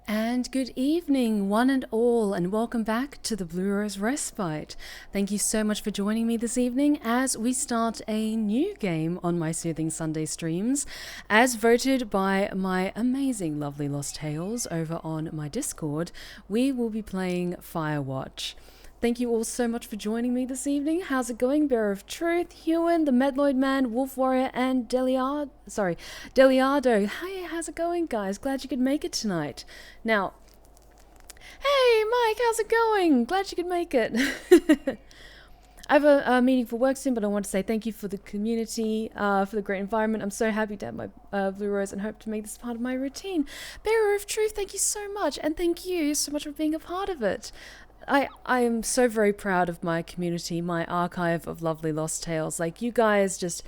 And good evening, one and all, and welcome back to the Blue Rose Respite. Thank you so much for joining me this evening as we start a new game on my Soothing Sunday streams, as voted by my amazing, lovely Lost Tales over on my Discord. We will be playing Firewatch. Thank you all so much for joining me this evening. How's it going? Bearer of Truth, Hewan, the Medloid Man, Wolf Warrior, and Delliardo. Hey, how's it going, guys? Glad you could make it tonight. Now, hey, Mike, how's it going? Glad you could make it. I have a meeting for work soon, but I want to say thank you for the community, for the great environment. I'm so happy to have my Blue Rose and hope to make this part of my routine. Bearer of Truth, thank you so much, and thank you so much for being a part of it. I am so very proud of my community, my archive of lovely Lost Tales. Like, you guys just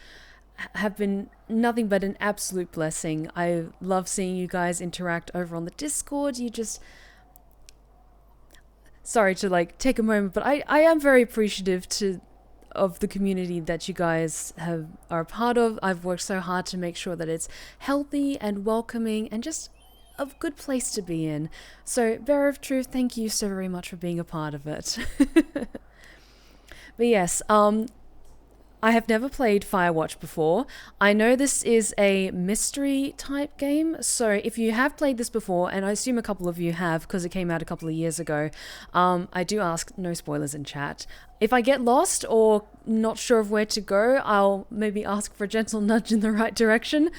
have been nothing but an absolute blessing. I love seeing you guys interact over on the Discord. You just... Sorry to, like, take a moment, but I am very appreciative of the community that you guys are a part of. I've worked so hard to make sure that it's healthy and welcoming and just a good place to be in. So, Bearer of Truth, thank you so very much for being a part of it. But yes, I have never played Firewatch before. I know this is a mystery type game, so if you have played this before, and I assume a couple of you have because it came out a couple of years ago, I do ask no spoilers in chat. If I get lost or not sure of where to go, I'll maybe ask for a gentle nudge in the right direction.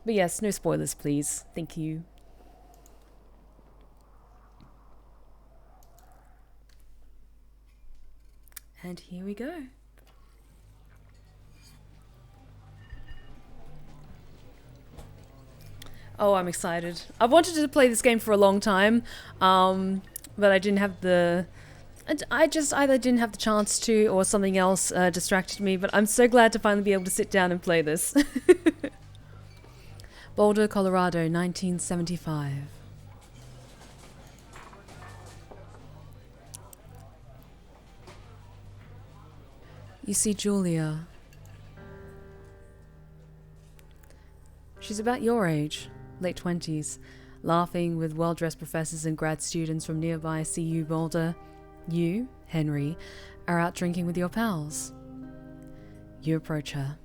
But yes, no spoilers, please. Thank you. And here we go. Oh, I'm excited. I've wanted to play this game for a long time, but I didn't have the... I just either didn't have the chance to, or something else distracted me, but I'm so glad to finally be able to sit down and play this. Boulder, Colorado, 1975. You see Julia. She's about your age, late 20s, laughing with well-dressed professors and grad students from nearby CU Boulder. You, Henry, are out drinking with your pals. You approach her.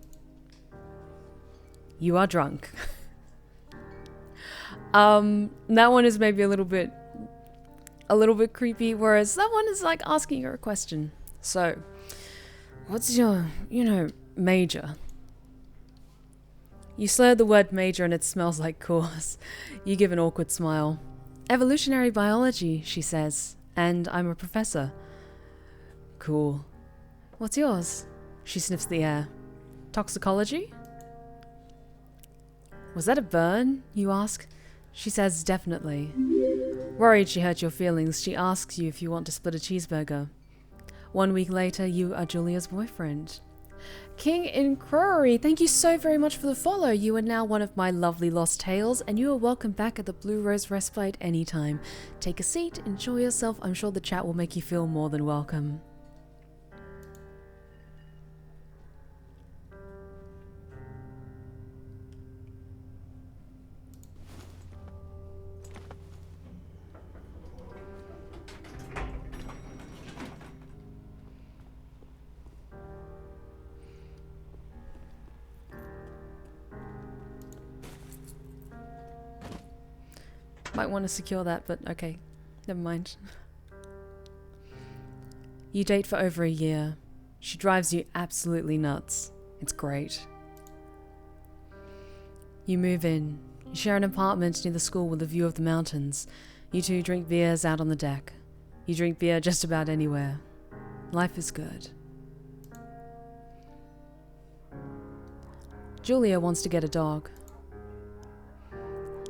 You are drunk. That one is maybe a little bit creepy, whereas that one is like asking her a question. So, what's your, major? You slur the word major and it smells like course. You give an awkward smile. Evolutionary biology, she says, and I'm a professor. Cool. What's yours? She sniffs the air. Toxicology? Was that a burn? You ask. She says definitely. Worried she hurt your feelings, she asks you if you want to split a cheeseburger. 1 week later, you are Julia's boyfriend. King in Crowery, thank you so very much for the follow. You are now one of my lovely Lost Tales, and you are welcome back at the Blue Rose Respite anytime. Take a seat, enjoy yourself. I'm sure the chat will make you feel more than welcome. Might want to secure that, but okay. Never mind. You date for over a year. She drives you absolutely nuts. It's great. You move in. You share an apartment near the school with a view of the mountains. You two drink beers out on the deck. You drink beer just about anywhere. Life is good. Julia wants to get a dog.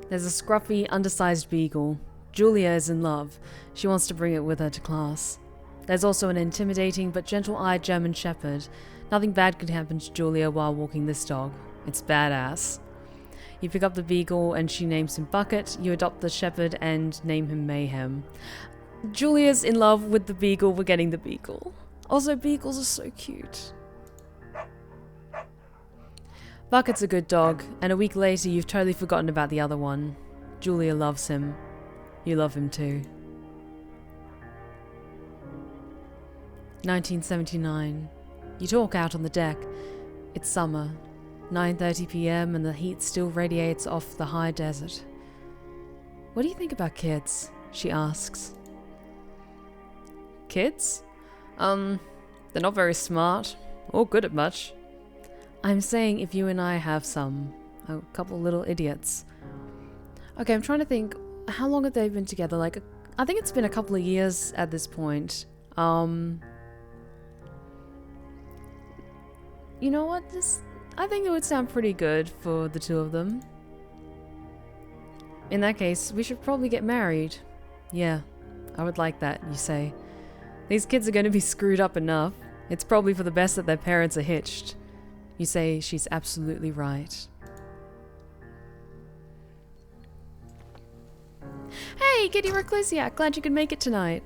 There's a scruffy, undersized beagle. Julia is in love. She wants to bring it with her to class. There's also an intimidating but gentle-eyed German shepherd. Nothing bad could happen to Julia while walking this dog. It's badass. You pick up the beagle and she names him Bucket. You adopt the shepherd and name him Mayhem. Julia's in love with the beagle. We're getting the beagle. Also, beagles are so cute. Bucket's a good dog, and a week later you've totally forgotten about the other one. Julia loves him. You love him too. 1979. You talk out on the deck. It's summer. 9:30 p.m. and the heat still radiates off the high desert. What do you think about kids? She asks. Kids? They're not very smart or good at much. I'm saying if you and I have some. A couple little idiots. Okay, I'm trying to think. How long have they been together? Like, I think it's been a couple of years at this point. You know what? I think it would sound pretty good for the two of them. In that case, we should probably get married. Yeah, I would like that, you say. These kids are going to be screwed up enough. It's probably for the best that their parents are hitched. You say she's absolutely right. Hey, Giddy Reclusiac, glad you could make it tonight.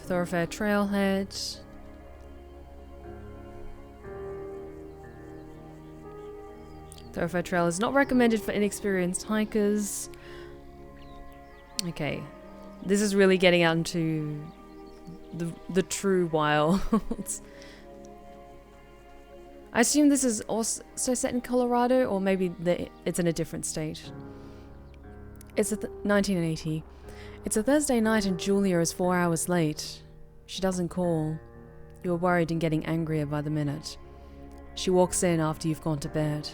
Thoroughfare Trailhead. Thoroughfare Trail is not recommended for inexperienced hikers. Okay, this is really getting out into the true wilds. I assume this is also set in Colorado, or maybe it's in a different state. It's 1980. It's a Thursday night and Julia is 4 hours late. She doesn't call. You're worried and getting angrier by the minute. She walks in after you've gone to bed.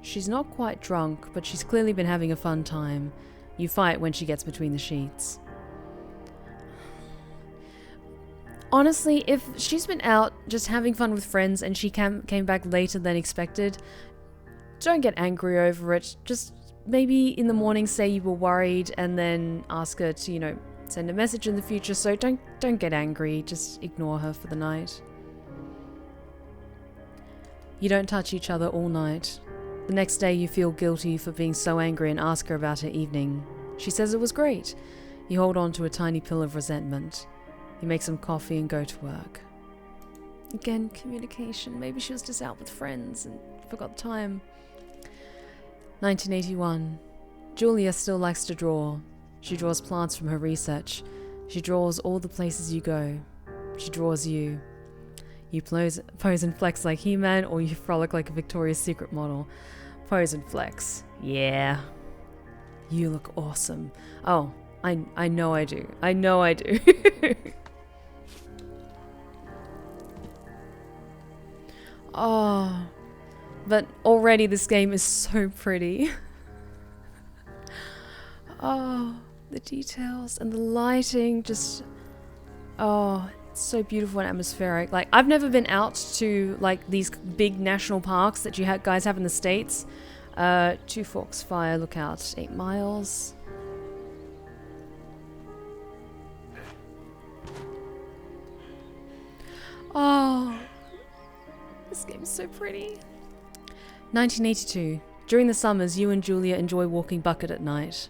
She's not quite drunk, but she's clearly been having a fun time. You fight when she gets between the sheets. Honestly, if she's been out just having fun with friends and she came back later than expected, don't get angry over it. Just maybe in the morning say you were worried and then ask her to, you know, send a message in the future. So don't get angry. Just ignore her for the night. You don't touch each other all night. The next day you feel guilty for being so angry and ask her about her evening. She says it was great. You hold on to a tiny pill of resentment. You make some coffee and go to work. Again, communication. Maybe she was just out with friends and forgot the time. 1981. Julia still likes to draw. She draws plants from her research. She draws all the places you go. She draws you. You pose and flex like He-Man, or you frolic like a Victoria's Secret model. Pose and flex. Yeah. You look awesome. Oh, I know I do. I know I do. Oh, but already this game is so pretty. Oh, the details and the lighting just, oh, it's so beautiful and atmospheric. Like, I've never been out to like these big national parks that you guys have in the States. Two Forks Fire Lookout, 8 miles. Oh, this game is so pretty. 1982. During the summers, you and Julia enjoy walking Bucket at night.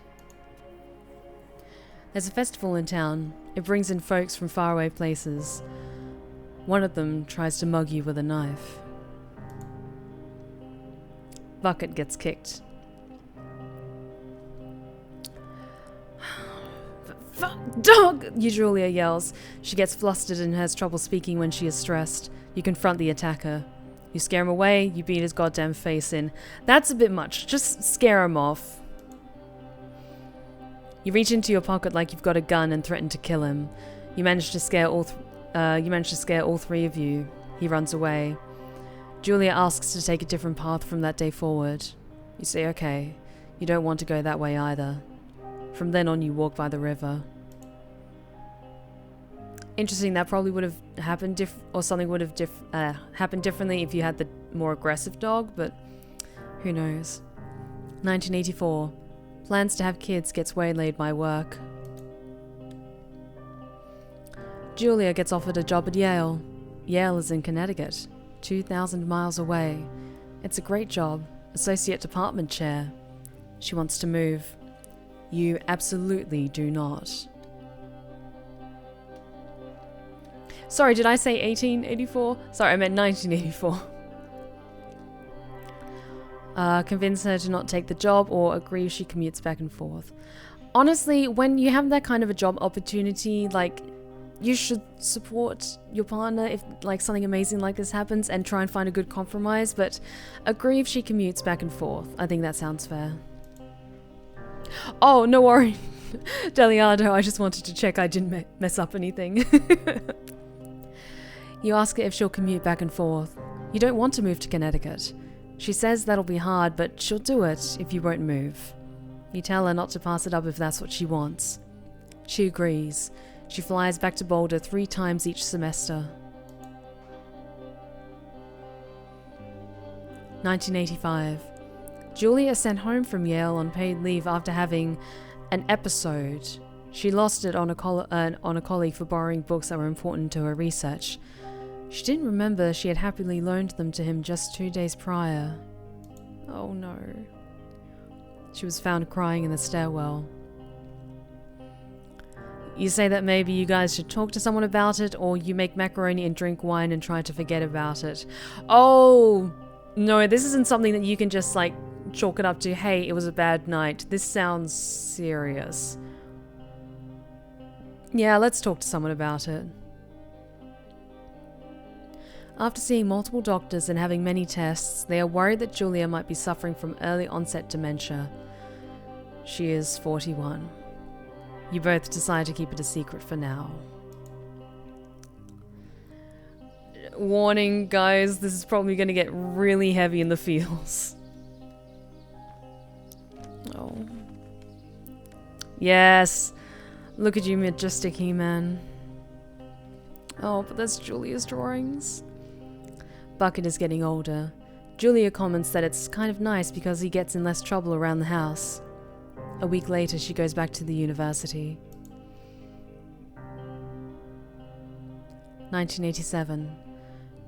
There's a festival in town. It brings in folks from faraway places. One of them tries to mug you with a knife. Bucket gets kicked. Fuck, dog! Julia yells. She gets flustered and has trouble speaking when she is stressed. You confront the attacker. You scare him away, you beat his goddamn face in. That's a bit much. Just scare him off. You reach into your pocket like you've got a gun and threaten to kill him. You manage to scare all three of you. He runs away. Julia asks to take a different path from that day forward. You say okay. You don't want to go that way either. From then on, you walk by the river. Interesting, that probably would have happened something would have happened differently if you had the more aggressive dog, but who knows. 1984. Plans to have kids gets waylaid by work. Julia gets offered a job at Yale. Yale is in Connecticut, 2,000 miles away. It's a great job, associate department chair. She wants to move. You absolutely do not. Sorry, did I say 1884? Sorry, I meant 1984. convince her to not take the job, or agree if she commutes back and forth. Honestly, when you have that kind of a job opportunity, like, you should support your partner if like something amazing like this happens and try and find a good compromise, but agree if she commutes back and forth. I think that sounds fair. Oh, no worry. Delliardo, I just wanted to check I didn't mess up anything. You ask her if she'll commute back and forth. You don't want to move to Connecticut. She says that'll be hard, but she'll do it if you won't move. You tell her not to pass it up if that's what she wants. She agrees. She flies back to Boulder 3 times each semester. 1985. Julia is sent home from Yale on paid leave after having an episode. She lost it on a colleague for borrowing books that were important to her research. She didn't remember she had happily loaned them to him just 2 days prior. Oh no. She was found crying in the stairwell. You say that maybe you guys should talk to someone about it, or you make macaroni and drink wine and try to forget about it. Oh, no, this isn't something that you can just like chalk it up to, hey, it was a bad night. This sounds serious. Yeah, let's talk to someone about it. After seeing multiple doctors and having many tests, they are worried that Julia might be suffering from early onset dementia. She is 41. You both decide to keep it a secret for now. Warning, guys, this is probably going to get really heavy in the feels. Oh. Yes. Look at you, majestic He-Man. Oh, but that's Julia's drawings. Bucket is getting older. Julia comments that it's kind of nice because he gets in less trouble around the house. A week later, she goes back to the university. 1987.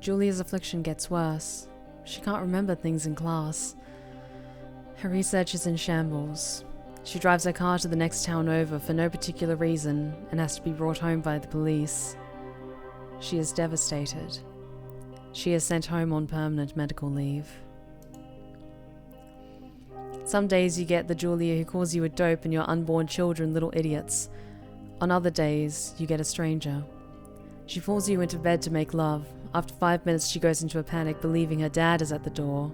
Julia's affliction gets worse. She can't remember things in class. Her research is in shambles. She drives her car to the next town over for no particular reason and has to be brought home by the police. She is devastated. She is sent home on permanent medical leave. Some days you get the Julia who calls you a dope and your unborn children little idiots. On other days, you get a stranger. She pulls you into bed to make love. After 5 minutes, she goes into a panic, believing her dad is at the door.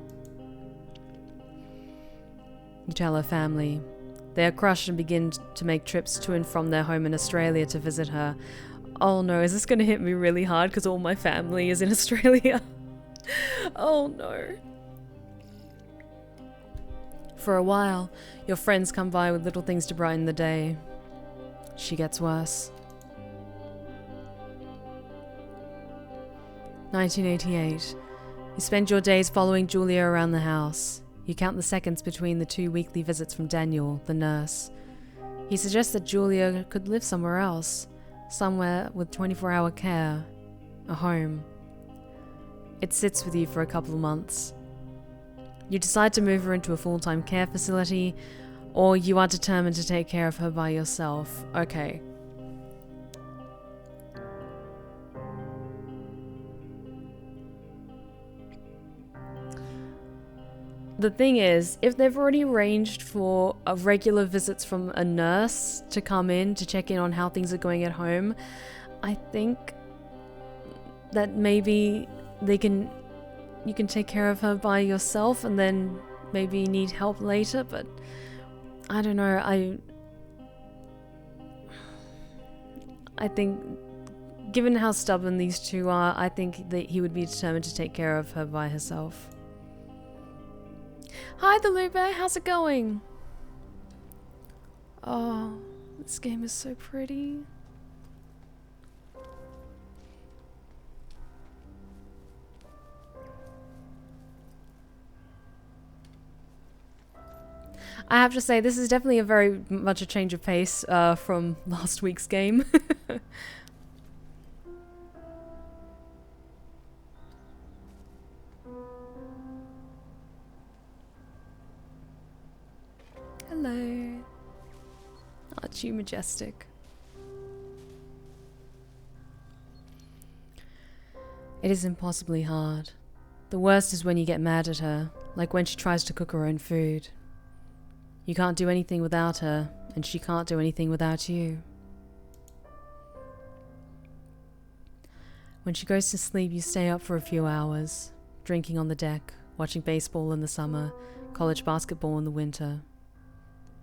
You tell her family. They are crushed and begin to make trips to and from their home in Australia to visit her. Oh no, is this going to hit me really hard because all my family is in Australia? Oh no. For a while, your friends come by with little things to brighten the day. She gets worse. 1988. You spend your days following Julia around the house. You count the seconds between the 2 weekly visits from Daniel, the nurse. He suggests that Julia could live somewhere else, somewhere with 24-hour care, a home. It sits with you for a couple of months. You decide to move her into a full-time care facility, or you are determined to take care of her by yourself. Okay. The thing is, if they've already arranged for regular visits from a nurse to come in to check in on how things are going at home, I think that maybe you can take care of her by yourself and then maybe need help later, but I don't know, I think given how stubborn these two are, I think that he would be determined to take care of her by herself. Hi, the Lupe, how's it going? Oh, this game is so pretty. I have to say, this is definitely a very much a change of pace from last week's game. Hello. Aren't you majestic? It is impossibly hard. The worst is when you get mad at her, Like when she tries to cook her own food. You can't do anything without her, and she can't do anything without you. When she goes to sleep, you stay up for a few hours, drinking on the deck, watching baseball in the summer, college basketball in the winter.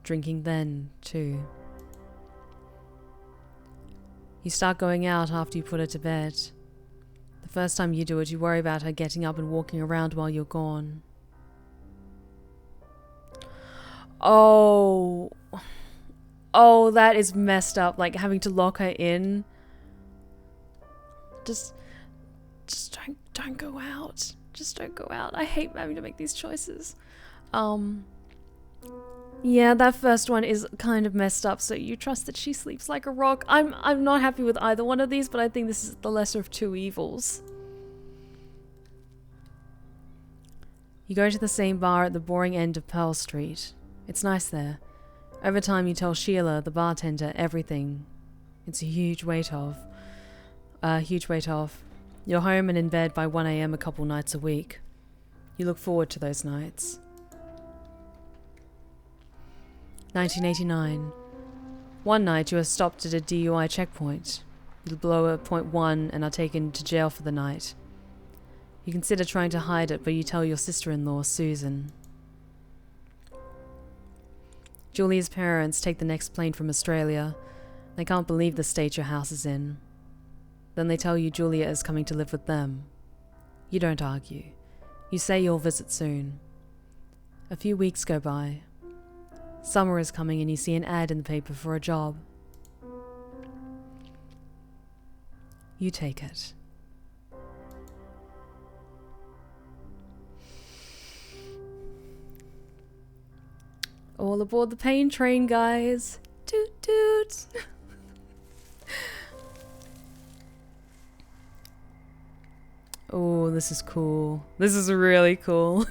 Drinking then, too. You start going out after you put her to bed. The first time you do it, you worry about her getting up and walking around while you're gone. Oh, that is messed up. Like having to lock her in. Just don't go out. Just don't go out. I hate having to make these choices. Yeah, that first one is kind of messed up. So you trust that she sleeps like a rock. I'm not happy with either one of these, but I think this is the lesser of two evils. You go to the same bar at the boring end of Pearl Street. It's nice there. Over time you tell Sheila, the bartender, everything. It's a huge weight off. You're home and in bed by 1 AM a couple nights a week. You look forward to those nights. 1989. One night you are stopped at a DUI checkpoint. You blow a .1 and are taken to jail for the night. You consider trying to hide it, but you tell your sister-in-law, Susan. Julia's parents take the next plane from Australia. They can't believe the state your house is in. Then they tell you Julia is coming to live with them. You don't argue. You say you'll visit soon. A few weeks go by. Summer is coming and you see an ad in the paper for a job. You take it. All aboard the pain train, guys. Toot toot. Oh, this is cool. This is really cool.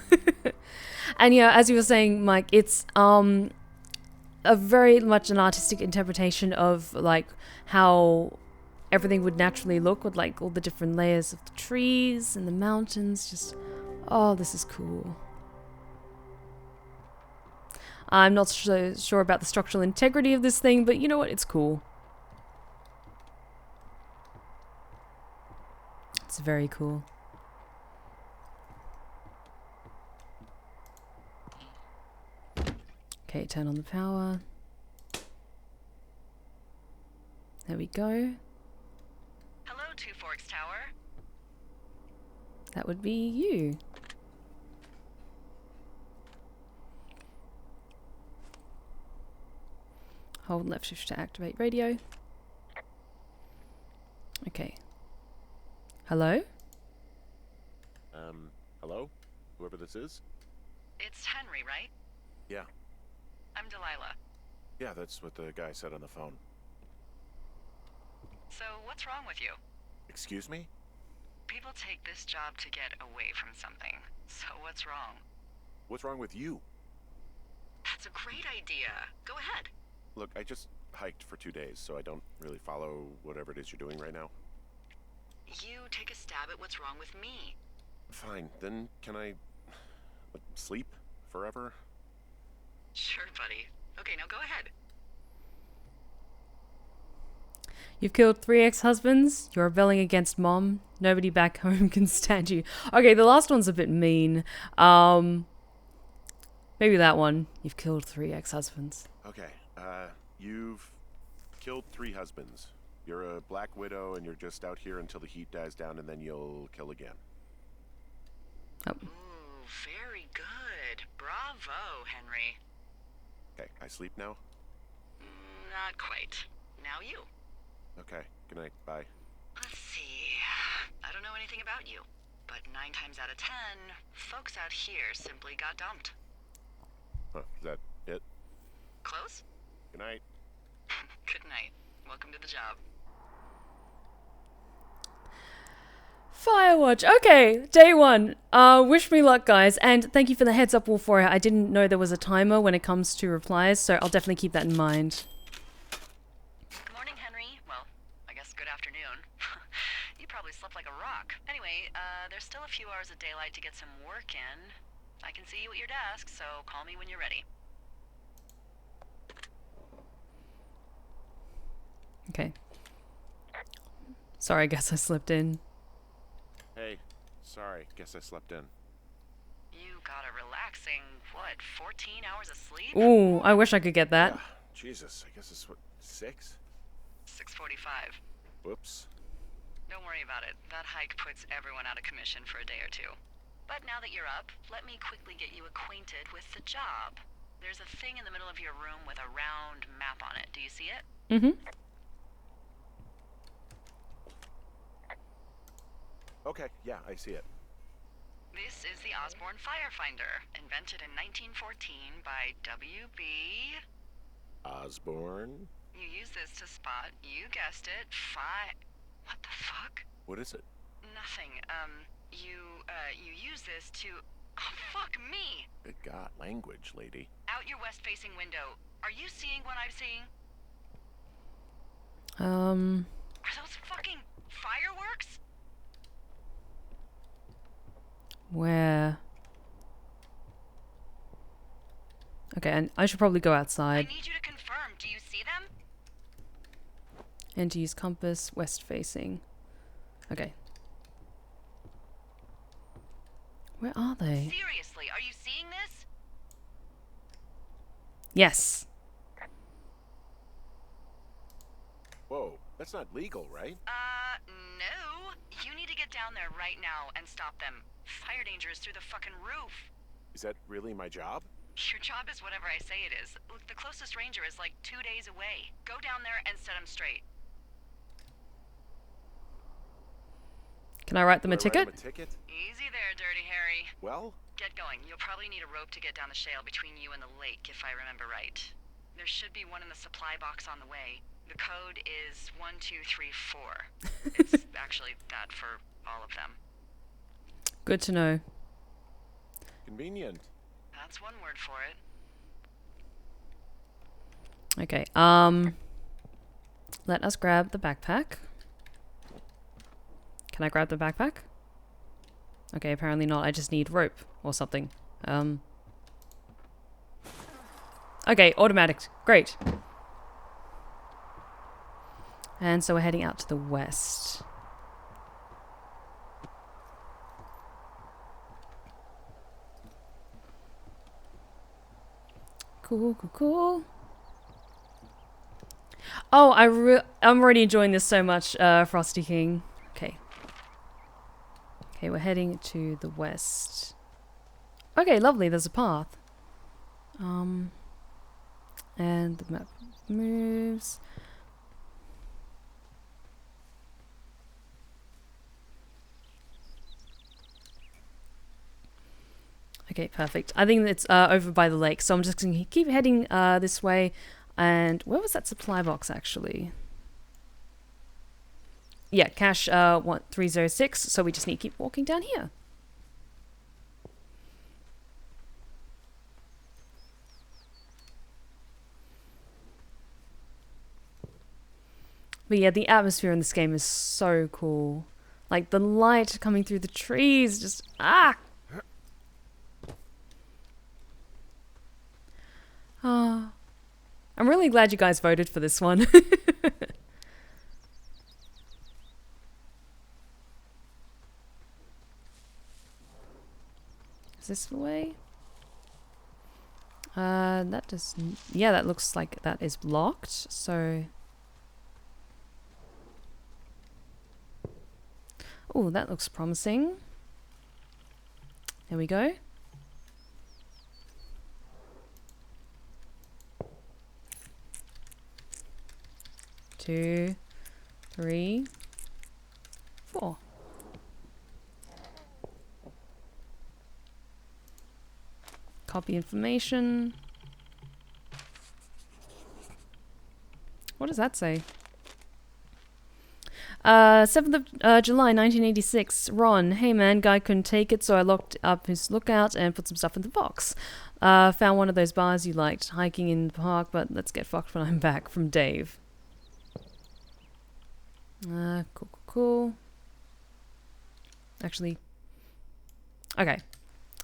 And yeah, as you were saying, Mike, it's a very much an artistic interpretation of like how everything would naturally look with like all the different layers of the trees and the mountains. Just, oh, this is cool. I'm not so sure about the structural integrity of this thing, but you know what? It's cool. It's very cool. Okay, turn on the power. There we go. Hello, Two Forks Tower. That would be you. Hold left shift to activate radio. Okay. Hello? Hello? Whoever this is? It's Henry, right? Yeah. I'm Delilah. Yeah, that's what the guy said on the phone. So, what's wrong with you? Excuse me? People take this job to get away from something. So, what's wrong? What's wrong with you? That's a great idea. Go ahead. Look, I just hiked for 2 days, so I don't really follow whatever it is you're doing right now. You take a stab at what's wrong with me. Fine, then can I sleep forever? Sure, buddy. Okay, now go ahead. You've killed 3 ex-husbands. You're rebelling against Mom. Nobody back home can stand you. Okay, the last one's a bit mean. Maybe that one. You've killed 3 ex-husbands. Okay, you've killed 3 husbands. You're a black widow and you're just out here until the heat dies down and then you'll kill again. Oh. Ooh, very good. Bravo, Henry. Okay, I sleep now? Not quite. Now you. Okay, good night, bye. Let's see. I don't know anything about you, but 9 times out of 10, folks out here simply got dumped. Huh, is that it? Close? Good night. Good night. Welcome to the job. Firewatch. Okay, day 1. Wish me luck, guys. And thank you for the heads up, Wolf4. I didn't know there was a timer when it comes to replies, so I'll definitely keep that in mind. Good morning, Henry. Well, I guess good afternoon. You probably slept like a rock. Anyway, there's still a few hours of daylight to get some work in. I can see you at your desk, so call me when you're ready. Okay. Sorry, I guess I slipped in. Hey, sorry, guess I slept in. You got a relaxing, what, 14 hours of sleep? Ooh, I wish I could get that. Yeah, Jesus, I guess it's what, 6? 6:45. Whoops. Don't worry about it. That hike puts everyone out of commission for a day or two. But now that you're up, let me quickly get you acquainted with the job. There's a thing in the middle of your room with a round map on it. Do you see it? Mm-hmm. Okay, yeah, I see it. This is the Osborne Firefinder, invented in 1914 by W.B. Osborne? You use this to spot, you guessed it, What the fuck? What is it? Nothing. You use this to... Oh, fuck me! Good God, language, lady. Out your west-facing window. Are you seeing what I'm seeing? Are those fucking fireworks? Where? Okay, and I should probably go I outside. need you to confirm. Do you see them? And to use compass, west facing. Okay. Where are they? Seriously, are you seeing this? Yes. Whoa, that's not legal, right? No. You need to get down there right now and stop them. Fire danger is through the fucking roof. Is that really my job? Your job is whatever I say it is. Look, the closest ranger is like 2 days away. Go down there and set them straight. Can I write them a Do I ticket? write him a ticket? Easy there, Dirty Harry. Well, Get going. You'll probably need a rope to get down the shale between you and the lake, if I remember right. There should be one in the supply box on the way. The code is 1234. It's actually that for all of them. Good to know. convenient. That's one word for it. Okay, let us grab the backpack. Can I grab the backpack? Okay, apparently not. I just need rope or something. Okay, automatic. Great. And so we're heading out to the west. Cool, cool, cool. Oh, I'm already enjoying this so much, Frosty King. Okay. Okay, we're heading to the west. Okay, lovely, there's a path. And the map moves. Okay, perfect. I think it's over by the lake, so I'm just going to keep heading this way. And where was that supply box, actually? Yeah, cache 306, so we just need to keep walking down here. But yeah, the atmosphere in this game is so cool. Like, the light coming through the trees, just... ah! Oh. I'm really glad you guys voted for this one. Is this the way? That does... yeah, that looks like that is blocked, so... oh, that looks promising. There we go. Two, 3, 4. Copy information. What does that say? 7th of July 1986. Ron, hey man, guy couldn't take it, so I locked up his lookout and put some stuff in the box. Found one of those bars you liked, hiking in the park, but let's get fucked when I'm back. From Dave. Cool. Actually, okay.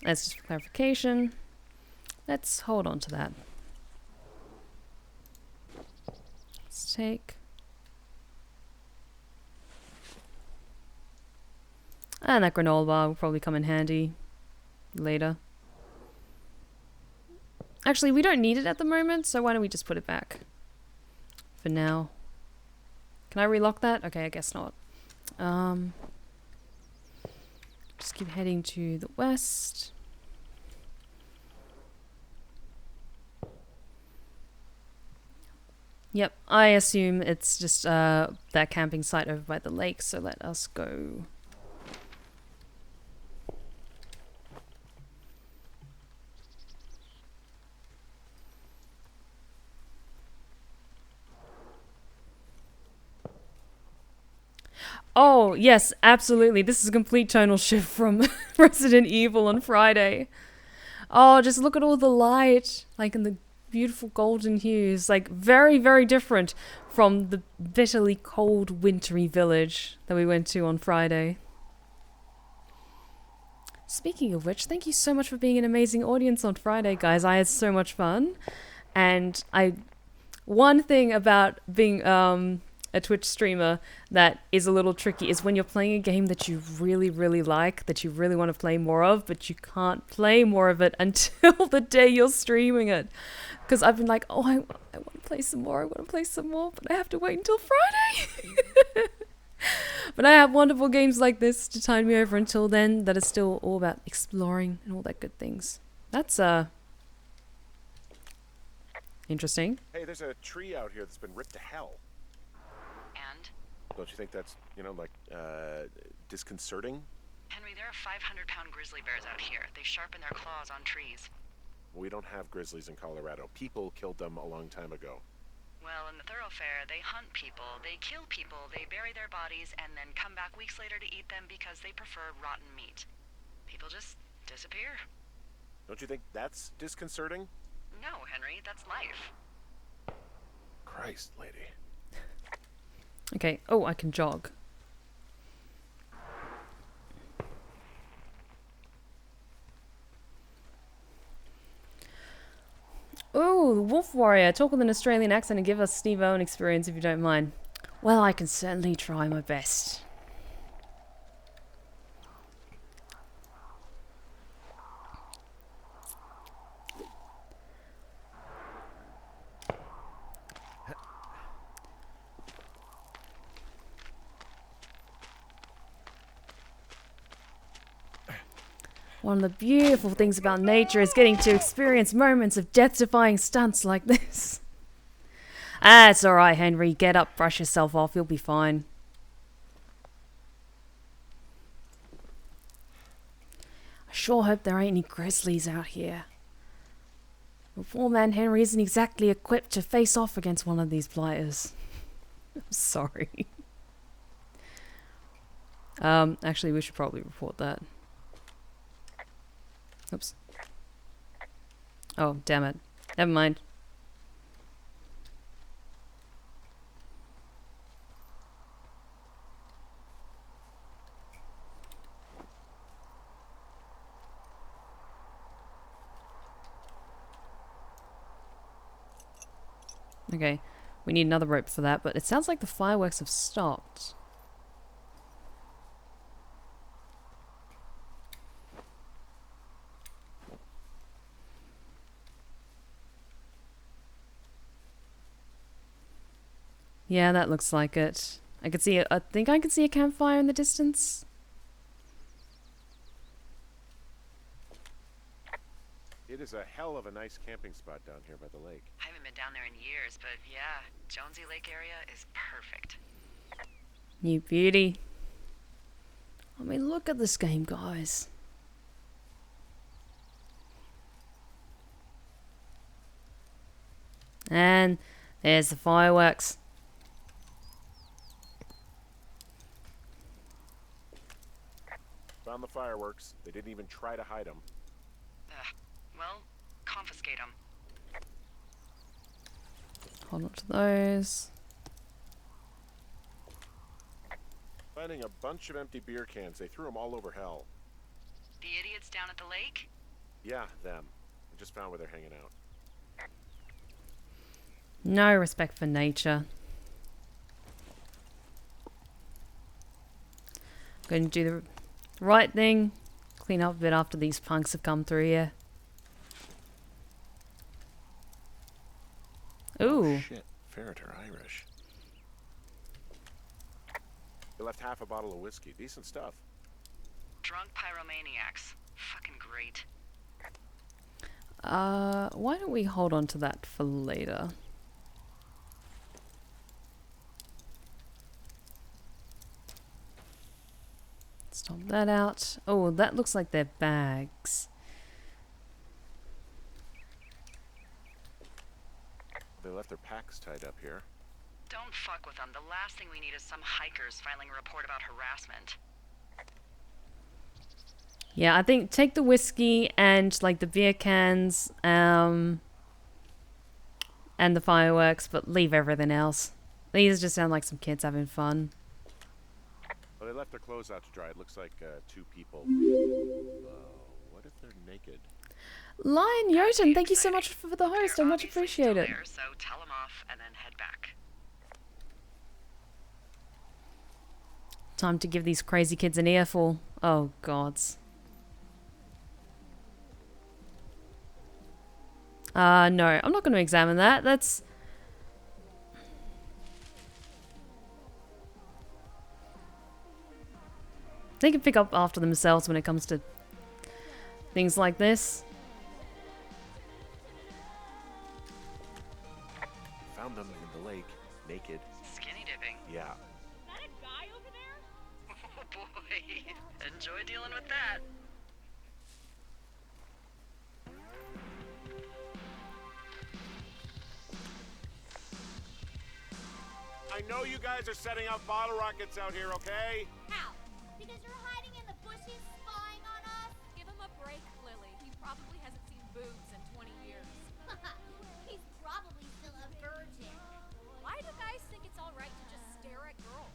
That's just for clarification. Let's hold on to that. Let's take... And that granola bar will probably come in handy later. Actually, we don't need it at the moment, so why don't we just put it back for now. Can I relock that? Okay, I guess not. Just keep heading to the west. Yep, I assume it's just that camping site over by the lake, so let us go. Oh, yes, absolutely. This is a complete tonal shift from Resident Evil on Friday. Oh, just look at all the light, like in the beautiful golden hues. Like, very, very different from the bitterly cold, wintry village that we went to on Friday. Speaking of which, thank you so much for being an amazing audience on Friday, guys. I had so much fun. And one thing about being a Twitch streamer that is a little tricky is when you're playing a game that you really, really like, that you really want to play more of, but you can't play more of it until the day you're streaming it. Because I've been like, oh, I want to play some more, but I have to wait until Friday. But I have wonderful games like this to tide me over until then that are still all about exploring and all that good things. That's, interesting. Hey, there's a tree out here that's been ripped to hell. And? Don't you think that's, you know, like, disconcerting? Henry, there are 500-pound grizzly bears out here. They sharpen their claws on trees. We don't have grizzlies in Colorado. People killed them a long time ago. Well, in the thoroughfare, they hunt people, they kill people, they bury their bodies, and then come back weeks later to eat them because they prefer rotten meat. People just disappear. Don't you think that's disconcerting? No, Henry, that's life. Christ, lady. Okay, oh, I can jog. Oh, the Wolf Warrior. Talk with an Australian accent and give us Steve Owen experience if you don't mind. Well, I can certainly try my best. One of the beautiful things about nature is getting to experience moments of death-defying stunts like this. Ah, it's alright, Henry. Get up, brush yourself off. You'll be fine. I sure hope there ain't any grizzlies out here. The poor man Henry isn't exactly equipped to face off against one of these blighters. I'm sorry. Actually, we should probably report that. Oops. Oh, damn it. Never mind. Okay, we need another rope for that, but it sounds like the fireworks have stopped. Yeah, that looks like it. I could see I think I could see a campfire in the distance. It is a hell of a nice camping spot down here by the lake. I haven't been down there in years, but yeah, Jonesy Lake area is perfect. You beauty. I mean, look at this game, guys. And there's the fireworks. Found the fireworks. They didn't even try to hide them. Well, confiscate them. Hold on to those. Finding a bunch of empty beer cans. They threw them all over hell. The idiots down at the lake? Yeah, them. I just found where they're hanging out. No respect for nature. Going to do the right thing. Clean up a bit after these punks have come through here. Ooh. Oh, shit. Ferret are Irish. They left half a bottle of whiskey. Decent stuff. Drunk pyromaniacs. Fucking great. Why don't we hold on to that for later? Stomp that out. Oh, that looks like their bags. They left their packs tied up here. Don't fuck with them. The last thing we need is some hikers filing a report about harassment. Yeah, I think take the whiskey and like the beer cans, and the fireworks, but leave everything else. These just sound like some kids having fun. Well, they left their clothes out to dry. It looks like 2 people. What if they're naked? Lion Jotun, thank you so much for the host. I much appreciate it. There, so tell them off and then head back. Time to give these crazy kids an earful. Oh, gods. No, I'm not going to examine that. That's... They can pick up after themselves when it comes to things like this. Found them in the lake, naked. Skinny dipping. Yeah. Is that a guy over there? Oh boy. Enjoy dealing with that. I know you guys are setting up bottle rockets out here, okay? How? Because you're hiding in the bushes spying on us? Give him a break, Lily. He probably hasn't seen boobs in 20 years. He's probably still a virgin. Why do guys think it's all right to just stare at girls?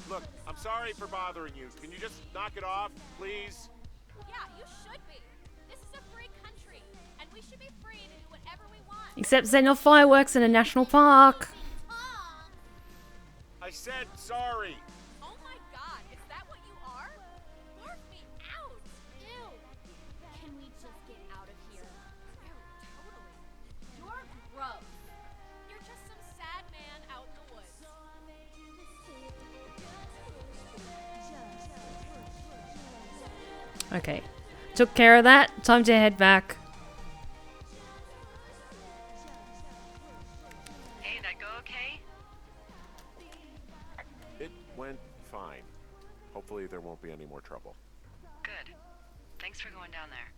Look, I'm sorry for bothering you. Can you just knock it off, please? Yeah, you should be. This is a free country, and we should be free to do whatever we want. Except setting off fireworks in a national park. I said sorry. Oh my god, is that what you are? Barf me out! Ew. Can we just get out of here? Ew, totally. You're gross. You're just some sad man out in the woods. Okay. Took care of that. Time to head back. Hey, that go okay? It went fine. Hopefully there won't be any more trouble. Good. Thanks for going down there.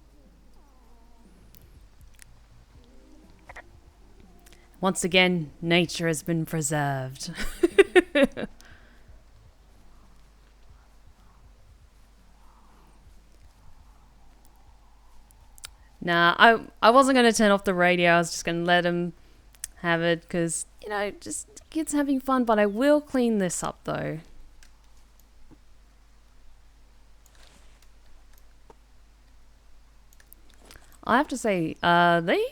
Once again, nature has been preserved. Nah, I wasn't going to turn off the radio. I was just going to let him have it because, you know, just kids having fun. But I will clean this up, though. I have to say, they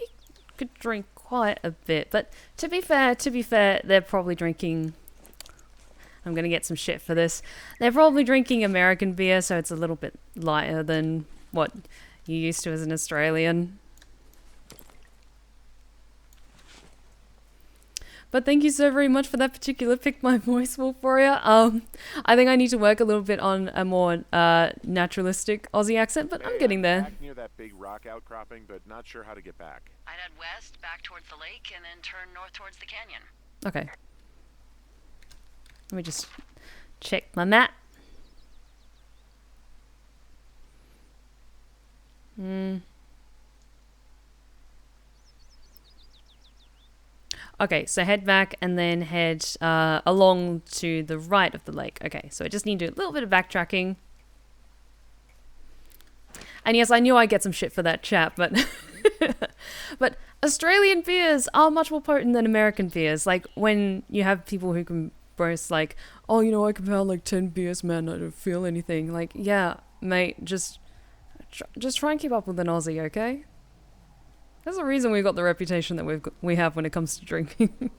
could drink quite a bit. But to be fair, they're probably drinking... I'm going to get some shit for this. They're probably drinking American beer, so it's a little bit lighter than what you used to as an Australian. But thank you so very much for that particular pick my voice will for you. I think I need to work a little bit on a more naturalistic Aussie accent, but I'm getting there. Back near that big rock outcropping, but not sure how to get back. I'd head west, back towards the lake, and then turn north towards the canyon. Okay. Let me just check my map. Okay, so head back and then head along to the right of the lake. Okay, so I just need to do a little bit of backtracking. And yes, I knew I'd get some shit for that chat, but Australian beers are much more potent than American beers. Like when you have people who can boast like, oh, you know, I can pound like 10 beers, man, I don't feel anything. Like, yeah, mate, just try and keep up with an Aussie, okay? There's a reason we've got the reputation that we have when it comes to drinking.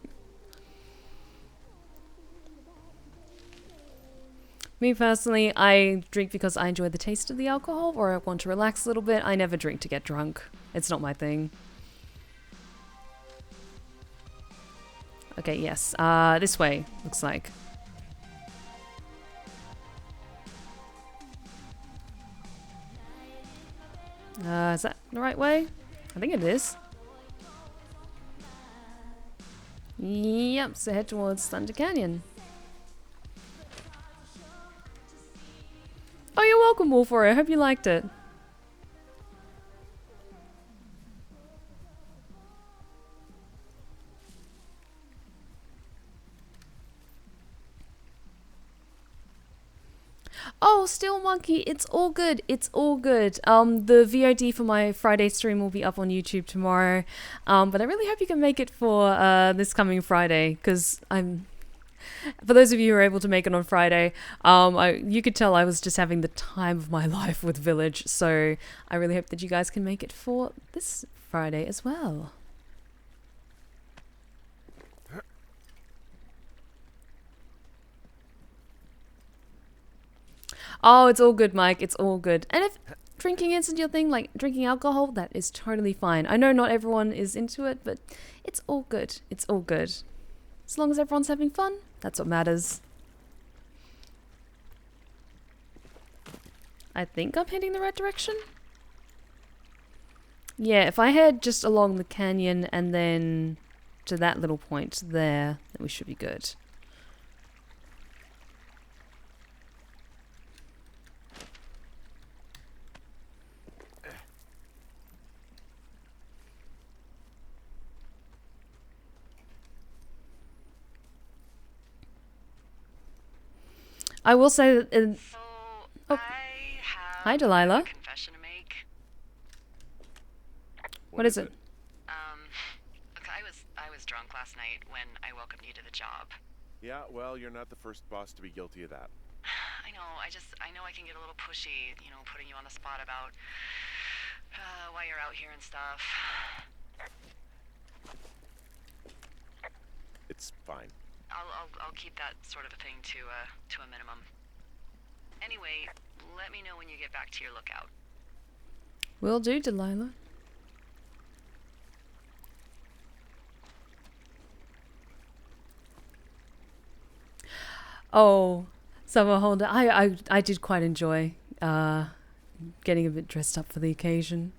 Me personally, I drink because I enjoy the taste of the alcohol, or I want to relax a little bit. I never drink to get drunk. It's not my thing. Okay, yes. This way, looks like. Is that the right way? I think it is. Yep, so head towards Thunder Canyon. Oh, you're welcome, Wolfroy. I hope you liked it. Oh, Steel Monkey, it's all good. It's all good. The VOD for my Friday stream will be up on YouTube tomorrow. But I really hope you can make it for this coming Friday, because for those of you who are able to make it on Friday, you could tell I was just having the time of my life with Village, so I really hope that you guys can make it for this Friday as well. Oh, it's all good, Mike. It's all good. And if drinking isn't your thing, like drinking alcohol, that is totally fine. I know not everyone is into it, but it's all good. It's all good. As long as everyone's having fun, that's what matters. I think I'm heading the right direction. Yeah, if I head just along the canyon and then to that little point there, then we should be good. I will say that... So, oh. I have Hi, Delilah. a confession to make. What is it? Look, I was drunk last night when I welcomed you to the job. Yeah, well, you're not the first boss to be guilty of that. I know, I know I can get a little pushy, you know, putting you on the spot about why you're out here and stuff. It's fine. I'll keep that sort of a thing to a minimum. Anyway, let me know when you get back to your lookout. Will do, Delilah. Oh, Summer Holder. I did quite enjoy getting a bit dressed up for the occasion.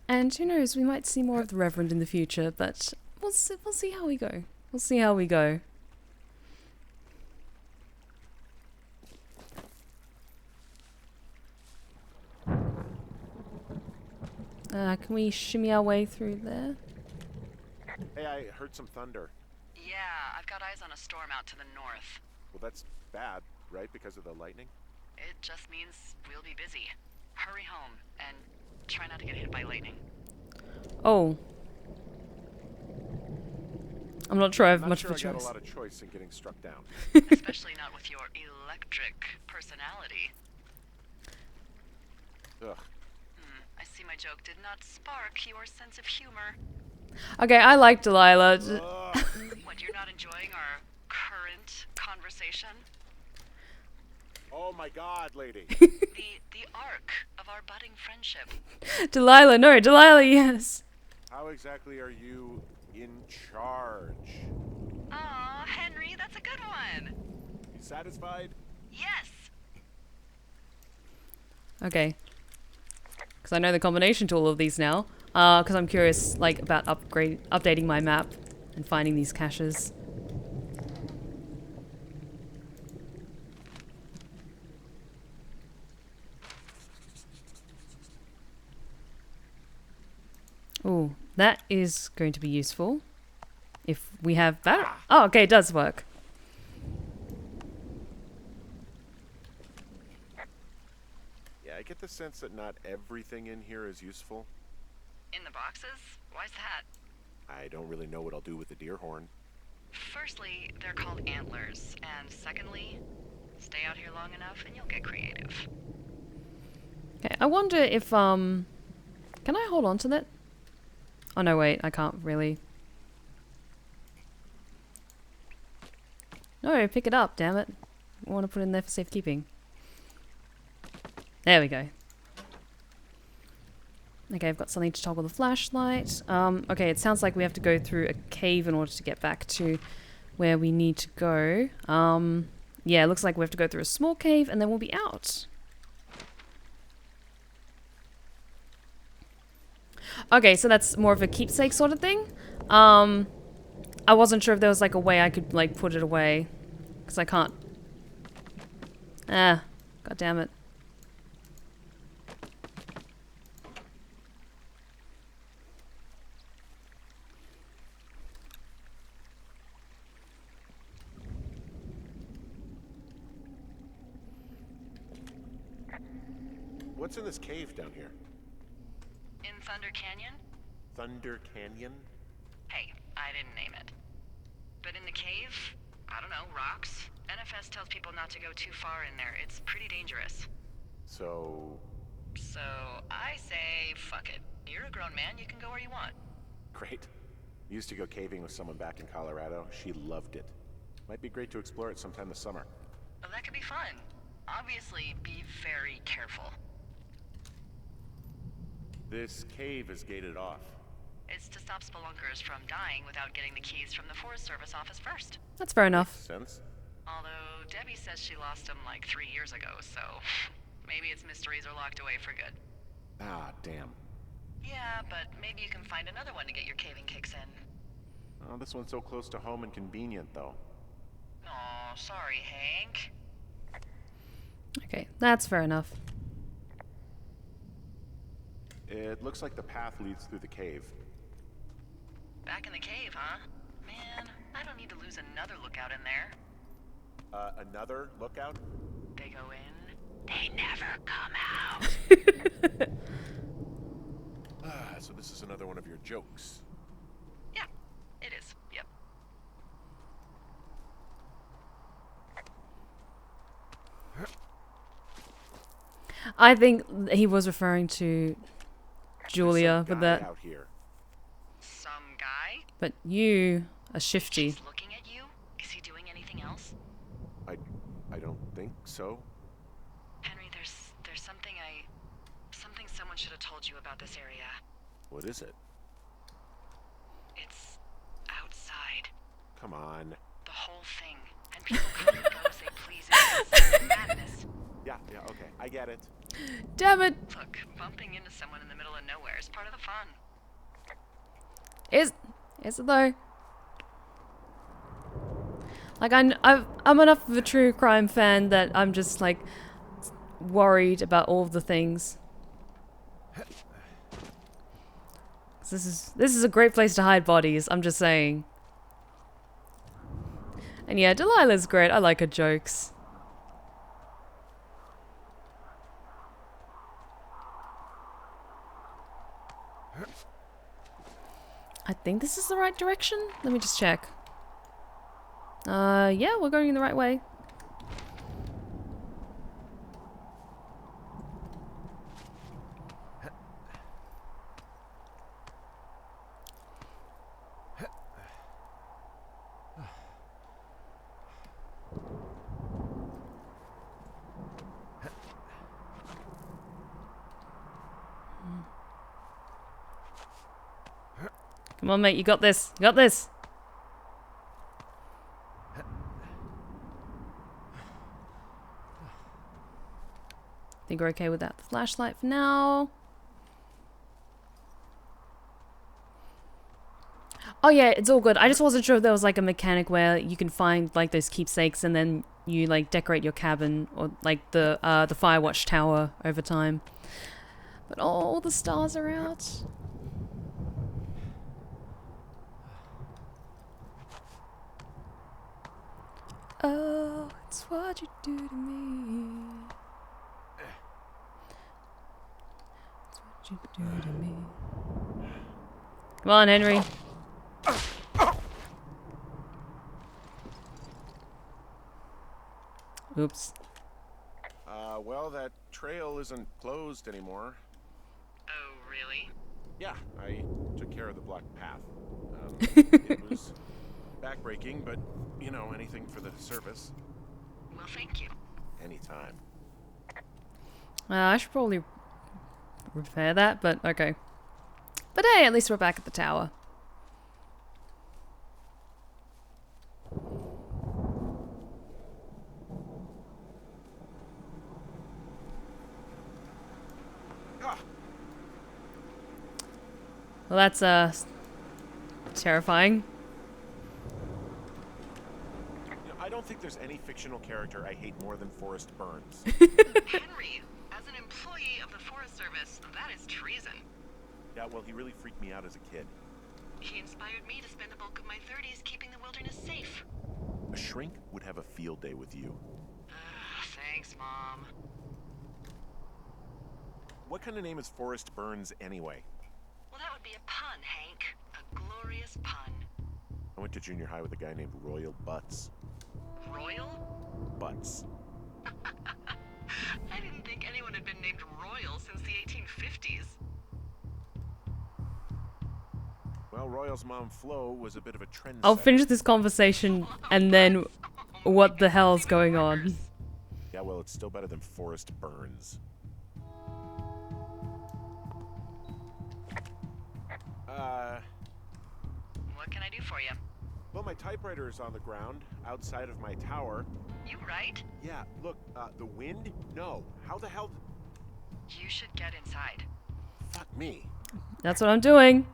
And who knows, we might see more of the Reverend in the future, but we'll see how we go. We'll see how we go. Can we shimmy our way through there? Hey, I heard some thunder. Yeah, I've got eyes on a storm out to the north. Well, that's bad, right? Because of the lightning? It just means we'll be busy. Hurry home, and try not to get hit by lightning. Oh. I'm not sure I have much of a I got choice. a lot of choice in getting struck down. Especially not with your electric personality. Ugh. I see my joke did not spark your sense of humor. Okay, I like Delilah. What, you're not enjoying our current conversation? Oh my god, lady. The arc of our budding friendship. Delilah, no, Delilah, yes. How exactly are you in charge? Aw, Henry, that's a good one. You satisfied? Yes. Okay. Because I know the combination to all of these now. Because I'm curious, like, about updating my map and finding these caches. Ooh, that is going to be useful. If we have that. Oh, okay, it does work. Yeah, I get the sense that not everything in here is useful. In the boxes? Why's that? I don't really know what I'll do with the deer horn. Firstly, they're called antlers, and secondly, stay out here long enough and you'll get creative. Okay, I wonder if, can I hold on to that? Oh no, wait, I can't really. No, pick it up, damn it. I want to put it in there for safekeeping. There we go. Okay, I've got something to toggle the flashlight. Okay, it sounds like we have to go through a cave in order to get back to where we need to go. Yeah, it looks like we have to go through a small cave and then we'll be out. Okay, so that's more of a keepsake sort of thing. I wasn't sure if there was like a way I could like put it away. Because I can't. Ah, god damn it. What's in this cave down here? In Thunder Canyon? Thunder Canyon? Hey, I didn't name it. But in the cave, I don't know, rocks? NFS tells people not to go too far in there. It's pretty dangerous. So I say, fuck it. You're a grown man, you can go where you want. great. Used to go caving with someone back in Colorado. She loved it. Might be great to explore it sometime this summer. Well, that could be fun. Obviously, be very careful. This cave is gated off. It's to stop spelunkers from dying without getting the keys from the Forest Service office first. That's fair enough. Sense? Although, Debbie says she lost them like 3 years ago, so maybe its mysteries are locked away for good. Ah, damn. Yeah, but maybe you can find another one to get your caving kicks in. Oh, this one's so close to home and convenient, though. Aw, sorry, Hank. Okay, that's fair enough. It looks like the path leads through the cave. Back in the cave, huh? Man, I don't need to lose another lookout in there. Another lookout? They go in, they never come out. So this is another one of your jokes. Yeah, it is. Yep. I think he was referring to Julia with that. Out here. Some guy? But you are shifty. He's looking at you? Is he doing anything else? I don't think so. Henry, there's something someone should have told you about this area. What is it? It's outside. Come on. The whole thing. And people come and go as they please. It's madness. Yeah, okay. I get it. Damn it! Look, bumping into someone in the middle of nowhere is part of the fun. Is it though? Like I'm enough of a true crime fan that I'm just like worried about all of the things. 'Cause this is a great place to hide bodies. I'm just saying. And yeah, Delilah's great. I like her jokes. I think this is the right direction. Let me just check. Yeah, we're going in the right way. Come on, mate, you got this. You got this. Think we're okay without the flashlight for now. Oh yeah, it's all good. I just wasn't sure if there was like a mechanic where you can find like those keepsakes and then you like decorate your cabin or like the Firewatch tower over time. But all the stars are out. Oh, it's what you do to me. It's what you do to me. Come on, Henry. Oops. Well, that trail isn't closed anymore. Oh, really? Yeah, I took care of the blocked path. It was backbreaking, but, you know, anything for the service. Well, thank you. Anytime. I should probably repair that, but okay. But hey, at least we're back at the tower. Well, that's terrifying. You know, I don't think there's any fictional character I hate more than Forrest Burns. Henry, as an employee of the Forest Service, that is treason. Yeah, well, he really freaked me out as a kid. He inspired me to spend the bulk of my 30s keeping the wilderness safe. A shrink would have a field day with you. Thanks, Mom. What kind of name is Forrest Burns anyway? Well, that would be a pun, Hank. A glorious pun. I went to junior high with a guy named Royal Butts. Royal? Butts. I didn't think anyone had been named Royal since the 1850s. Well, Royal's mom, Flo, was a bit of a trendsetter. I'll finish this conversation and then what the hell's going on? Yeah, well, it's still better than Forrest Burns. What can I do for you? Well, my typewriter is on the ground, outside of my tower. You right? Yeah, look, the wind? No. How the hell... You should get inside. Fuck me. That's what I'm doing.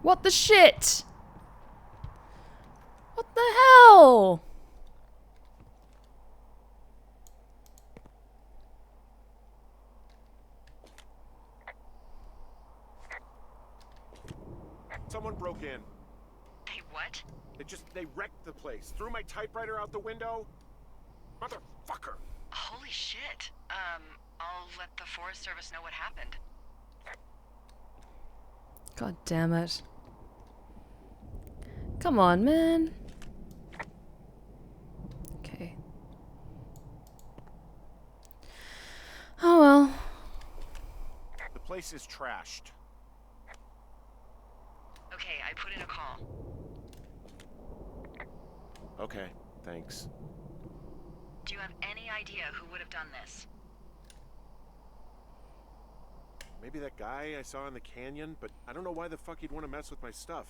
What the shit? What the hell? Someone broke in. Hey, what? They wrecked the place. Threw my typewriter out the window. Motherfucker. Holy shit. I'll let the Forest Service know what happened. God damn it. Come on, man. Okay. Oh well. The place is trashed. Okay, I put in a call. Okay, thanks. Do you have any idea who would have done this? Maybe that guy I saw in the canyon, but I don't know why the fuck he'd want to mess with my stuff.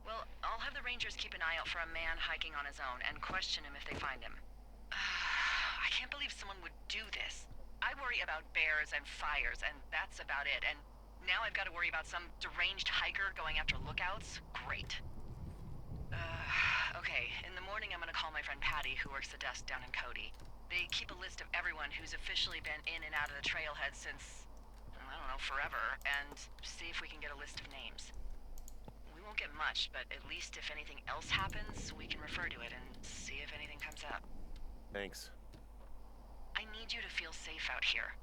Well, I'll have the Rangers keep an eye out for a man hiking on his own and question him if they find him. I can't believe someone would do this. I worry about bears and fires, and that's about it. And now I've got to worry about some deranged hiker going after lookouts? Great. Okay, in the morning I'm gonna call my friend Patty, who works the desk down in Cody. They keep a list of everyone who's officially been in and out of the trailhead since, I don't know, forever, and see if we can get a list of names. We won't get much, but at least if anything else happens, we can refer to it and see if anything comes up. Thanks. I need you to feel safe out here.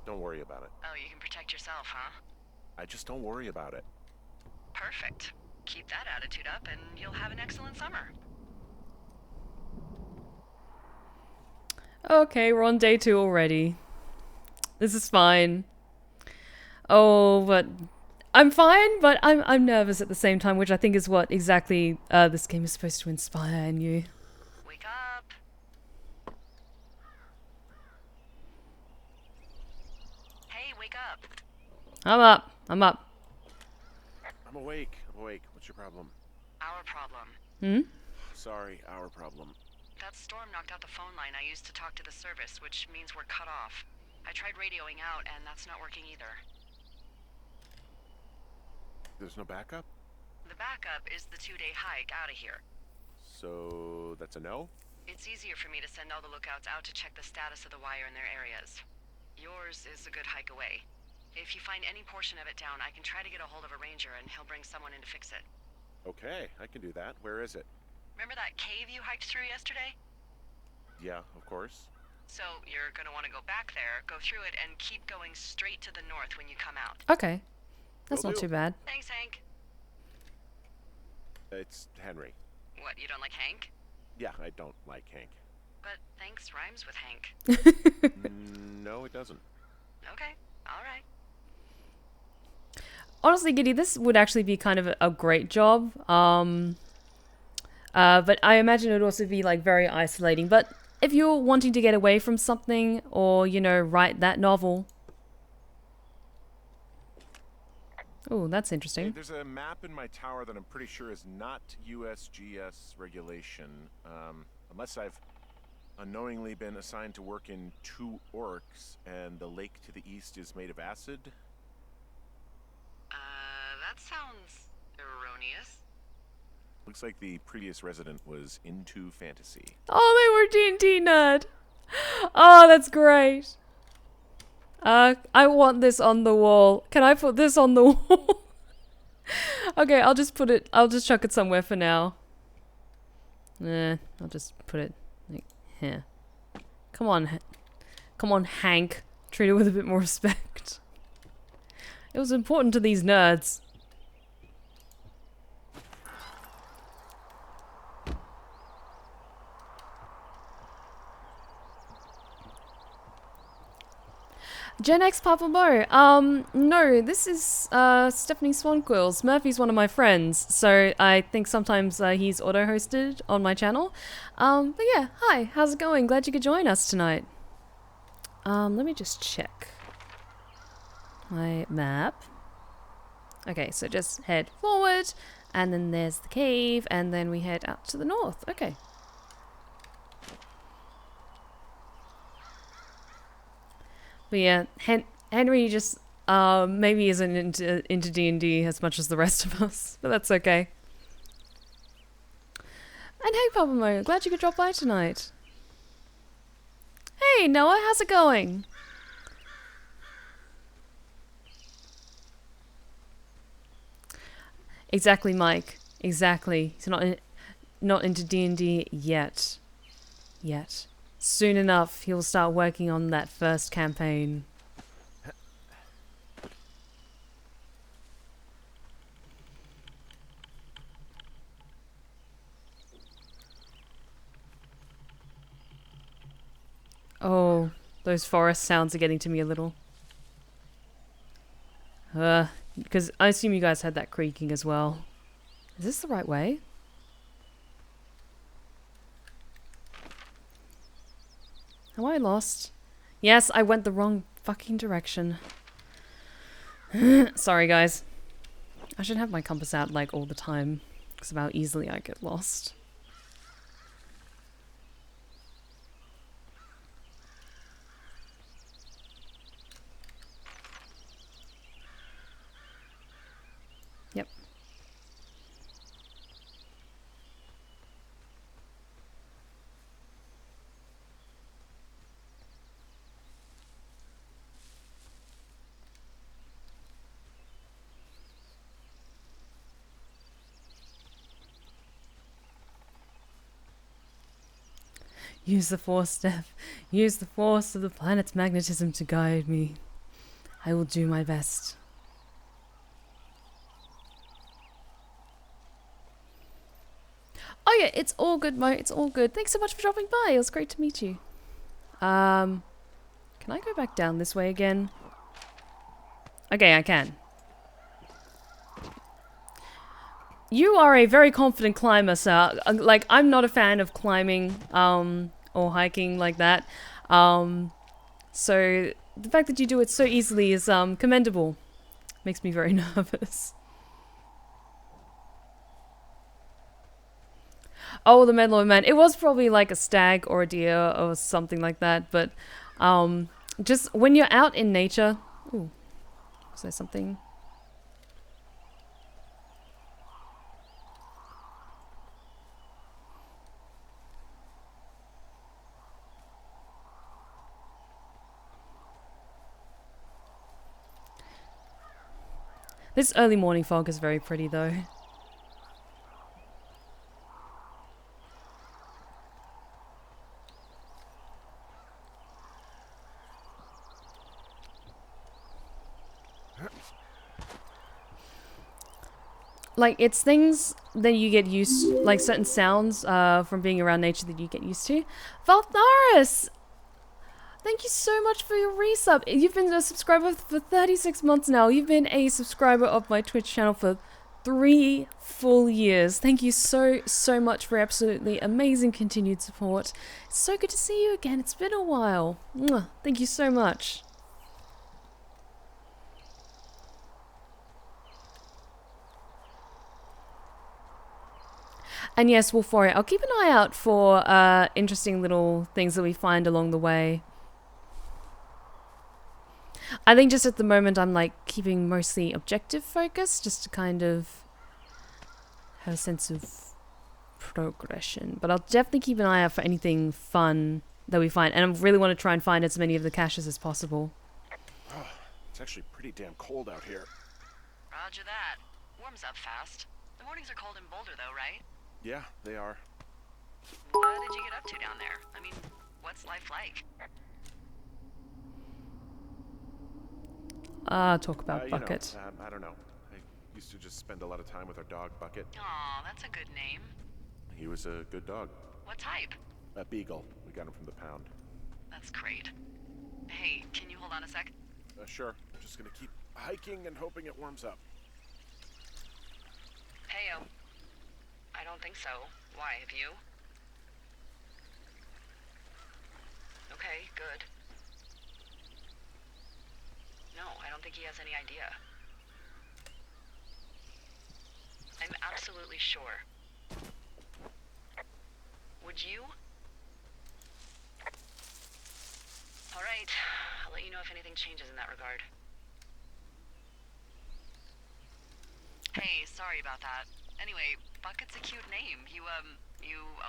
Don't worry about it. Oh, you can protect yourself, huh? I just don't worry about it. Perfect. Keep that attitude up and you'll have an excellent summer. Okay, we're on day 2 already. This is fine. Oh, but I'm fine, but I'm nervous at the same time, which I think is what exactly this game is supposed to inspire in you. Wake up. Hey, wake up. I'm up. I'm up. I'm awake. What's your problem? Our problem. Sorry, our problem. That storm knocked out the phone line I used to talk to the service, which means we're cut off. I tried radioing out, and that's not working either. There's no backup? The backup is the 2-day hike out of here. So, that's a no? It's easier for me to send all the lookouts out to check the status of the wire in their areas. Yours is a good hike away. If you find any portion of it down, I can try to get a hold of a ranger and he'll bring someone in to fix it. Okay, I can do that. Where is it? Remember that cave you hiked through yesterday? Yeah, of course. So you're gonna want to go back there, go through it, and keep going straight to the north when you come out. Okay. That's Will not do. too bad. Thanks, Hank. It's Henry. What, you don't like Hank? Yeah, I don't like Hank. But thanks rhymes with Hank. No, it doesn't. Okay, alright. Honestly, Giddy, this would actually be kind of a great job. But I imagine it would also be like very isolating. But if you're wanting to get away from something or, you know, write that novel. Oh, that's interesting. Hey, there's a map in my tower that I'm pretty sure is not USGS regulation. Unless I've unknowingly been assigned to work in 2 orcs and the lake to the east is made of acid. That sounds erroneous. Looks like the previous resident was into fantasy. Oh, they were D&D nerd. Oh, that's great. I want this on the wall. Can I put this on the wall? Okay, I'll just chuck it somewhere for now. I'll just put it like here. Come on, Hank. Treat it with a bit more respect. It was important to these nerds. Gen X Papa Mo. No, this is Stephanie Swan Quills. Murphy's one of my friends, so I think sometimes he's auto-hosted on my channel. But yeah, hi, how's it going? Glad you could join us tonight. Let me just check my map. Okay, so just head forward, and then there's the cave, and then we head out to the north. Okay. But yeah, Henry just maybe isn't into D&D as much as the rest of us, but that's okay. And hey, Papa Mo, glad you could drop by tonight. Hey, Noah, how's it going? Exactly, Mike. Exactly. He's not into D&D yet. Soon enough, he'll start working on that first campaign. Oh, those forest sounds are getting to me a little. Because I assume you guys had that creaking as well. Is this the right way? Am I lost? Yes, I went the wrong fucking direction. Sorry, guys. I should have my compass out, like, all the time. Because of how easily I get lost. Yep. Use the force, Steph. Use the force of the planet's magnetism to guide me. I will do my best. Oh yeah, it's all good, Mo. It's all good. Thanks so much for dropping by. It was great to meet you. Can I go back down this way again? Okay, I can. You are a very confident climber, sir. Like, I'm not a fan of climbing, or hiking like that. So the fact that you do it so easily is, commendable. Makes me very nervous. Oh, the Medlow Man. It was probably like a stag or a deer or something like that, but, just when you're out in nature... Ooh, is there something... This early morning fog is very pretty, though. like, it's things that you get used, like certain sounds from being around nature that you get used to. Valtharis! Thank you so much for your resub. You've been a subscriber for 36 months now. You've been a subscriber of my Twitch channel for 3 full years. Thank you so much for absolutely amazing continued support. It's so good to see you again. It's been a while. Mwah. Thank you so much. And yes, Wolf Warrior, I'll keep an eye out for interesting little things that we find along the way. I think just at the moment I'm like keeping mostly objective focus, just to kind of have a sense of progression. But I'll definitely keep an eye out for anything fun that we find. And I really want to try and find as many of the caches as possible. Oh, it's actually pretty damn cold out here. Roger that. Warms up fast. The mornings are cold in Boulder though, right? Yeah, they are. What did you get up to down there? I mean, what's life like? Talk about Bucket. I don't know. I used to just spend a lot of time with our dog, Bucket. Aw, that's a good name. He was a good dog. What type? A beagle. We got him from the pound. That's great. Hey, can you hold on a sec? Sure. I'm just gonna keep hiking and hoping it warms up. Heyo. I don't think so. Why, have you? Okay, good. No, I don't think he has any idea. I'm absolutely sure. Would you? Alright, I'll let you know if anything changes in that regard. Hey, sorry about that. Anyway, Bucket's a cute name. You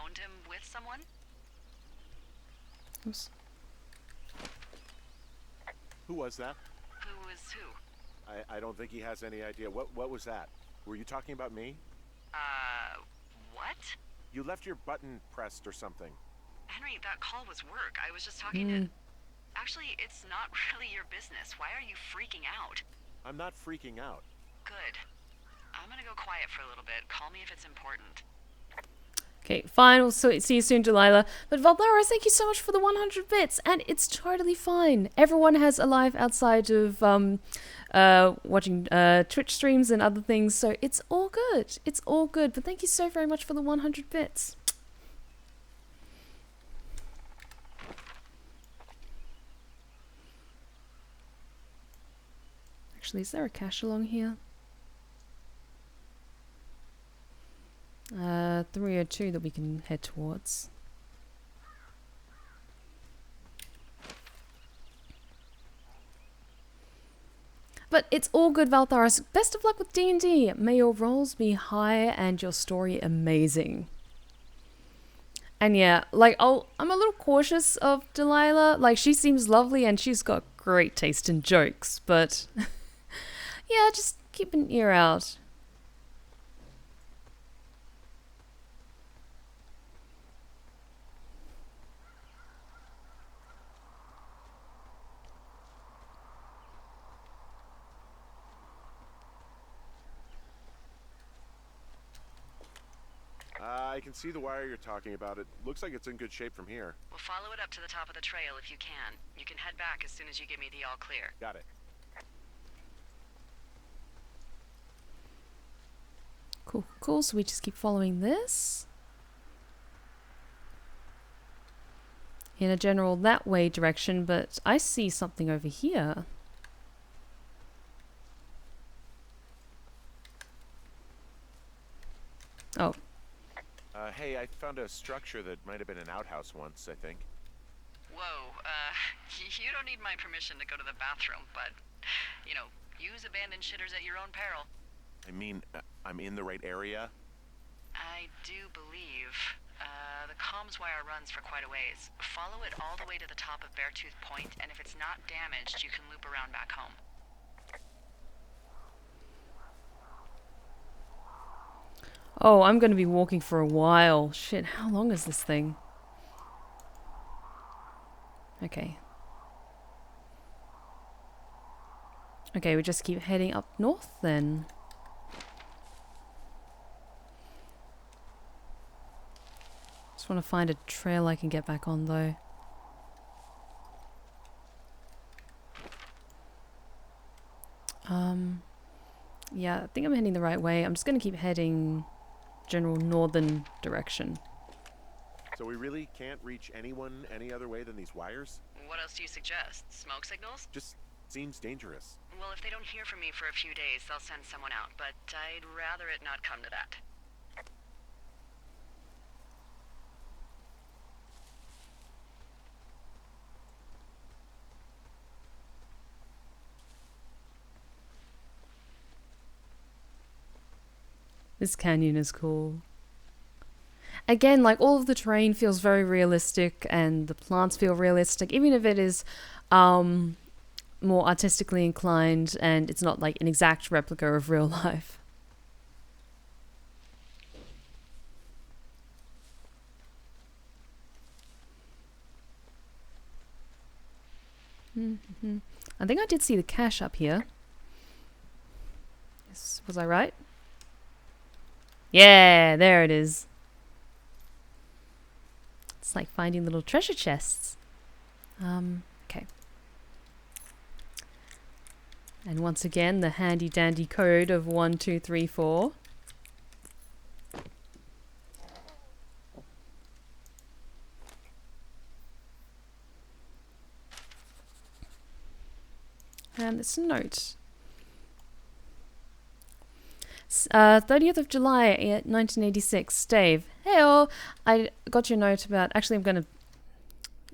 owned him with someone? Oops. Who was that? Who is who? I don't think he has any idea. What was that? Were you talking about me? What? You left your button pressed or something. Henry, that call was work. I was just talking to... Actually, it's not really your business. Why are you freaking out? I'm not freaking out. Good. I'm gonna go quiet for a little bit. Call me if it's important. Okay, fine. We'll see you soon, Delilah. But Valdaris, thank you so much for the 100 bits. And it's totally fine. Everyone has a life outside of watching Twitch streams and other things. So it's all good. It's all good. But thank you so very much for the 100 bits. Actually, is there a cache along here? 302 that we can head towards. But it's all good, Valtharis. Best of luck with D&D. May your rolls be high and your story amazing. And yeah, like, I'm a little cautious of Delilah. Like, she seems lovely and she's got great taste in jokes, but yeah, just keep an ear out. I can see the wire you're talking about. It looks like it's in good shape from here. We'll follow it up to the top of the trail if you can. You can head back as soon as you give me the all clear. Got it. Cool, cool. So we just keep following this. In a general that way direction, but I see something over here. Oh. Hey, I found a structure that might have been an outhouse once, I think. Whoa, you don't need my permission to go to the bathroom, but, you know, use abandoned shitters at your own peril. I mean, I'm in the right area? I do believe. The comms wire runs for quite a ways. Follow it all the way to the top of Beartooth Point, and if it's not damaged, you can loop around back home. Oh, I'm going to be walking for a while. Shit, how long is this thing? Okay. Okay, we just keep heading up north then. Just want to find a trail I can get back on though. Yeah, I think I'm heading the right way. I'm just going to keep heading general northern direction. So we really can't reach anyone any other way than these wires? What else do you suggest? Smoke signals? Just seems dangerous. Well, if they don't hear from me for a few days, they'll send someone out, but I'd rather it not come to that. This canyon is cool. Again, like all of the terrain feels very realistic and the plants feel realistic, even if it is more artistically inclined and it's not like an exact replica of real life. I think I did see the cache up here. Yes, was I right? Yeah, there it is. It's like finding little treasure chests. Okay. And once again, the handy dandy code of 1234. And this note. 30th of July, 1986. Dave. Hey, I got your note about... Actually, I'm going to...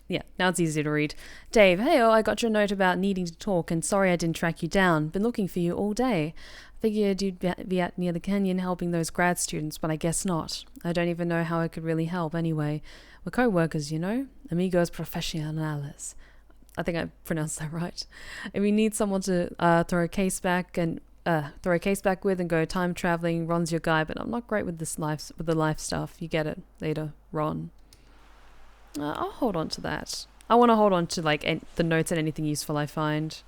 Yeah, now it's easier to read. Dave, hey, I got your note about needing to talk, and sorry I didn't track you down. Been looking for you all day. Figured you'd be out near the canyon helping those grad students, but I guess not. I don't even know how I could really help anyway. We're co-workers, you know? Amigos profesionales. I think I pronounced that right. And we need someone to throw a case back with and go time traveling. Ron's your guy, but I'm not great with the life stuff. You get it later, Ron. I'll hold on to that. I want to hold on to like the notes and anything useful I find.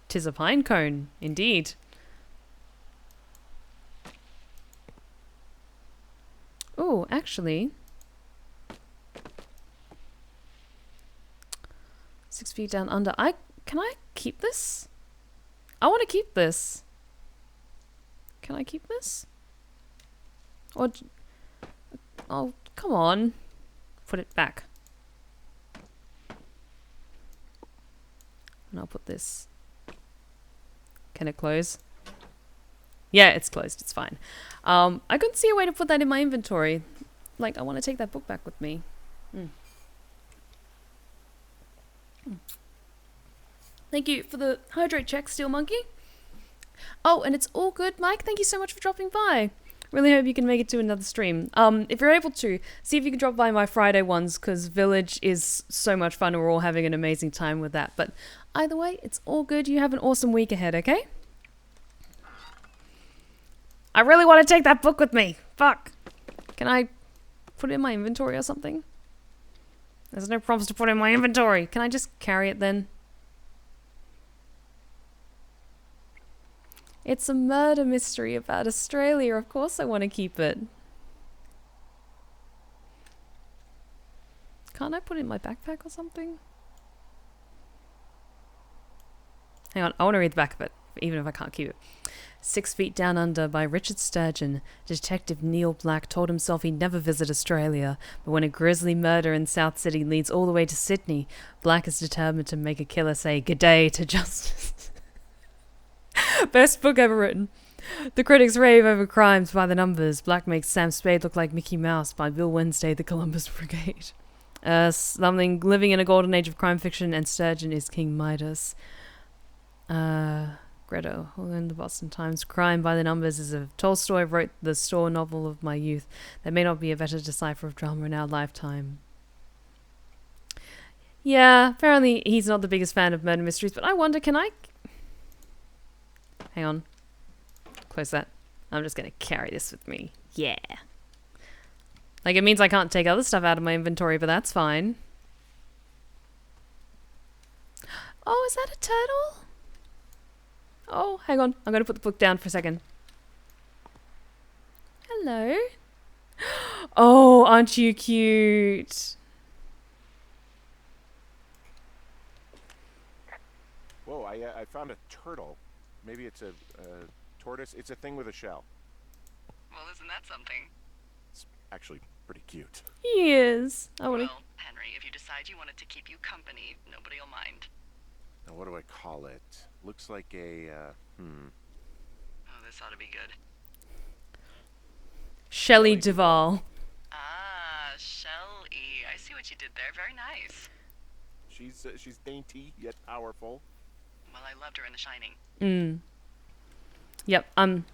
'Tis a pine cone, indeed. Oh, actually, 6 feet down under. Can I keep this? I want to keep this. Can I keep this? Or oh, come on. Put it back. And I'll put this. Can it close? Yeah, it's closed. It's fine. I couldn't see a way to put that in my inventory. Like, I want to take that book back with me. Thank you for the hydrate check, Steel Monkey. Oh, and it's all good, Mike. Thank you so much for dropping by. Really hope you can make it to another stream. If you're able to, see if you can drop by my Friday ones, because Village is so much fun and we're all having an amazing time with that. But either way, it's all good. You have an awesome week ahead, okay? I really want to take that book with me. Fuck. Can I put it in my inventory or something? There's no prompts to put in my inventory. Can I just carry it then? It's a murder mystery about Australia. Of course I want to keep it. Can't I put it in my backpack or something? Hang on, I want to read the back of it, even if I can't keep it. 6 Feet Down Under by Richard Sturgeon. Detective Neil Black told himself he'd never visit Australia, but when a grisly murder in South Sydney leads all the way to Sydney, Black is determined to make a killer say g'day to justice. Best book ever written. The critics rave over Crimes by the Numbers. Black makes Sam Spade look like Mickey Mouse by Bill Wednesday, The Columbus Brigade. Something living in a golden age of crime fiction, and Sturgeon is King Midas. Greta in the Boston Times. Crime by the Numbers is a Tolstoy wrote the store novel of my youth. There may not be a better decipher of drama in our lifetime. Yeah, apparently he's not the biggest fan of murder mysteries, but I wonder, can I... Hang on. Close that. I'm just going to carry this with me. Yeah. Like, it means I can't take other stuff out of my inventory, but that's fine. Oh, is that a turtle? Oh, hang on. I'm going to put the book down for a second. Hello. Oh, aren't you cute? Whoa, I found a turtle. Maybe it's a tortoise. It's a thing with a shell. Well, isn't that something? It's actually pretty cute. He is. I want to. Well, Henry, if you decide you want it to keep you company, nobody'll mind. Now, what do I call it? Looks like a, Oh, this ought to be good. Shelley Duvall. Ah, Shelly. I see what you did there. Very nice. She's dainty yet powerful. Well, I loved her in The Shining. Yep, I'm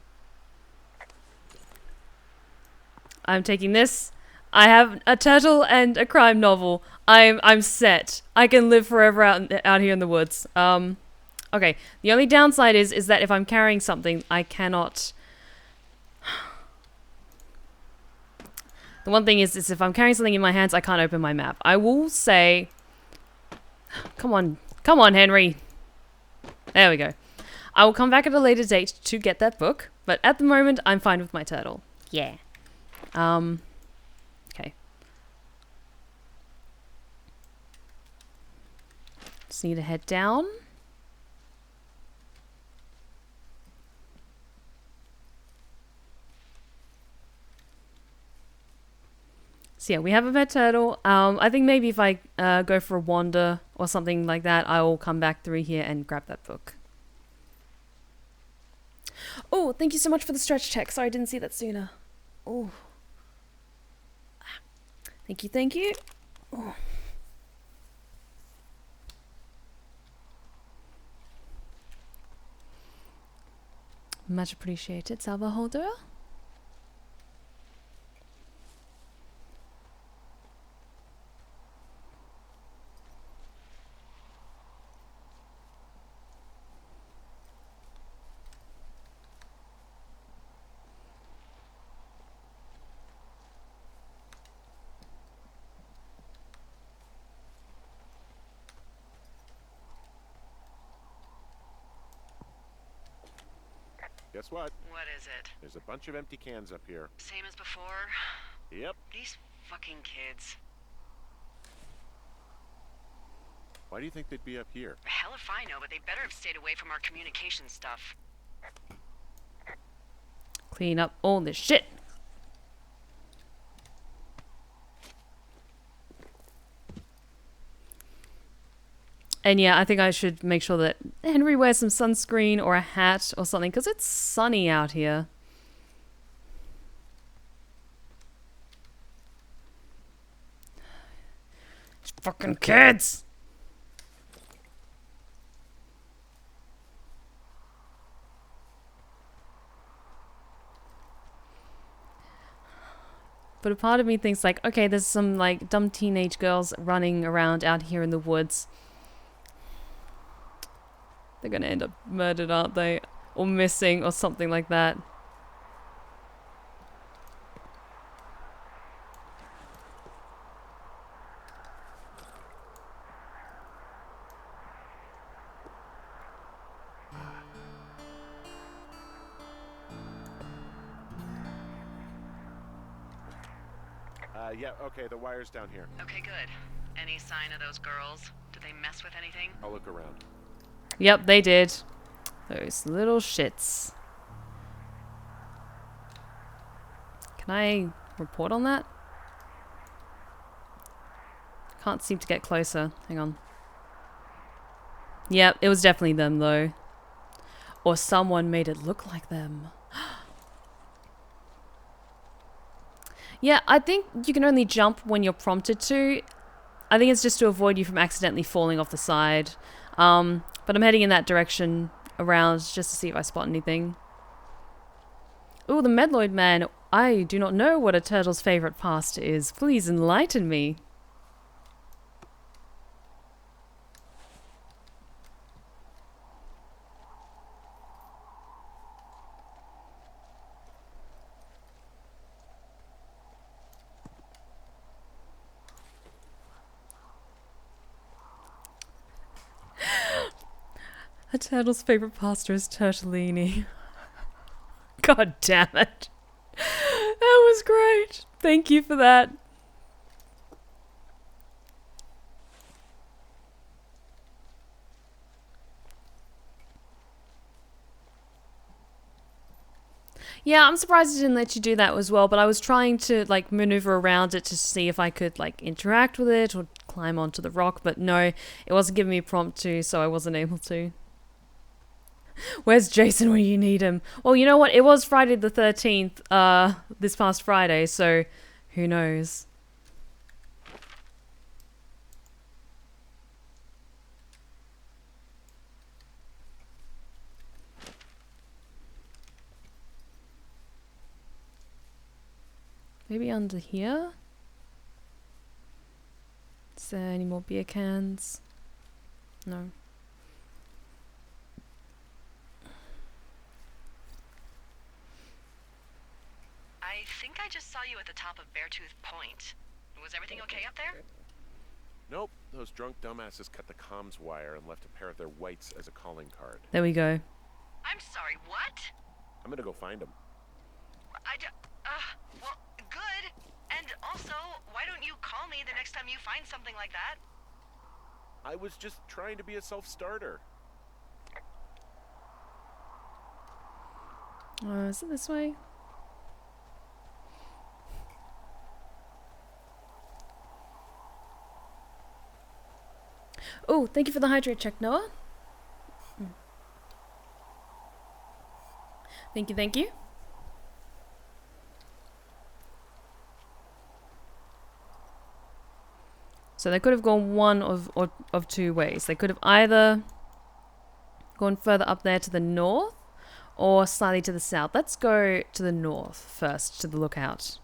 taking this. I have a turtle and a crime novel. I'm set. I can live forever out here in the woods. Okay. The only downside is that if I'm carrying something, I cannot. The one thing is if I'm carrying something in my hands, I can't open my map. I will say, come on, Henry. There we go. I will come back at a later date to get that book, but at the moment, I'm fine with my turtle. Yeah. Okay. Just need to head down. So yeah, we have a pet turtle. I think maybe if I go for a wander or something like that, I will come back through here and grab that book. Oh, thank you so much for the stretch check. Sorry, I didn't see that sooner. Oh. Thank you. Oh. Much appreciated, Salva Holder. Guess what? What is it? There's a bunch of empty cans up here. Same as before? Yep. These fucking kids. Why do you think they'd be up here? Hell if I know, but they better have stayed away from our communication stuff. Clean up all this shit. And yeah, I think I should make sure that Henry wears some sunscreen or a hat or something, because it's sunny out here. These fucking kids! But a part of me thinks like, okay, there's some like dumb teenage girls running around out here in the woods. They're gonna end up murdered, aren't they? Or missing, or something like that. Yeah, okay, the wire's down here. Okay, good. Any sign of those girls? Did they mess with anything? I'll look around. Yep, they did. Those little shits. Can I report on that? Can't seem to get closer. Hang on. Yep, it was definitely them though. Or someone made it look like them. Yeah, I think you can only jump when you're prompted to. I think it's just to avoid you from accidentally falling off the side. But I'm heading in that direction around just to see if I spot anything. Ooh, the Medloid man. I do not know what a turtle's favorite pasta is. Please enlighten me. A turtle's favorite pasta is tortellini. God damn it. That was great. Thank you for that. Yeah, I'm surprised it didn't let you do that as well, but I was trying to like maneuver around it to see if I could like interact with it or climb onto the rock, but no, it wasn't giving me a prompt to, so I wasn't able to. Where's Jason when you need him? Well, you know what? It was Friday the 13th, this past Friday, so who knows? Maybe under here? Is there any more beer cans? No. I think I just saw you at the top of Beartooth Point. Was everything okay up there? Nope, those drunk dumbasses cut the comms wire and left a pair of their whites as a calling card. There we go. I'm sorry, what? I'm gonna go find them. Well, good. And also, why don't you call me the next time you find something like that? I was just trying to be a self-starter. Is it this way? Oh, thank you for the hydrate check, Noah. Thank you, thank you. So they could have gone one of two ways. They could have either gone further up there to the north or slightly to the south. Let's go to the north first, to the lookout.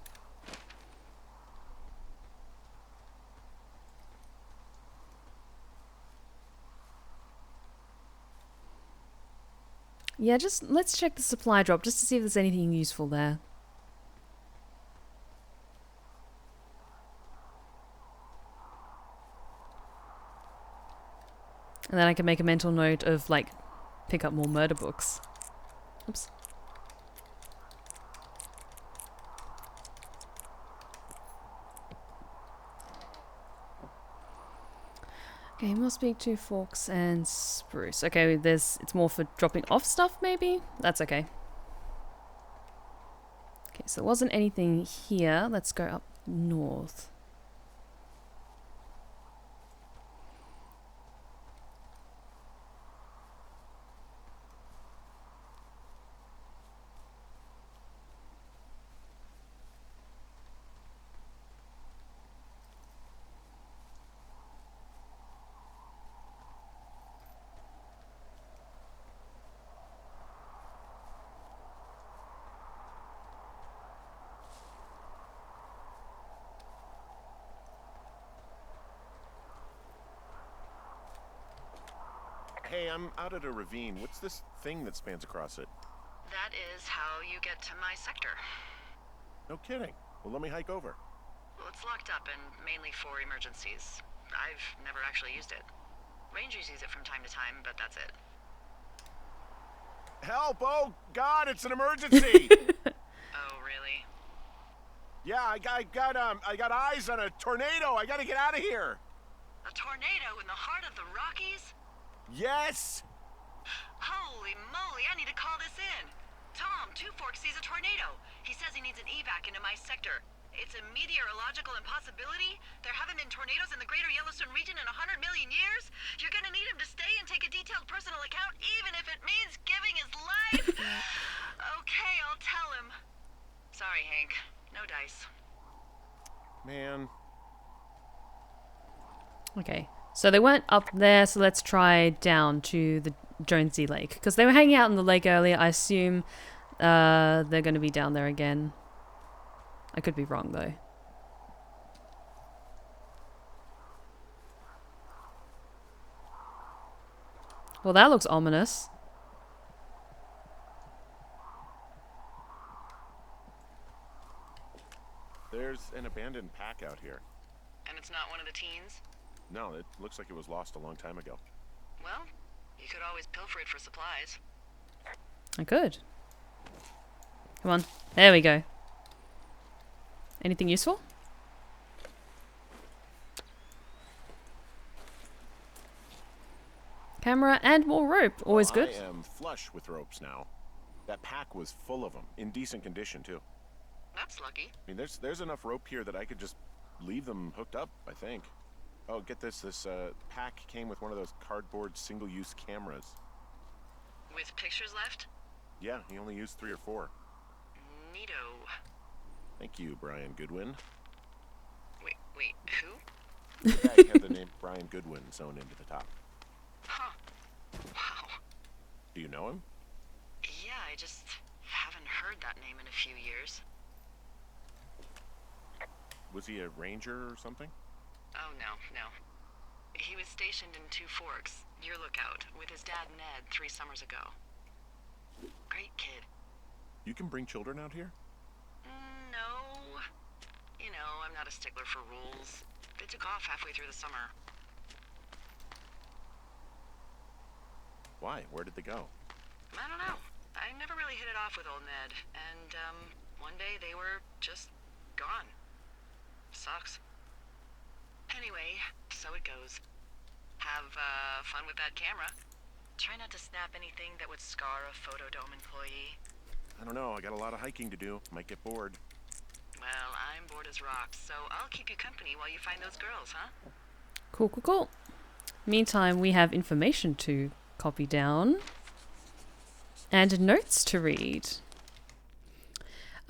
Yeah, just let's check the supply drop just to see if there's anything useful there. And then I can make a mental note of, like, pick up more murder books. Oops. Okay, must speak to Forks and Spruce. Okay, it's more for dropping off stuff, maybe? That's okay. Okay, so there wasn't anything here. Let's go up north. Hey, I'm out at a ravine. What's this thing that spans across it? That is how you get to my sector. No kidding. Well, let me hike over. Well, it's locked up and mainly for emergencies. I've never actually used it. Rangers use it from time to time, but that's it. Help! Oh, God, it's an emergency! Oh, really? Yeah, I got eyes on a tornado. I gotta get out of here. A tornado in the heart of the Rockies? Yes! Holy moly, I need to call this in. Tom, Two Forks sees a tornado. He says he needs an evac into my sector. It's a meteorological impossibility. There haven't been tornadoes in the greater Yellowstone region in 100 million years. You're gonna need him to stay and take a detailed personal account, even if it means giving his life. Okay, I'll tell him. Sorry, Hank. No dice. Man. Okay, so they went up there, so let's try down to the Jonesy Lake. Because they were hanging out in the lake earlier, I assume they're going to be down there again. I could be wrong, though. Well, that looks ominous. There's an abandoned pack out here. And it's not one of the teens? No, it looks like it was lost a long time ago. Well, you could always pilfer it for supplies. I could. Come on. There we go. Anything useful? Camera and more rope. Always good. I am flush with ropes now. That pack was full of them, in decent condition too. That's lucky. I mean, there's enough rope here that I could just leave them hooked up, I think. Oh, get this. This pack came with one of those cardboard single-use cameras. With pictures left? Yeah, he only used 3 or 4. Neato. Thank you, Brian Goodwin. Wait, who? The bag had the name Brian Goodwin sewn into the top. Huh. Wow. Do you know him? Yeah, I just haven't heard that name in a few years. Was he a ranger or something? Oh, no. He was stationed in Two Forks, your lookout, with his dad Ned 3 summers ago. Great kid. You can bring children out here? No. You know, I'm not a stickler for rules. They took off halfway through the summer. Why? Where did they go? I don't know. I never really hit it off with old Ned, and, one day they were just gone. Sucks. Anyway, so it goes. Have, fun with that camera. Try not to snap anything that would scar a Photodome employee. I don't know. I got a lot of hiking to do. Might get bored. Well, I'm bored as rocks, so I'll keep you company while you find those girls, huh? Cool. Meantime, we have information to copy down. And notes to read.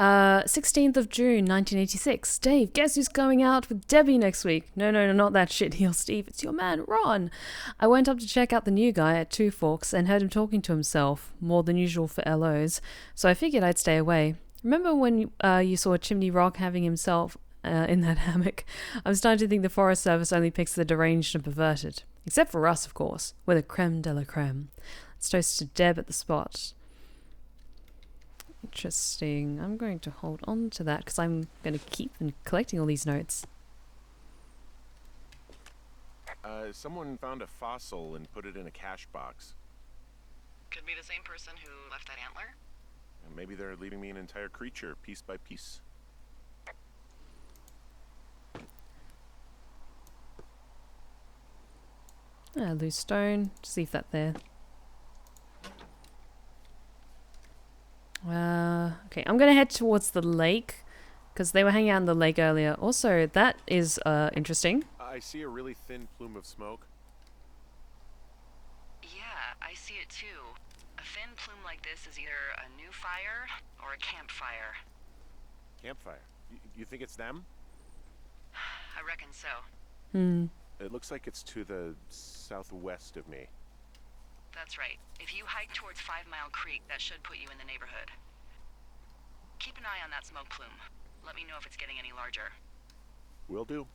16th of June, 1986. Dave, guess who's going out with Debbie next week? No, not that shit heel, Steve. It's your man, Ron. I went up to check out the new guy at Two Forks and heard him talking to himself, more than usual for LOs, so I figured I'd stay away. Remember when you saw Chimney Rock having himself in that hammock? I'm starting to think the Forest Service only picks the deranged and perverted. Except for us, of course. We're the creme de la creme. Let's toast to Deb at the spot. Interesting. I'm going to hold on to that because I'm going to keep collecting all these notes. Someone found a fossil and put it in a cache box. Could be the same person who left that antler. And maybe they're leaving me an entire creature, piece by piece. Loose stone. Just leave that there. Okay, I'm gonna head towards the lake because they were hanging out in the lake earlier. Also, that is interesting. I see a really thin plume of smoke. Yeah, I see it too. A thin plume like this is either a new fire or a campfire. Campfire? You think it's them? I reckon so. It looks like it's to the southwest of me. That's right. If you hike towards 5 Mile Creek, that should put you in the neighborhood. Keep an eye on that smoke plume. Let me know if it's getting any larger. Will do.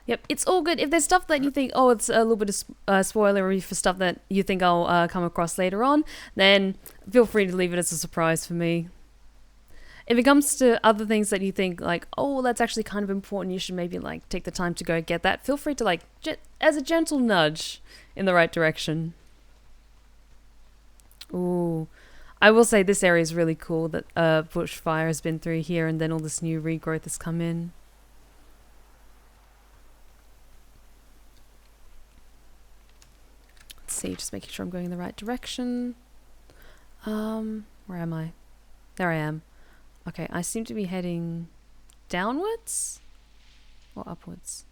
Yep, it's all good. If there's stuff that you think, oh, it's a little bit of spoilery for stuff that you think I'll come across later on, then feel free to leave it as a surprise for me. If it comes to other things that you think like, oh, that's actually kind of important, you should maybe like take the time to go get that, feel free to like, as a gentle nudge in the right direction. Ooh. I will say this area is really cool that bushfire has been through here and then all this new regrowth has come in. Let's see, just making sure I'm going in the right direction. Where am I? There I am. Okay, I seem to be heading downwards or upwards.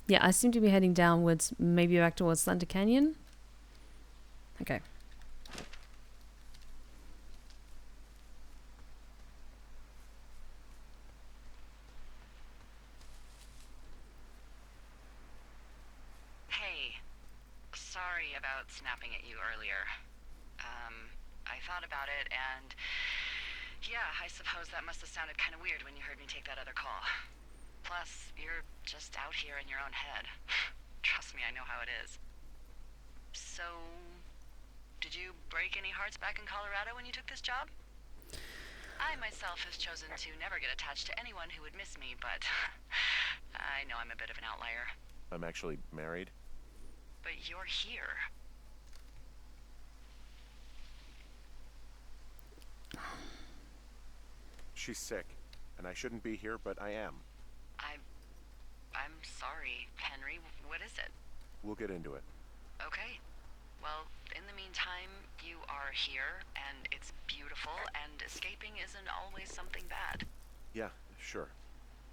Yeah, I seem to be heading downwards, maybe back towards Thunder Canyon. Okay. Hey, sorry about snapping at you earlier. I thought about it and yeah, I suppose that must have sounded kind of weird when you heard me take that other call. Plus, you're just out here in your own head. Trust me, I know how it is. So, did you break any hearts back in Colorado when you took this job? I myself have chosen to never get attached to anyone who would miss me, but I know I'm a bit of an outlier. I'm actually married. But you're here. She's sick, and I shouldn't be here, but I am. I'm sorry, Henry. What is it? We'll get into it. Okay. Well, in the meantime, you are here, and it's beautiful, and escaping isn't always something bad. Yeah, sure.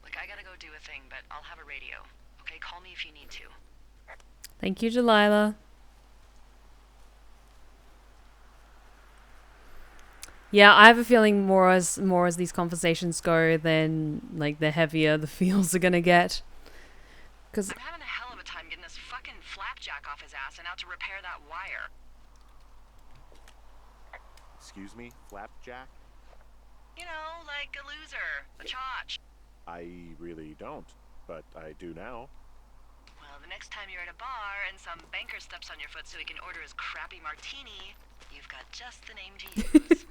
Look, I gotta go do a thing, but I'll have a radio. Okay, call me if you need to. Thank you, Delilah. Yeah, I have a feeling more as these conversations go, then like the heavier the feels are gonna get. Cause I'm having a hell of a time getting this fucking flapjack off his ass and out to repair that wire. Excuse me, Flapjack? You know, like a loser, a chotch. I really don't, but I do now. Well, the next time you're at a bar and some banker steps on your foot so he can order his crappy martini, you've got just the name to use.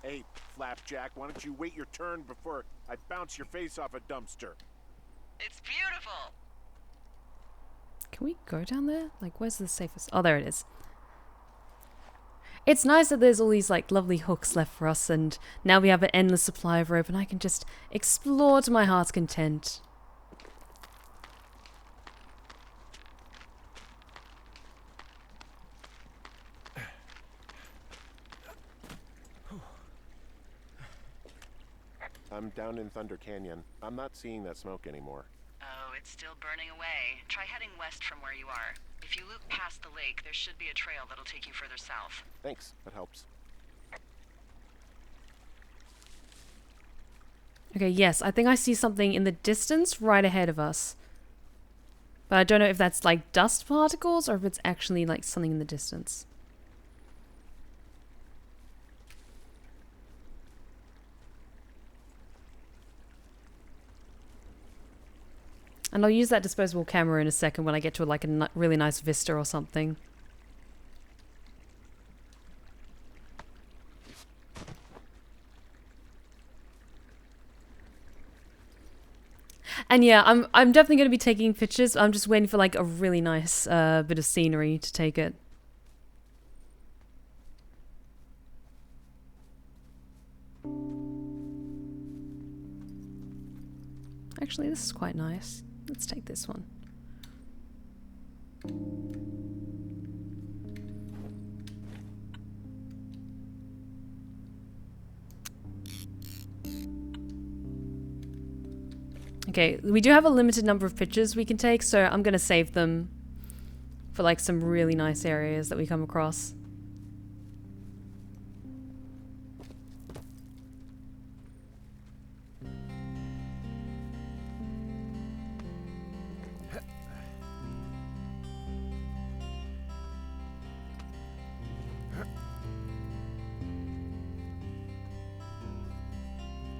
Hey, Flapjack, why don't you wait your turn before I bounce your face off a dumpster? It's beautiful. can we go down there? Like, where's the safest? Oh, there it is. It's nice that there's all these like lovely hooks left for us, and now we have an endless supply of rope and I can just explore to my heart's content. I'm down in Thunder Canyon. I'm not seeing that smoke anymore. Oh, it's still burning away. Try heading west from where you are. If you loop past the lake, there should be a trail that'll take you further south. Thanks, that helps. Okay, yes, I think I see something in the distance right ahead of us. But I don't know if that's like dust particles or if it's actually like something in the distance. And I'll use that disposable camera in a second when I get to like a really nice vista or something. And yeah, I'm definitely going to be taking pictures. I'm just waiting for like a really nice bit of scenery to take it. Actually, this is quite nice. Let's take this one. Okay, we do have a limited number of pictures we can take, so I'm going to save them for like some really nice areas that we come across.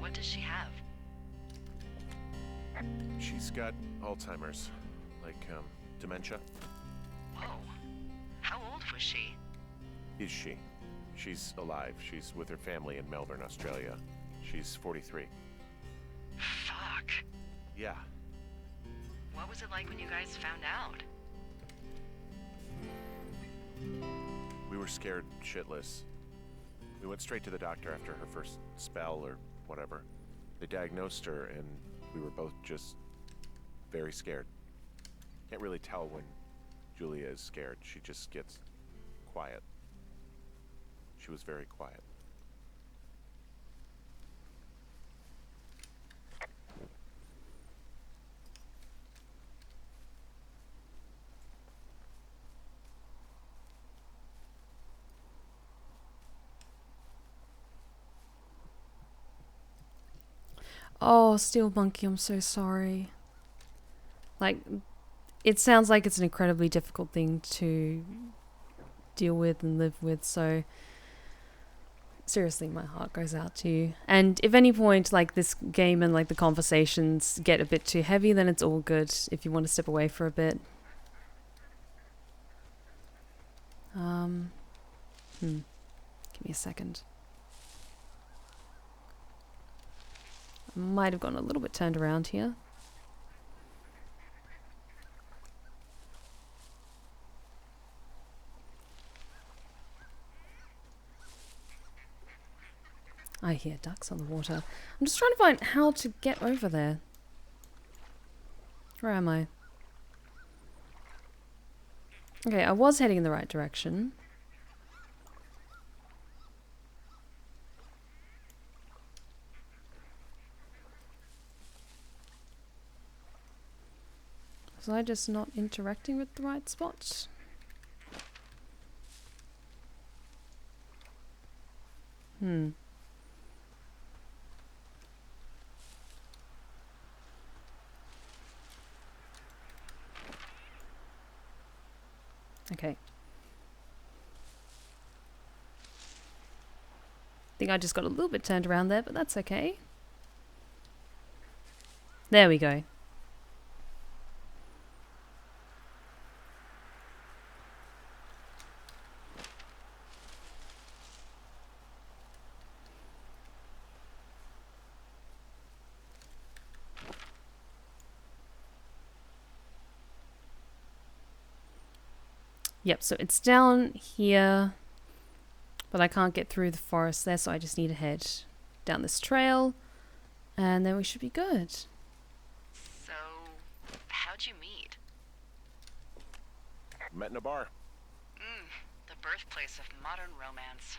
What does she have? She's got Alzheimer's, like, dementia. Whoa. How old was she? Is she? She's alive. She's with her family in Melbourne, Australia. She's 43. Fuck. Yeah. What was it like when you guys found out? We were scared shitless. We went straight to the doctor after her first spell or whatever. They diagnosed her and we were both just very scared. Can't really tell when Julia is scared. She just gets quiet. She was very quiet. Oh, Steel Monkey, I'm so sorry. Like, it sounds like it's an incredibly difficult thing to deal with and live with, so seriously, my heart goes out to you. And if any point, like, this game and, like, the conversations get a bit too heavy, then it's all good if you want to step away for a bit. Give me a second. I might have gotten a little bit turned around here. I hear ducks on the water. I'm just trying to find how to get over there. Where am I? Okay, I was heading in the right direction. Was I just not interacting with the right spot? Okay. I think I just got a little bit turned around there, but that's okay. There we go. Yep, so it's down here, but I can't get through the forest there, so I just need to head down this trail, and then we should be good. So, how'd you meet? Met in a bar. The birthplace of modern romance.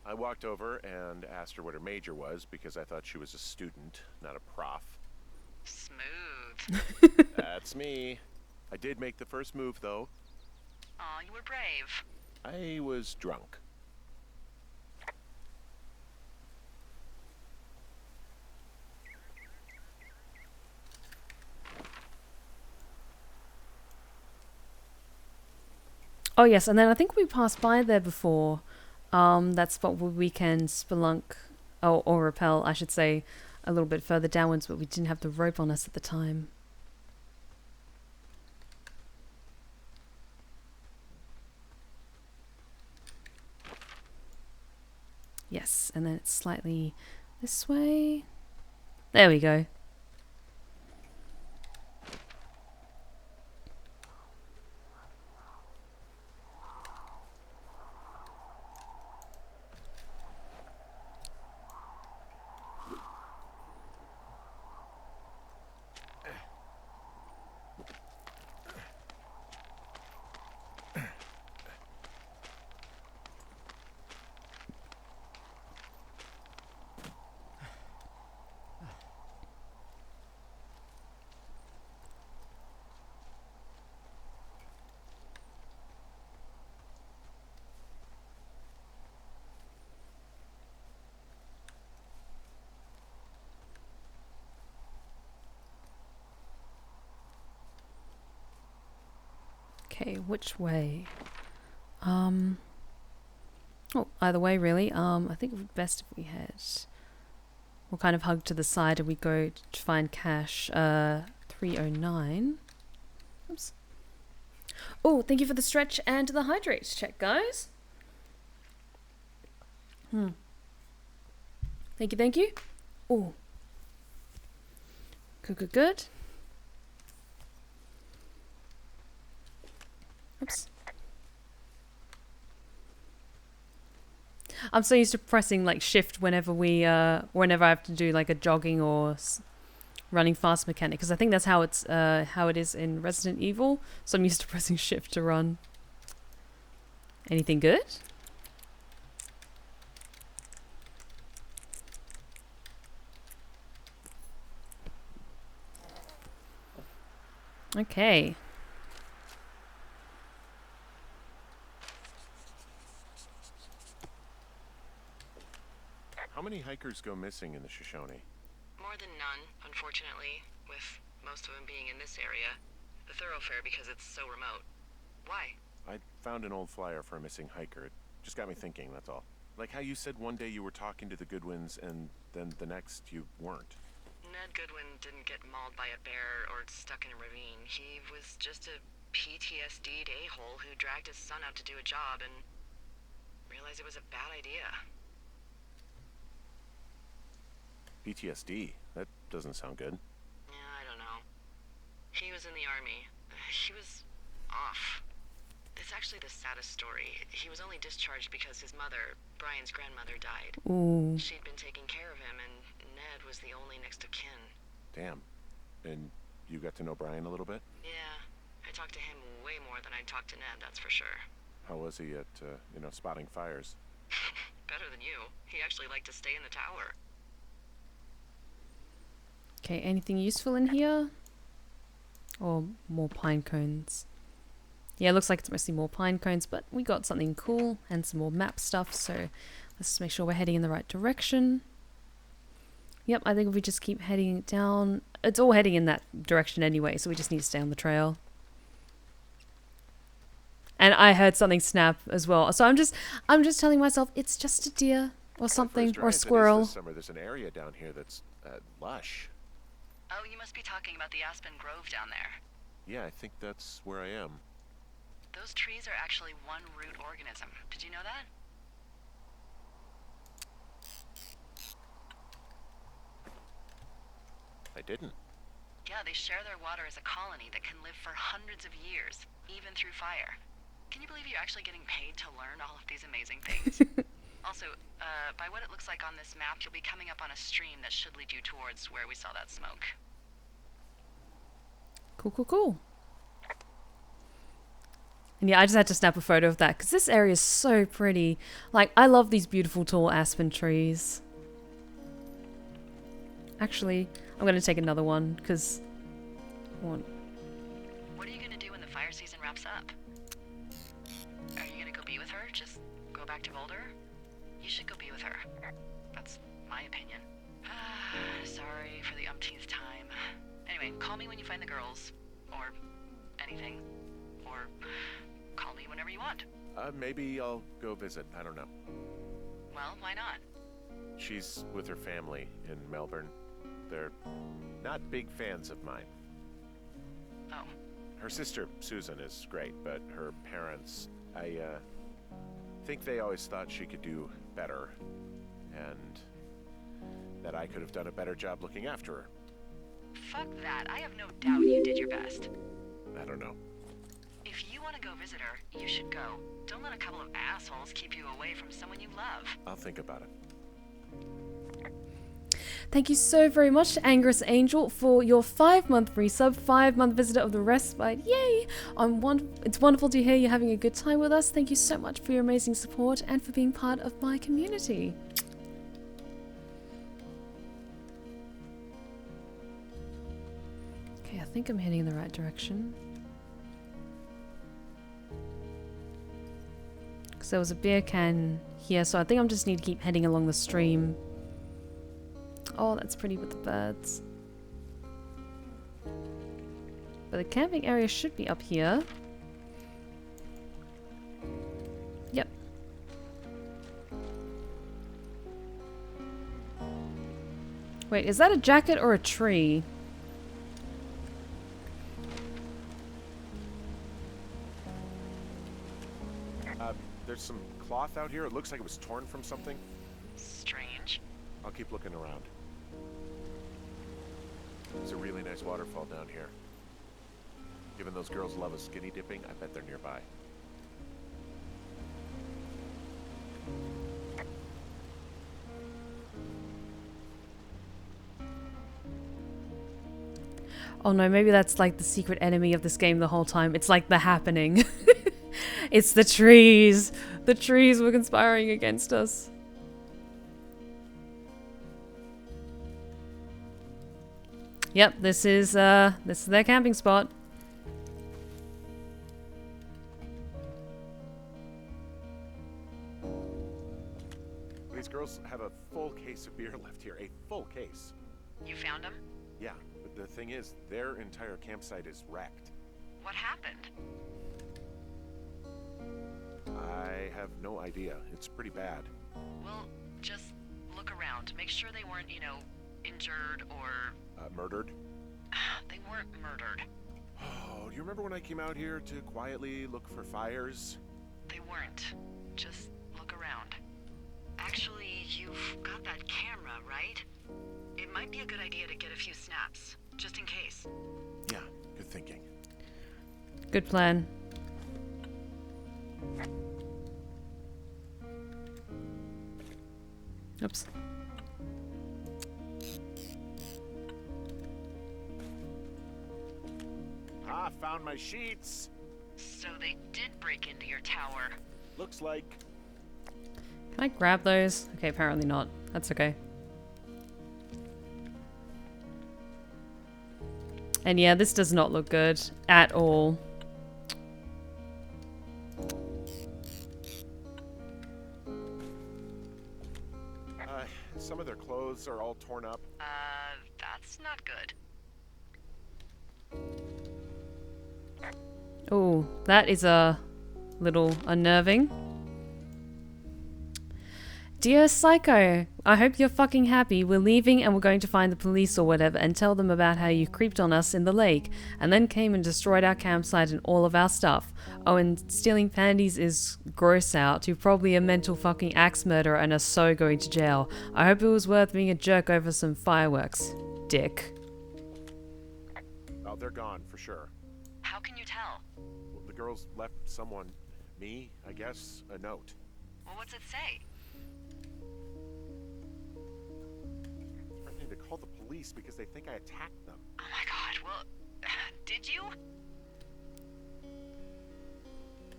I walked over and asked her what her major was because I thought she was a student, not a prof. Smooth. That's me. I did make the first move, though. Aw, you were brave. I was drunk. Oh yes, and then I think we passed by there before. That spot where we can spelunk, or rappel, I should say, a little bit further downwards, but we didn't have the rope on us at the time. Yes, and then it's slightly this way. There we go. Okay, which way? Oh, either way really. I think it would be best if we head. We'll kind of hug to the side and we go to find cache 309. Oops. Oh, thank you for the stretch and the hydrate check, guys. Thank you, thank you. Oh. Good, good, good. Oops. I'm so used to pressing like shift whenever whenever I have to do like a jogging or running fast mechanic, because I think that's how it is in Resident Evil. So I'm used to pressing shift to run. Anything good? Okay. How many hikers go missing in the Shoshone? More than none, unfortunately, with most of them being in this area. The thoroughfare because it's so remote. Why? I found an old flyer for a missing hiker. It just got me thinking, that's all. Like how you said one day you were talking to the Goodwins and then the next you weren't. Ned Goodwin didn't get mauled by a bear or stuck in a ravine. He was just a PTSD'd a-hole who dragged his son out to do a job and realized it was a bad idea. PTSD? That doesn't sound good. Yeah, I don't know. He was in the army. He was off. It's actually the saddest story. He was only discharged because his mother, Brian's grandmother, died. Ooh. She'd been taking care of him, and Ned was the only next of kin. Damn. And you got to know Brian a little bit? Yeah, I talked to him way more than I'd talked to Ned, that's for sure. How was he at, spotting fires? Better than you. He actually liked to stay in the tower. Okay, anything useful in here? Or more pine cones? Yeah, it looks like it's mostly more pine cones, but we got something cool and some more map stuff, so let's just make sure we're heading in the right direction. Yep, I think if we just keep heading down, it's all heading in that direction anyway, so we just need to stay on the trail. And I heard something snap as well, so I'm just telling myself it's just a deer or something, or a squirrel. This summer, there's an area down here that's lush. Oh, you must be talking about the Aspen Grove down there. Yeah, I think that's where I am. Those trees are actually one root organism. Did you know that? I didn't. Yeah, they share their water as a colony that can live for hundreds of years, even through fire. Can you believe you're actually getting paid to learn all of these amazing things? Also, by what it looks like on this map, you'll be coming up on a stream that should lead you towards where we saw that smoke. Cool, cool, cool. And yeah, I just had to snap a photo of that because this area is so pretty. Like, I love these beautiful tall aspen trees. Actually, I'm going to take another one because... What are you going to do when the fire season wraps up? Are you going to go be with her? Just go back to Boulder? You should go be with her. That's my opinion. Sorry for the umpteenth time. Anyway, call me when you find the girls. Or anything. Or call me whenever you want. Maybe I'll go visit. I don't know. Well, why not? She's with her family in Melbourne. They're not big fans of mine. Oh. Her sister, Susan, is great, but her parents, I think they always thought she could do better, and that I could have done a better job looking after her. Fuck that. I have no doubt you did your best. I don't know. If you want to go visit her, you should go. Don't let a couple of assholes keep you away from someone you love. I'll think about it. Thank you so very much to Angerous Angel for your 5-month resub, 5-month visitor of the Respite. Yay! It's wonderful to hear you having a good time with us. Thank you so much for your amazing support and for being part of my community. Okay, I think I'm heading in the right direction. Because there was a beer can here, so I think I just need to keep heading along the stream. Oh, that's pretty with the birds. But the camping area should be up here. Yep. Wait, is that a jacket or a tree? There's some cloth out here. It looks like it was torn from something. Strange. I'll keep looking around. There's a really nice waterfall down here. Given those girls love a skinny dipping, I bet they're nearby. Oh no, maybe that's like the secret enemy of this game the whole time. It's like the happening. It's the trees. The trees were conspiring against us. Yep, this is their camping spot. These girls have a full case of beer left here. A full case. You found them? Yeah, but the thing is, their entire campsite is wrecked. What happened? I have no idea. It's pretty bad. Well, just look around. Make sure they weren't, injured or... Murdered? They weren't murdered. Oh, do you remember when I came out here to quietly look for fires? They weren't. Just look around. Actually, you've got that camera, right? It might be a good idea to get a few snaps, just in case. Yeah, good thinking. Good plan. Oops. Ah, found my sheets. So they did break into your tower. Looks like. Can I grab those? Okay, apparently not. That's okay. And yeah, this does not look good at all. Some of their clothes are all torn up. That's not good. Oh, that is a little unnerving. Dear Psycho, I hope you're fucking happy. We're leaving and we're going to find the police or whatever and tell them about how you creeped on us in the lake and then came and destroyed our campsite and all of our stuff. Oh, and stealing panties is gross out. You're probably a mental fucking axe murderer and are so going to jail. I hope it was worth being a jerk over some fireworks. Dick. Oh, they're gone for sure. How can you tell? Well, the girls left someone, me, I guess, a note. Well, what's it say? Threatening to call the police because they think I attacked them. Oh my god, well, did you?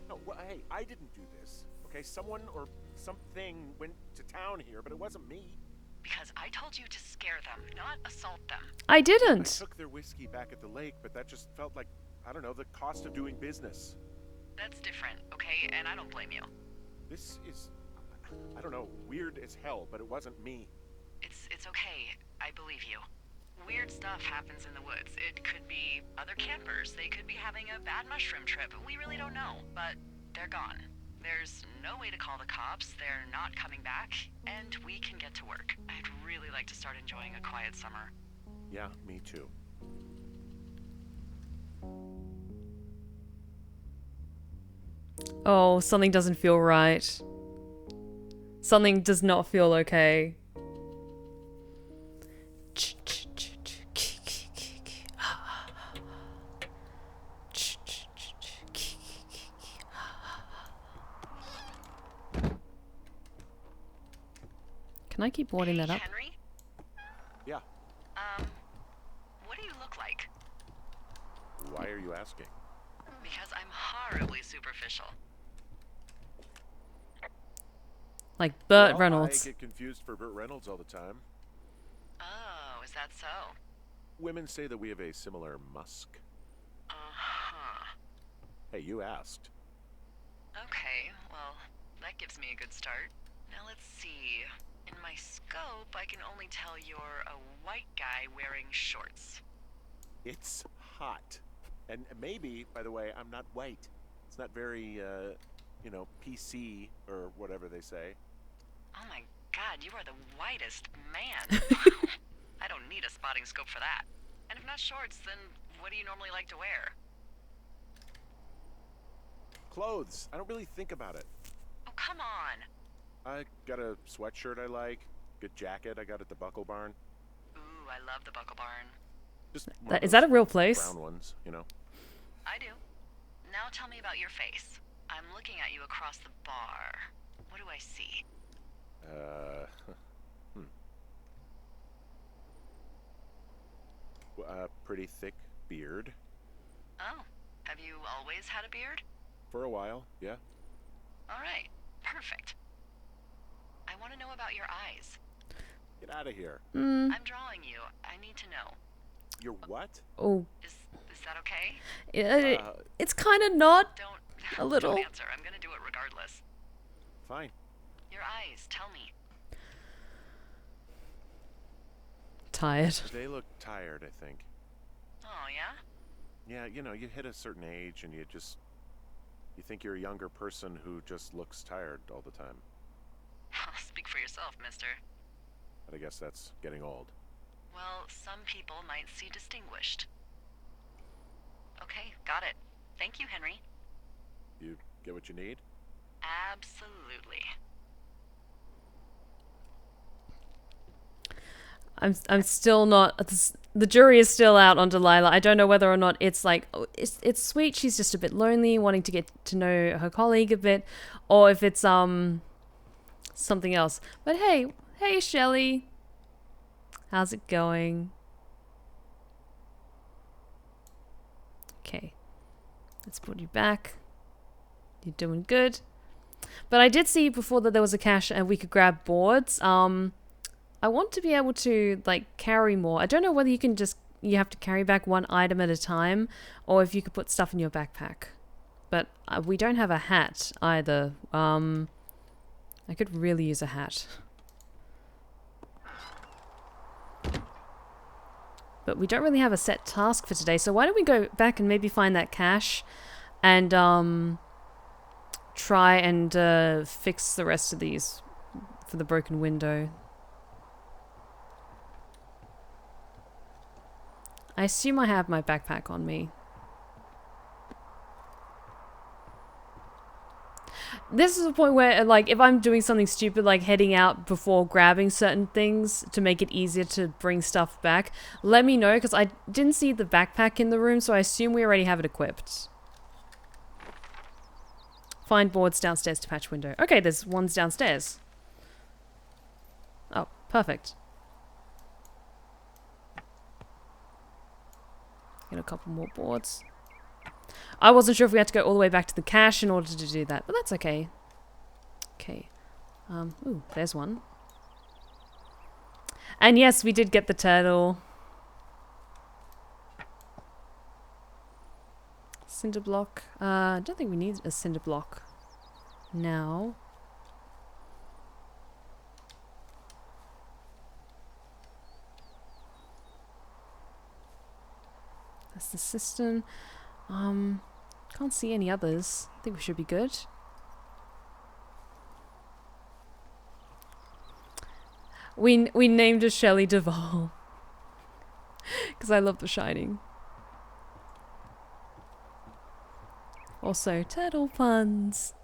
No, well, hey, I didn't do this. Okay, someone or something went to town here, but it wasn't me. Because I told you to scare them, not assault them. I I didn't. took their whiskey back at the lake, but that just felt like, I don't know, the cost of doing business. That's different, okay? And I don't blame you. This is, I don't know, weird as hell, but it wasn't me. It's okay. I believe you. Weird stuff happens in the woods. It could be other campers. They could be having a bad mushroom trip. We really don't know. But they're gone. There's no way to call the cops. They're not coming back. And we can get to work. I'd really like to start enjoying a quiet summer. Yeah, me too. Oh, something doesn't feel right. Something does not feel okay. Can I keep warding that up? Henry? Yeah, What do you look like? why are you asking? Because I'm horribly superficial. Like Burt Well, Reynolds. I get confused for Burt Reynolds all the time. Oh, is that so? Women say that we have a similar musk. Uh-huh. Hey, you asked. Okay, well, that gives me a good start. Now let's see. In my scope, I can only tell you're a white guy wearing shorts. It's hot. And maybe, by the way, I'm not white. It's not very, you know, PC or whatever they say. Oh my god, you are the whitest man. I don't need a spotting scope for that. And if not shorts, then what do you normally like to wear? Clothes. I don't really think about it. Oh, come on. I got a sweatshirt I like. Good jacket I got at the Buckle Barn. Ooh, I love the Buckle Barn. Just one of Is that a those real place? brown ones, you know. I do. Now tell me about your face. I'm looking at you across the bar. What do I see? Pretty thick beard. Oh, have you always had a beard? For a while, yeah. All right, perfect. I want to know about your eyes. Get out of here. Mm. I'm drawing you. I need to know. You're what? Oh, Is that okay? it's kind of not. Don't A little. Don't answer. I'm gonna do it regardless. Fine. Your eyes. Tell me. Tired. They look tired, I think. Oh yeah. Yeah, you know, you hit a certain age and you think you're a younger person who just looks tired all the time. Speak for yourself, mister. But I guess that's getting old. Well, some people might see distinguished. Okay, got it. Thank you, Henry. You get what you need? Absolutely. I'm still not. The jury is still out on Delilah. I don't know whether or not it's like it's sweet. She's just a bit lonely, wanting to get to know her colleague a bit, or if it's something else. But hey, Hey, Shelly. How's it going? Okay. Let's put you back. You're doing good. But I did see before that there was a cache and we could grab boards. I want to be able to, like, carry more. I don't know whether you can just... You have to carry back one item at a time, or if you could put stuff in your backpack. But we don't have a hat either. I could really use a hat. But we don't really have a set task for today, so why don't we go back and maybe find that cache and try and fix the rest of these for the broken window. I assume I have my backpack on me. This is a point where, like, if I'm doing something stupid, like heading out before grabbing certain things to make it easier to bring stuff back, let me know, because I didn't see the backpack in the room, so I assume we already have it equipped. Find boards downstairs to patch window. Okay, there's ones downstairs. Oh, perfect. Get a couple more boards. I wasn't sure if we had to go all the way back to the cache in order to do that, but that's okay. Okay. Ooh, there's one. And yes, we did get the turtle. Cinder block. I don't think we need a cinder block now. That's the system. Can't see any others. I think we should be good. We named her Shelley Duvall. Because I love The Shining. Also, turtle puns.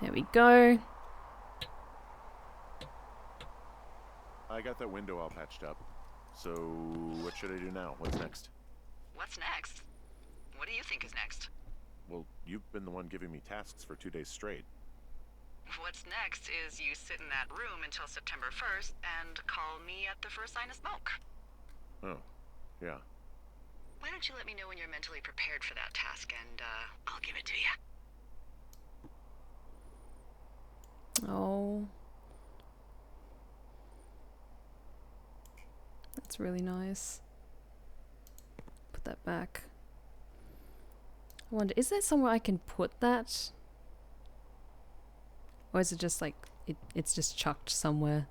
There we go. I got that window all patched up. So, what should I do now? What's next? What's next? What do you think is next? Well, you've been the one giving me tasks for 2 days straight. What's next is you sit in that room until September 1st and call me at the first sign of smoke. Oh, yeah. Why don't you let me know when you're mentally prepared for that task and, I'll give it to you. Oh. That's really nice. Put that back. I wonder, is there somewhere I can put that? Or is it just like, it's just chucked somewhere?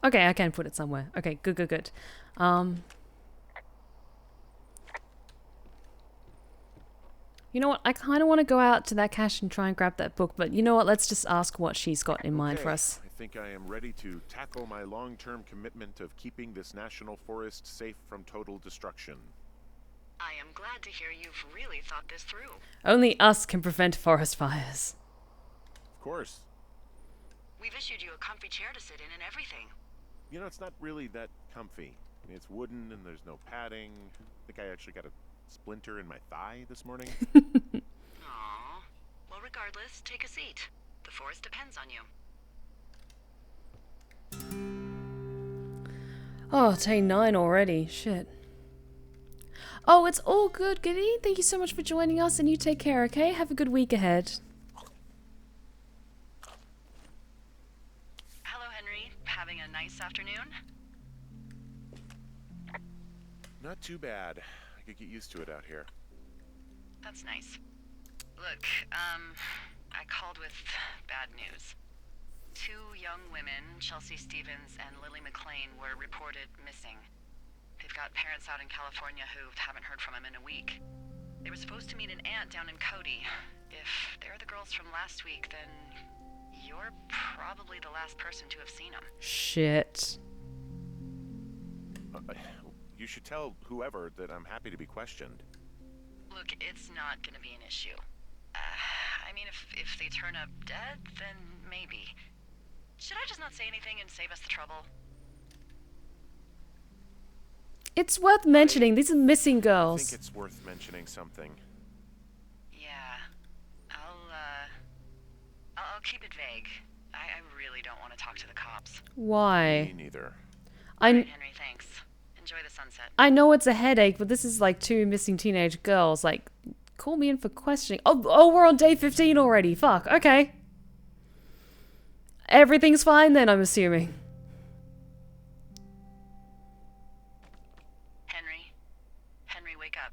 Okay, I can put it somewhere. Okay, good, good, good. You know what? I kind of want to go out to that cache and try and grab that book, but you know what? Let's just ask what she's got in mind for us. I think I am ready to tackle my long-term commitment of keeping this national forest safe from total destruction. I am glad to hear you've really thought this through. Only us can prevent forest fires. Of course. We've issued you a comfy chair to sit in and everything. You know, it's not really that comfy. I mean, it's wooden and there's no padding. I think I actually got a splinter in my thigh this morning. Aww. Well, regardless, take a seat. The forest depends on you. Oh, day 9 already. Shit. Oh, it's all good, Goody. Thank you so much for joining us, and you take care, okay? Have a good week ahead. Hello, Henry. Having a nice afternoon? Not too bad. I could get used to it out here. That's nice. Look, I called with bad news. 2 young women, Chelsea Stevens and Lily McLean, were reported missing. They've got parents out in California who haven't heard from them in a week. They were supposed to meet an aunt down in Cody. If they're the girls from last week, then you're probably the last person to have seen them. Shit. You should tell whoever that I'm happy to be questioned. Look, it's not gonna be an issue. I mean, if they turn up dead, then maybe. Should I just not say anything and save us the trouble? It's worth mentioning. These are missing girls. I think it's worth mentioning something. Yeah. I'll keep it vague. I really don't want to talk to the cops. Why? Me neither. Alright, Henry, thanks. Enjoy the sunset. I know it's a headache, but this is like 2 missing teenage girls. Like, call me in for questioning. Oh, we're on day 15 already. Fuck. Okay. Everything's fine then, I'm assuming. Henry, wake up.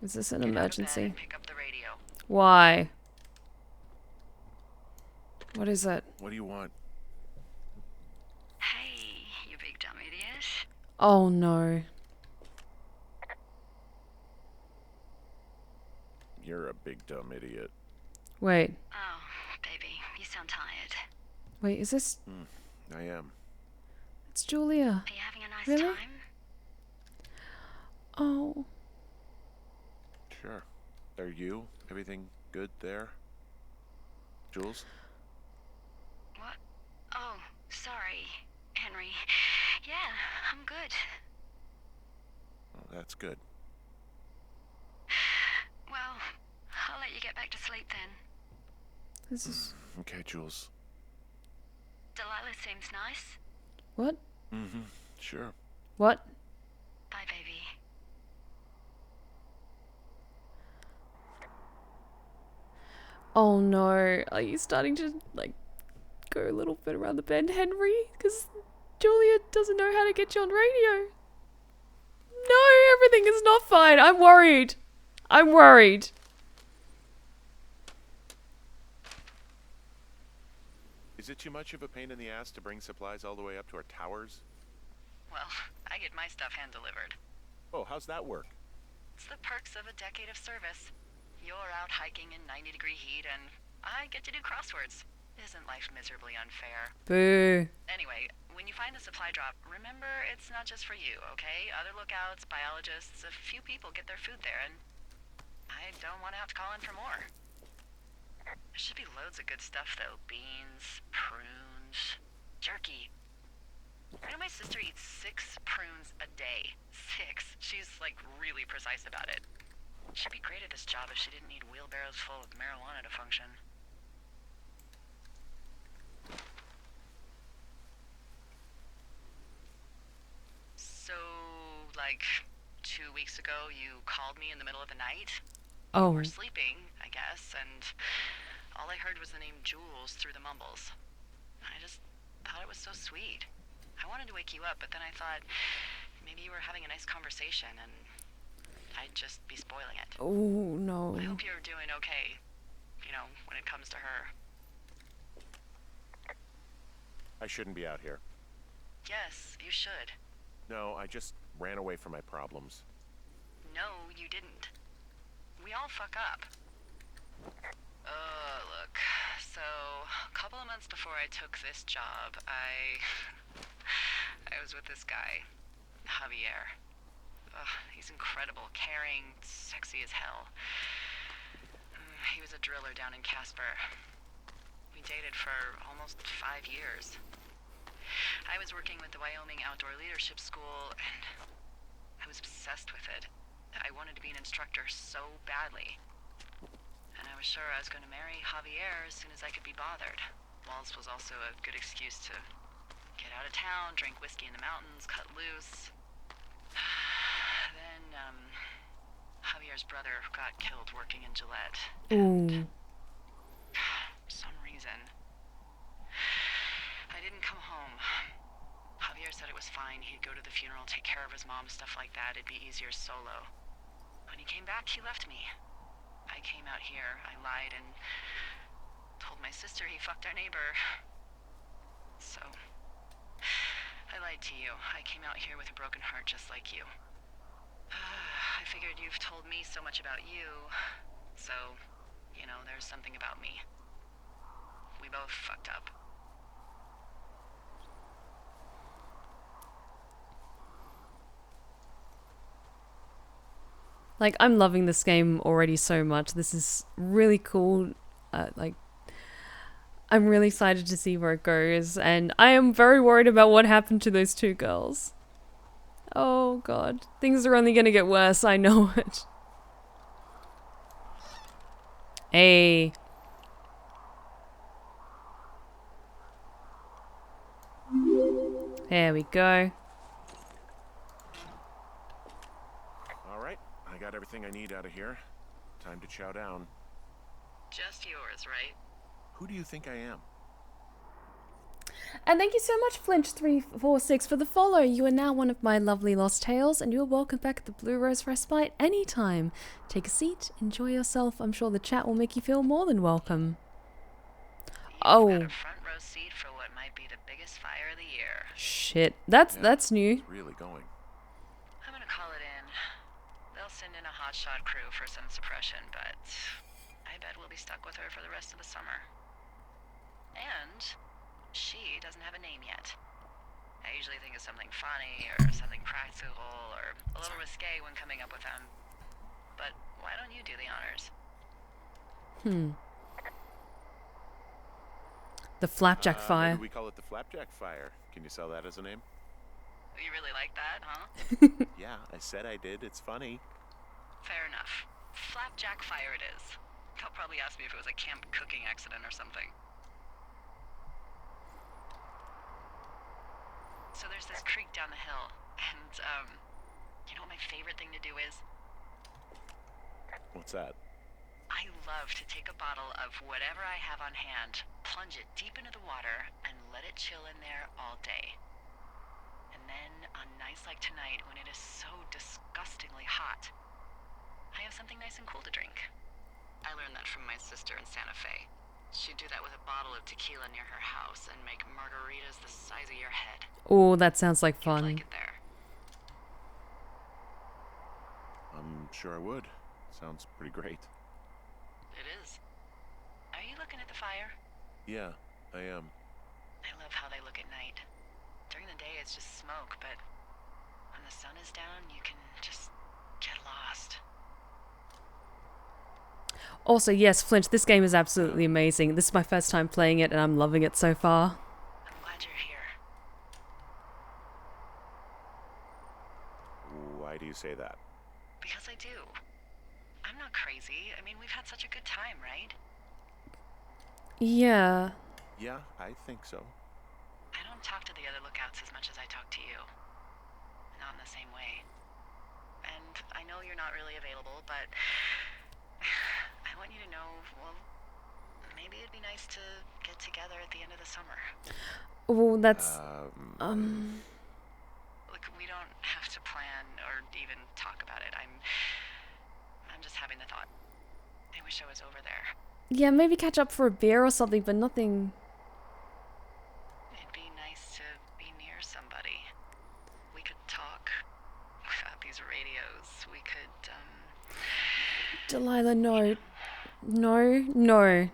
Is this an Get emergency? out of bed and pick up the radio. Why? What is it? What do you want? Hey, you big dumb idiot. Oh no. You're a big dumb idiot. Wait. Oh, baby, you sound tired. Wait, is this... I am. It's Julia. Are you having a nice Really? time? Oh. Sure. Are you? Everything good there? Jules? What? Oh, sorry, Henry. Yeah, I'm good. Well, that's good. Well, I'll let you get back to sleep then. This is... Okay, Jules. Delilah seems nice. What? Mm-hmm. Sure. What? Bye, baby. Oh no. Are you starting to, like, go a little bit around the bend, Henry? Because Julia doesn't know how to get you on radio. No, everything is not fine. I'm worried. I'm worried. Is it too much of a pain in the ass to bring supplies all the way up to our towers? Well, I get my stuff hand-delivered. Oh, how's that work? It's the perks of a decade of service. You're out hiking in 90-degree heat, and I get to do crosswords. Isn't life miserably unfair? Boo. Anyway, when you find the supply drop, remember it's not just for you, okay? Other lookouts, biologists, a few people get their food there, and I don't want to have to call in for more. There should be loads of good stuff, though. Beans, prunes, jerky. I know my sister eats 6 prunes a day. 6. She's, like, really precise about it. She'd be great at this job if she didn't need wheelbarrows full of marijuana to function. So, like, 2 weeks ago, you called me in the middle of the night? Oh. You were sleeping, I guess, and all I heard was the name Jules through the mumbles. I just thought it was so sweet. I wanted to wake you up, but then I thought maybe you were having a nice conversation and I'd just be spoiling it. Oh, no. I hope you're doing okay, you know, when it comes to her. I shouldn't be out here. Yes, you should. No, I just ran away from my problems. No, you didn't. We all fuck up. Look. So, a couple of months before I took this job, I was with this guy, Javier. He's incredible, caring, sexy as hell. He was a driller down in Casper. We dated for almost 5 years. I was working with the Wyoming Outdoor Leadership School, and I was obsessed with it. I wanted to be an instructor so badly. And I was sure I was going to marry Javier as soon as I could be bothered. Walls was also a good excuse to get out of town, drink whiskey in the mountains, cut loose. Then, Javier's brother got killed working in Gillette. Ooh. For some reason, I didn't come home. Javier said it was fine. He'd go to the funeral, take care of his mom, stuff like that. It'd be easier solo. When he came back, he left me. I came out here. I lied and told my sister he fucked our neighbor. So, I lied to you. I came out here with a broken heart just like you. I figured you've told me so much about you, so, you know, there's something about me. We both fucked up. Like, I'm loving this game already so much. This is really cool. Like, I'm really excited to see where it goes, and I am very worried about what happened to those two girls. Oh god, things are only gonna get worse, I know it. Hey. There we go. Alright, I got everything I need out of here. Time to chow down. Just yours, right? Who do you think I am? And thank you so much, Flinch346, for the follow. You are now one of my lovely lost tales, and you are welcome back at the Blue Rose Respite anytime. Take a seat, enjoy yourself. I'm sure the chat will make you feel more than welcome. You've got a front row seat for what might be the biggest fire of the year. Shit, that's new. It's really going. I'm gonna call it in. They'll send in a hotshot crew for some suppression, but I bet we'll be stuck with her for the rest of the summer. And she doesn't have a name yet. I usually think of something funny or something practical or a little risque when coming up with them. But why don't you do the honors? The Flapjack Fire. Maybe we call it the Flapjack Fire. Can you sell that as a name? You really like that, huh? Yeah, I said I did. It's funny. Fair enough. Flapjack Fire it is. They'll probably ask me if it was a camp cooking accident or something. So there's this creek down the hill, and, you know what my favorite thing to do is? What's that? I love to take a bottle of whatever I have on hand, plunge it deep into the water, and let it chill in there all day. And then, on nights like tonight, when it is so disgustingly hot, I have something nice and cool to drink. I learned that from my sister in Santa Fe. She'd do that with a bottle of tequila near her house and make margaritas the size of your head. Oh, that sounds like fun. You'd like it there. I'm sure I would. Sounds pretty great. It is. Are you looking at the fire? Yeah, I am. I love how they look at night. During the day it's just smoke, but when the sun is down, you can just get lost. Also, yes, Flinch, this game is absolutely amazing. This is my first time playing it, and I'm loving it so far. I'm glad you're here. Why do you say that? Because I do. I'm not crazy. I mean, we've had such a good time, right? Yeah. Yeah, I think so. I don't talk to the other lookouts as much as I talk to you. Not in the same way. And I know you're not really available, but I want you to know, well, maybe it'd be nice to get together at the end of the summer. Oh, that's... Look, we don't have to plan or even talk about it. I'm just having the thought. I wish I was over there. Yeah, maybe catch up for a beer or something, but nothing... It'd be nice to be near somebody. We could talk without these radios. We could, Delilah, no. No, no. It'd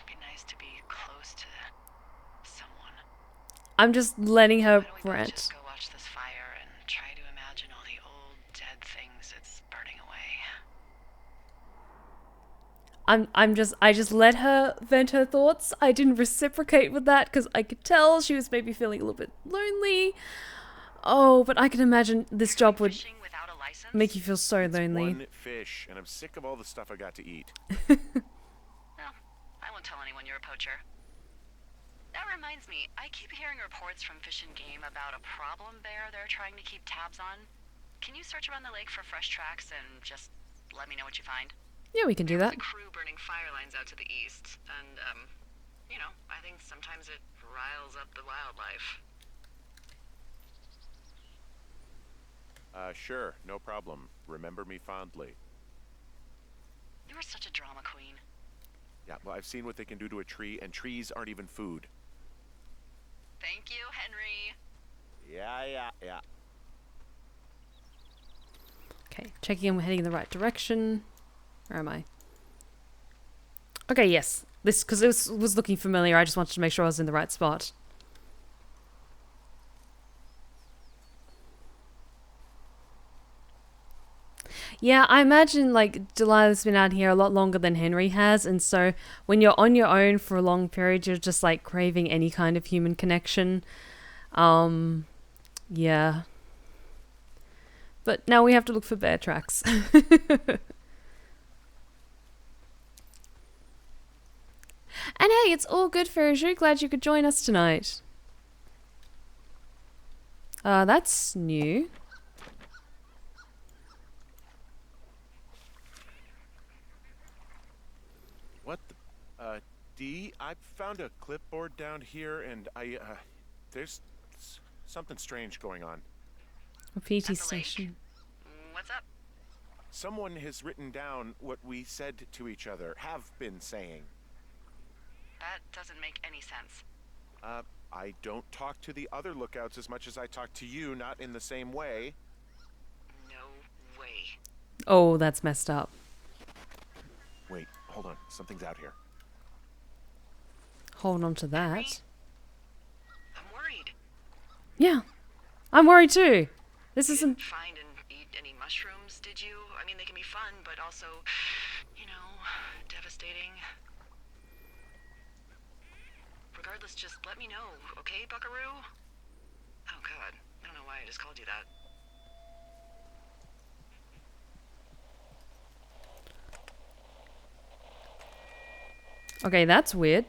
be nice to be close to someone. I'm just letting her Why don't we both rant. just go watch this fire and try to imagine all the old dead things it's burning away. I just let her vent her thoughts. I didn't reciprocate with that because I could tell she was maybe feeling a little bit lonely. Oh, but I can imagine this job would Fishing without a license? make you feel so lonely. One fish, and I'm sick of all the stuff I got to eat. Well, I won't tell anyone you're a poacher. That reminds me, I keep hearing reports from Fish and Game about a problem bear they're trying to keep tabs on. Can you search around the lake for fresh tracks and just let me know what you find? Yeah, we can do that. There's a crew burning fire lines out to the east, and, you know, I think sometimes it riles up the wildlife. Sure, no problem. Remember me fondly. You are such a drama queen. Yeah, well, I've seen what they can do to a tree, and trees aren't even food. Thank you, Henry. Yeah. Okay, checking in, we're heading in the right direction. Where am I? Okay, yes. This, because it was looking familiar, I just wanted to make sure I was in the right spot. Yeah, I imagine like Delilah's been out here a lot longer than Henry has, and so when you're on your own for a long period, you're just like craving any kind of human connection. Yeah. But now we have to look for bear tracks. And hey, it's all good, Ferriju. Glad you could join us tonight. That's new. What the... Dee, I found a clipboard down here, and there's something strange going on. A PT station. What's up? Someone has written down what we said to each other, have been saying. That doesn't make any sense. I don't talk to the other lookouts as much as I talk to you, not in the same way. No way. Oh, that's messed up. Wait, hold on. Something's out here. Hold on to that. Henry? I'm worried. Yeah. I'm worried too. This isn't... Didn't find and eat any mushrooms, did you? I mean, they can be fun, but also, you know, devastating. Regardless, just let me know, okay, buckaroo? Oh god, I don't know why I just called you that. Okay, that's weird.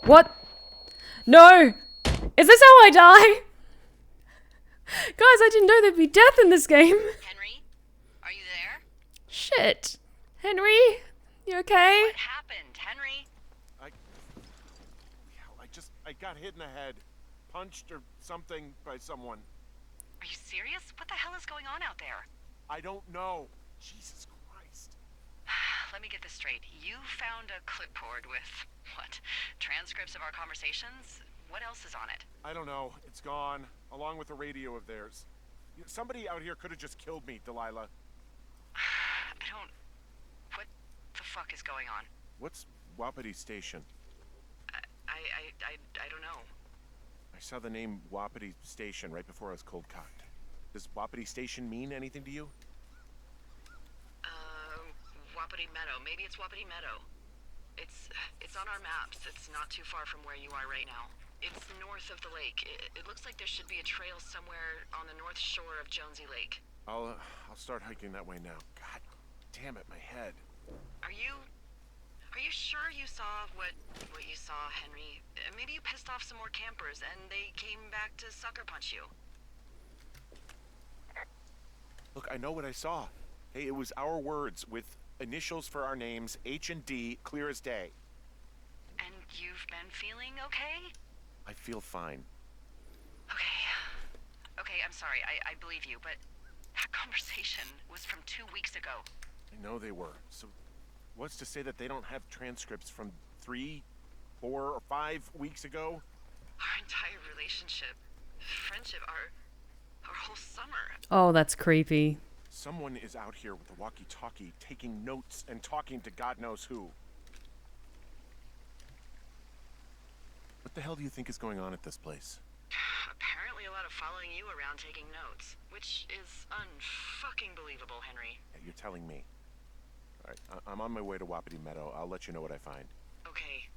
What? No! Is this how I die? Guys, I didn't know there'd be death in this game. Henry? Are you there? Shit. Henry? You okay? What happened, Henry? I got hit in the head. Punched or something by someone. Are you serious? What the hell is going on out there? I don't know. Jesus Christ. Let me get this straight. You found a clipboard with, what, transcripts of our conversations? What else is on it? I don't know. It's gone, along with a radio of theirs. Somebody out here could have just killed me, Delilah. What the fuck is going on? What's Wapiti Station? I don't know. I saw the name Wapiti Station right before I was cold cocked. Does Wapiti Station mean anything to you? Wapiti Meadow. Maybe it's Wapiti Meadow. It's on our maps. It's not too far from where you are right now. It's north of the lake. It looks like there should be a trail somewhere on the north shore of Jonesy Lake. I'll start hiking that way now. God damn it, my head. Are you sure you saw what you saw, Henry? Maybe you pissed off some more campers and they came back to sucker punch you. Look, I know what I saw. Hey, it was our words with initials for our names, H and D, clear as day. And you've been feeling okay? I feel fine. Okay, I'm sorry, I believe you, but that conversation was from 2 weeks ago. I know they were. So what's to say that they don't have transcripts from 3, 4, or 5 weeks ago? Our entire relationship, friendship, our whole summer. Oh, that's creepy. Someone is out here with a walkie-talkie taking notes and talking to God knows who. What the hell do you think is going on at this place? Apparently a lot of following you around taking notes, which is unfucking believable, Henry. Yeah, you're telling me. All right, I'm on my way to Wapiti Meadow. I'll let you know what I find. Okay.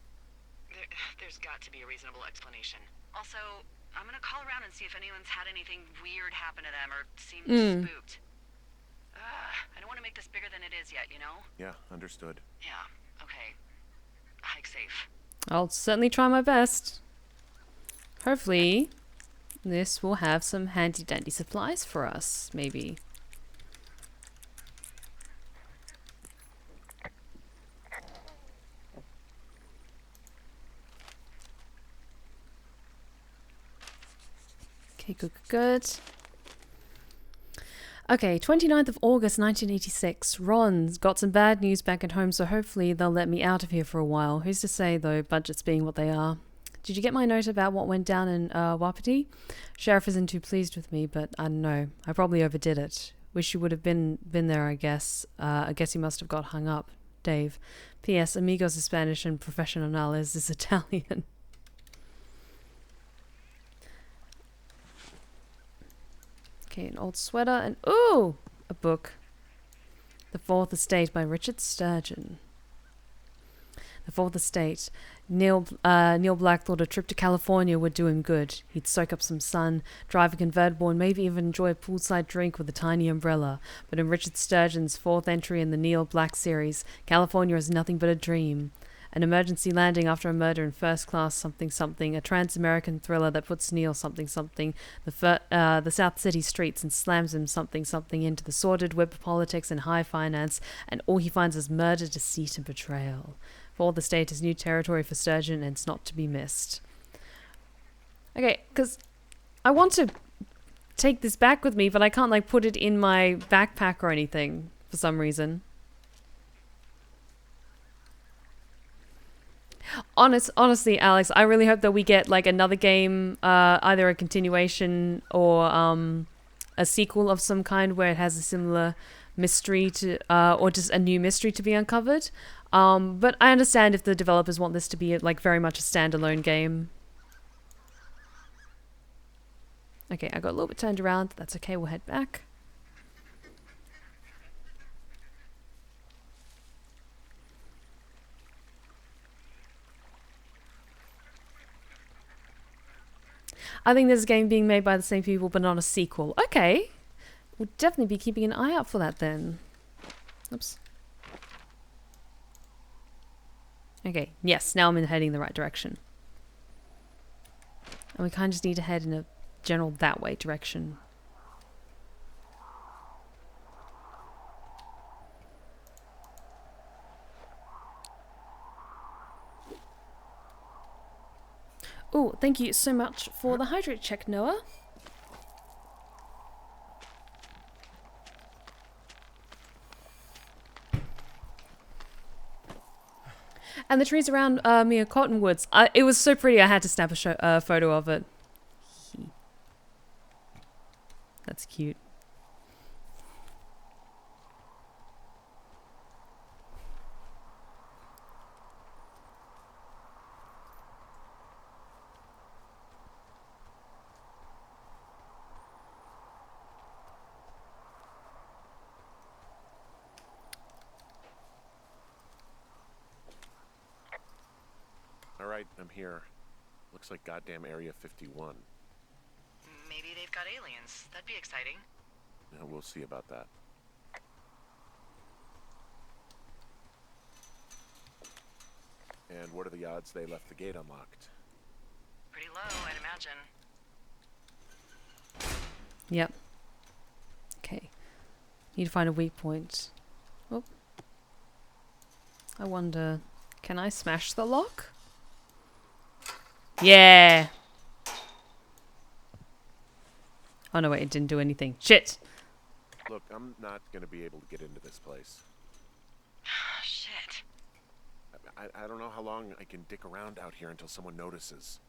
There's got to be a reasonable explanation. Also, I'm gonna call around and see if anyone's had anything weird happen to them or seemed spooked. I don't want to make this bigger than it is yet, you know? Yeah, understood. Yeah, okay. Hike safe. I'll certainly try my best. Hopefully, this will have some handy-dandy supplies for us, maybe. Okay, good. Okay, 29th of August 1986. Ron's got some bad news back at home, so hopefully they'll let me out of here for a while. Who's to say, though, budgets being what they are. Did you get my note about what went down in Wapiti? Sheriff isn't too pleased with me, but I don't know. I probably overdid it. Wish you would have been there, I guess. I guess he must have got hung up. Dave. P.S. Amigos is Spanish and Professionales is Italian. Okay, an old sweater and... ooh! A book. The Fourth Estate by Richard Sturgeon. The Fourth Estate. Neil Black thought a trip to California would do him good. He'd soak up some sun, drive a convertible, and maybe even enjoy a poolside drink with a tiny umbrella. But in Richard Sturgeon's fourth entry in the Neil Black series, California is nothing but a dream. An emergency landing after a murder in first class something something, a trans-American thriller that puts Neil something something, the South City streets and slams him something something into the sordid web of politics and high finance, and all he finds is murder, deceit, and betrayal. Fourth Estate is new territory for Sturgeon, and it's not to be missed. Okay, because I want to take this back with me, but I can't, like, put it in my backpack or anything for some reason. Honestly, Alex, I really hope that we get, like, another game, either a continuation or a sequel of some kind where it has a similar mystery to, or just a new mystery to be uncovered. But I understand if the developers want this to be, like, very much a standalone game. Okay, I got a little bit turned around. That's okay, we'll head back. I think there's a game being made by the same people, but not a sequel. Okay. We'll definitely be keeping an eye out for that then. Oops. Okay, yes, now I'm heading the right direction. And we kind of just need to head in a general that way direction. Oh, thank you so much for the hydrate check, Noah. And the trees around me are cottonwoods. It was so pretty I had to snap a photo of it. That's cute. Alright, I'm here. Looks like goddamn Area 51. Maybe they've got aliens. That'd be exciting. Yeah, we'll see about that. And what are the odds they left the gate unlocked? Pretty low, I'd imagine. Yep. Okay. Need to find a weak point. Oh. I wonder, can I smash the lock? Yeah. Oh no, wait, it didn't do anything. Shit. Look, I'm not gonna be able to get into this place. Shit. I don't know how long I can dick around out here until someone notices.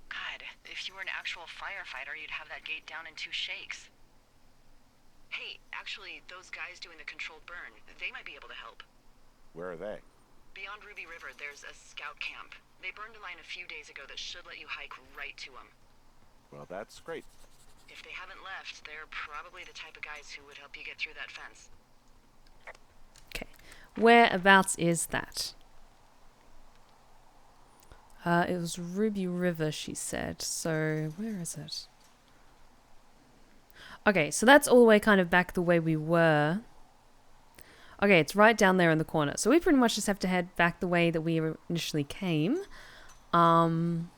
God, if you were an actual firefighter, you'd have that gate down in 2 shakes. Hey, actually, those guys doing the controlled burn, they might be able to help. Where are they? Beyond Ruby River, there's a scout camp. They burned a line a few days ago that should let you hike right to them. Well, that's great. If they haven't left, they're probably the type of guys who would help you get through that fence. Okay. Whereabouts is that? It was Ruby River, she said. So, where is it? Okay, so that's all the way kind of back the way we were. Okay, it's right down there in the corner. So we pretty much just have to head back the way that we initially came. And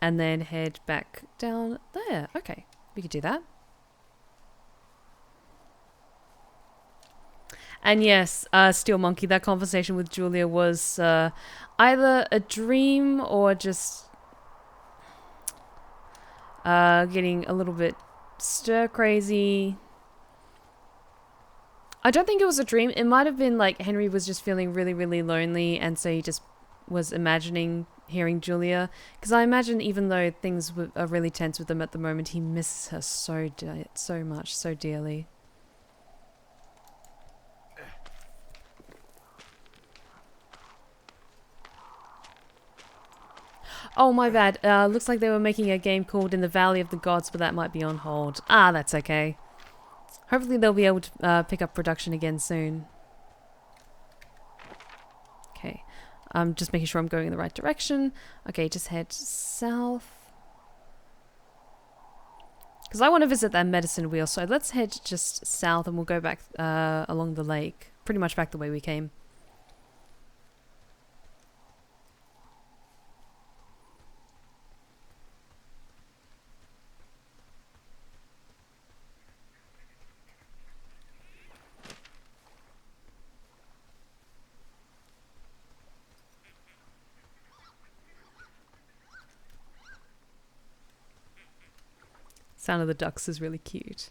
then head back down there. Okay, we could do that. And yes, Steel Monkey, that conversation with Julia was either a dream or just getting a little bit stir-crazy. I don't think it was a dream. It might have been like Henry was just feeling really, really lonely, and so he just was imagining hearing Julia. Because I imagine even though things are really tense with them at the moment, he misses her so much, so dearly. Oh, my bad. Looks like they were making a game called In the Valley of the Gods, but that might be on hold. Ah, that's okay. Hopefully they'll be able to pick up production again soon. Okay. I'm just making sure I'm going in the right direction. Okay, just head south. Because I want to visit that medicine wheel, so let's head just south and we'll go back along the lake. Pretty much back the way we came. Sound of the ducks is really cute.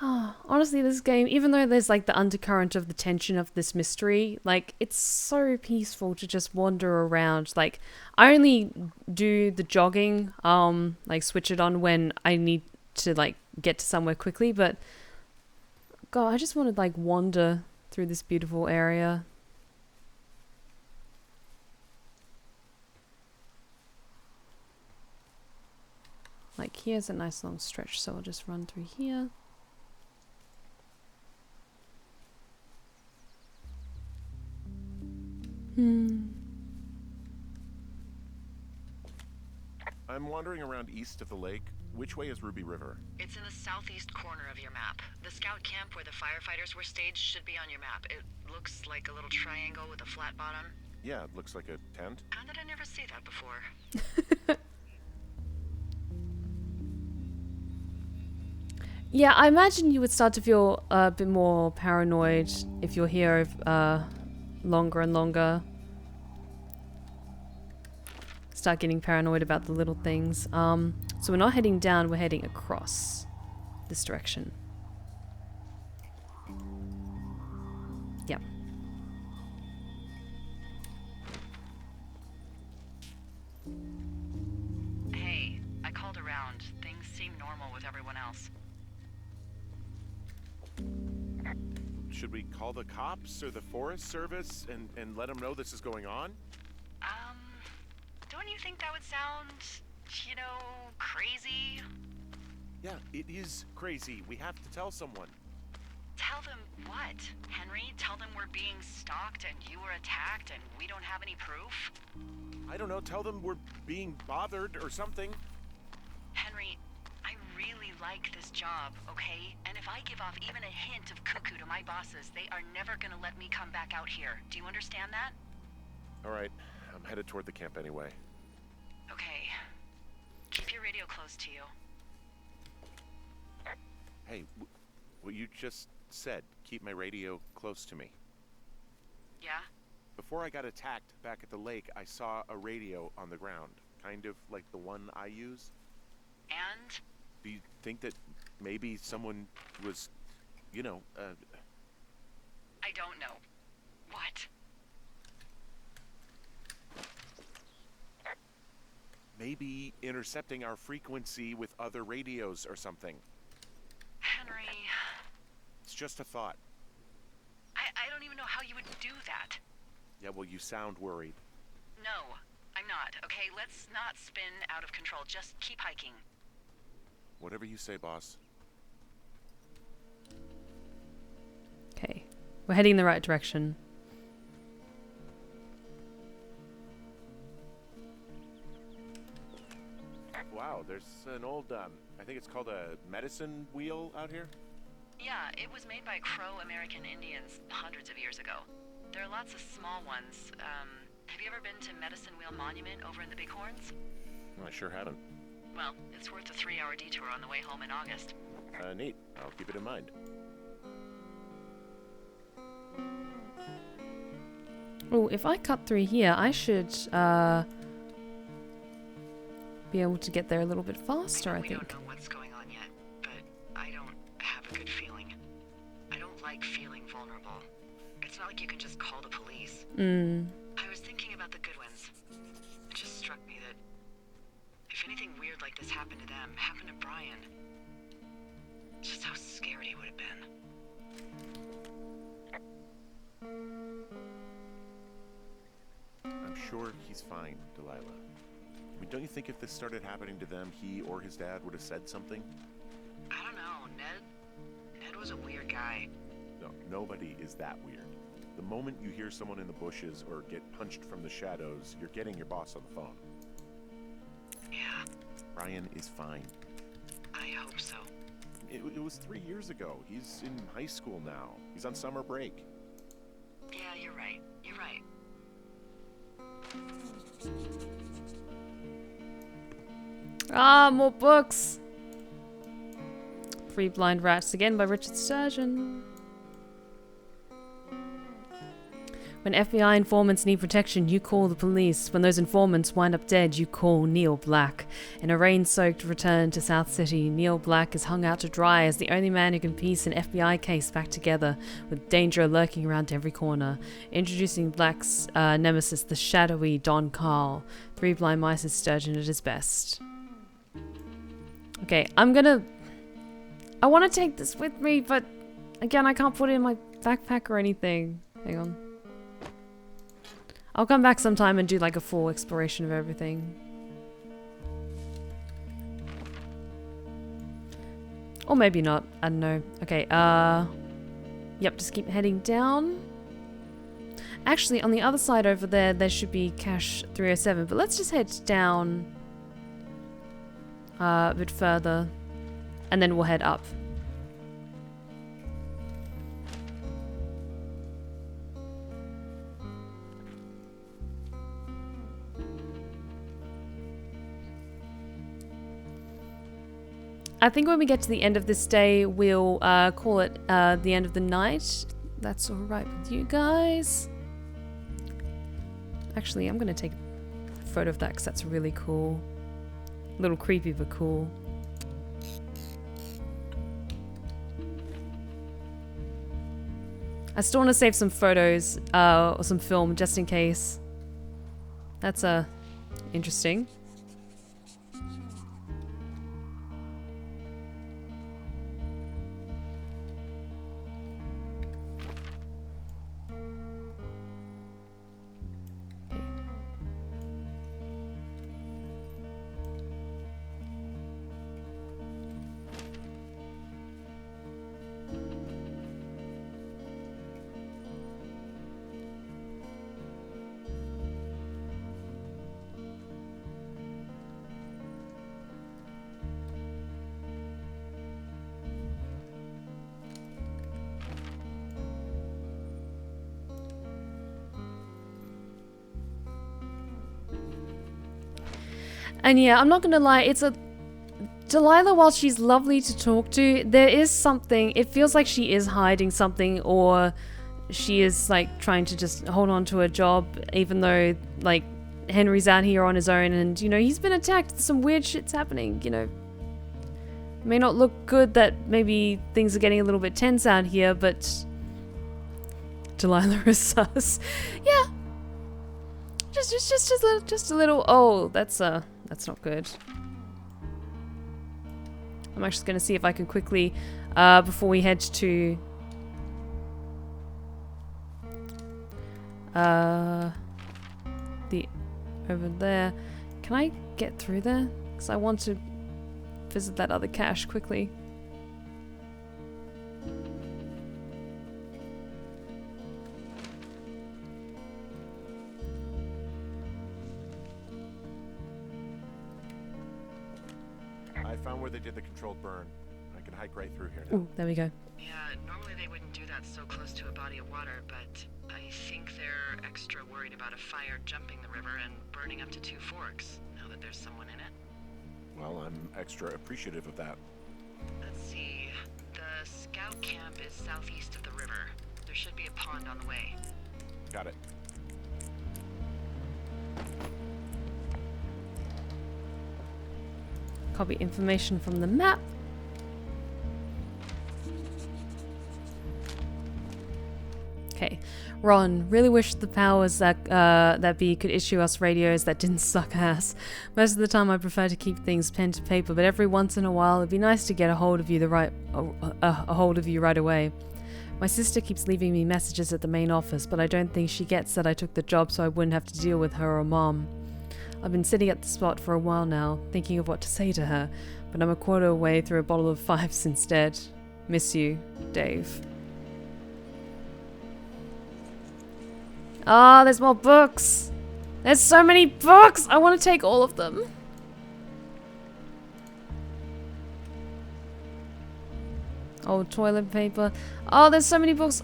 Oh, honestly, this game, even though there's like the undercurrent of the tension of this mystery, like it's so peaceful to just wander around. Like I only do the jogging, like switch it on when I need to like get to somewhere quickly, but God, I just want to like wander through this beautiful area. Like here's a nice long stretch, so I'll just run through here. I'm wandering around east of the lake. Which way is Ruby River? It's in the southeast corner of your map. The scout camp where the firefighters were staged should be on your map. It looks like a little triangle with a flat bottom. Yeah, it looks like a tent. How did I never see that before? Yeah, I imagine you would start to feel a bit more paranoid if you're here longer and longer. Start getting paranoid about the little things. So we're not heading down, we're heading across this direction. Yep. Hey, I called around. Things seem normal with everyone else. Should we call the cops or the Forest Service and let them know this is going on? Don't you think that would sound, you know, crazy? Yeah, it is crazy. We have to tell someone. Tell them what, Henry? Tell them we're being stalked and you were attacked and we don't have any proof? I don't know, tell them we're being bothered or something. Henry, I really like this job, okay? And if I give off even a hint of cuckoo to my bosses, they are never gonna let me come back out here. Do you understand that? All right, I'm headed toward the camp anyway. Okay. Keep your radio close to you. Hey, what you just said, keep my radio close to me. Yeah? Before I got attacked back at the lake, I saw a radio on the ground, kind of like the one I use. And? Do you think that maybe someone was, you know, I don't know. What? maybe intercepting our frequency with other radios or something? Henry... It's just a thought. I don't even know how you would do that. Yeah, well, you sound worried. No, I'm not. Okay, let's not spin out of control. Just keep hiking. Whatever you say, boss. Okay, we're heading in the right direction. Wow, there's an old, I think it's called a medicine wheel out here? Yeah, it was made by Crow American Indians hundreds of years ago. There are lots of small ones. Have you ever been to Medicine Wheel Monument over in the Bighorns? I sure haven't. Well, it's worth a 3-hour detour on the way home in August. Neat. I'll keep it in mind. Oh, if I cut through here, I should be able to get there a little bit faster, I We think. don't know what's going on yet, but I don't have a good feeling. I don't like feeling vulnerable. It's not like you can just call the police. I was thinking about the Goodwins. It just struck me that if anything weird like this happened to them, happened to Brian, just how scared he would have been. I'm sure he's fine, Delilah? I mean, don't you think if this started happening to them, he or his dad would have said something? I don't know, Ned was a weird guy. No, nobody is that weird. The moment you hear someone in the bushes or get punched from the shadows, you're getting your boss on the phone. Yeah, Brian is fine. I hope so. It was 3 years ago. He's in high school now. He's on summer break. Yeah, you're right. You're right. Ah, more books. Three Blind Rats again by Richard Sturgeon. When FBI informants need protection, you call the police. When those informants wind up dead, you call Neil Black. In a rain-soaked return to South City, Neil Black is hung out to dry as the only man who can piece an FBI case back together, with danger lurking around every corner. Introducing Black's nemesis, the shadowy Don Carl. Three Blind Mice is Sturgeon at his best. Okay, I want to take this with me, but again, I can't put it in my backpack or anything. Hang on. I'll come back sometime and do like a full exploration of everything. Or maybe not. I don't know. Okay, yep, just keep heading down. Actually, on the other side over there, there should be cache 307, but let's just head down a bit further, and then we'll head up. I think when we get to the end of this day, we'll call it the end of the night. That's alright with you guys. Actually, I'm going to take a photo of that because that's really cool. A little creepy, but cool. I still want to save some photos or some film just in case. That's interesting. And yeah, I'm not gonna lie, it's a... Delilah, while she's lovely to talk to, there is something... It feels like she is hiding something, or she is, like, trying to just hold on to a job, even though, like, Henry's out here on his own, and, you know, he's been attacked. Some weird shit's happening, you know. It may not look good that maybe things are getting a little bit tense out here, but... Delilah is sus. Yeah. Just a little... Oh, that's not good. I'm actually going to see if I can quickly, before we head to... over there. Can I get through there? Because I want to visit that other cache quickly. I found where they did the controlled burn. I can hike right through here now. Ooh, there we go. Yeah, normally they wouldn't do that so close to a body of water, but I think they're extra worried about a fire jumping the river and burning up to 2 forks, now that there's someone in it. Well, I'm extra appreciative of that. Let's see. The scout camp is southeast of the river. There should be a pond on the way. Got it. Copy information from the map. Okay, Ron, really wish the powers that be could issue us radios that didn't suck ass. Most of the time I prefer to keep things pen to paper, but every once in a while it'd be nice to get a hold of you right away. My sister keeps leaving me messages at the main office, but I don't think she gets that I took the job so I wouldn't have to deal with her or Mom. I've been sitting at the spot for a while now, thinking of what to say to her, but I'm a quarter away through a bottle of Fives instead. Miss you, Dave. Ah, there's more books! There's so many books! I want to take all of them. Old toilet paper. Oh, there's so many books.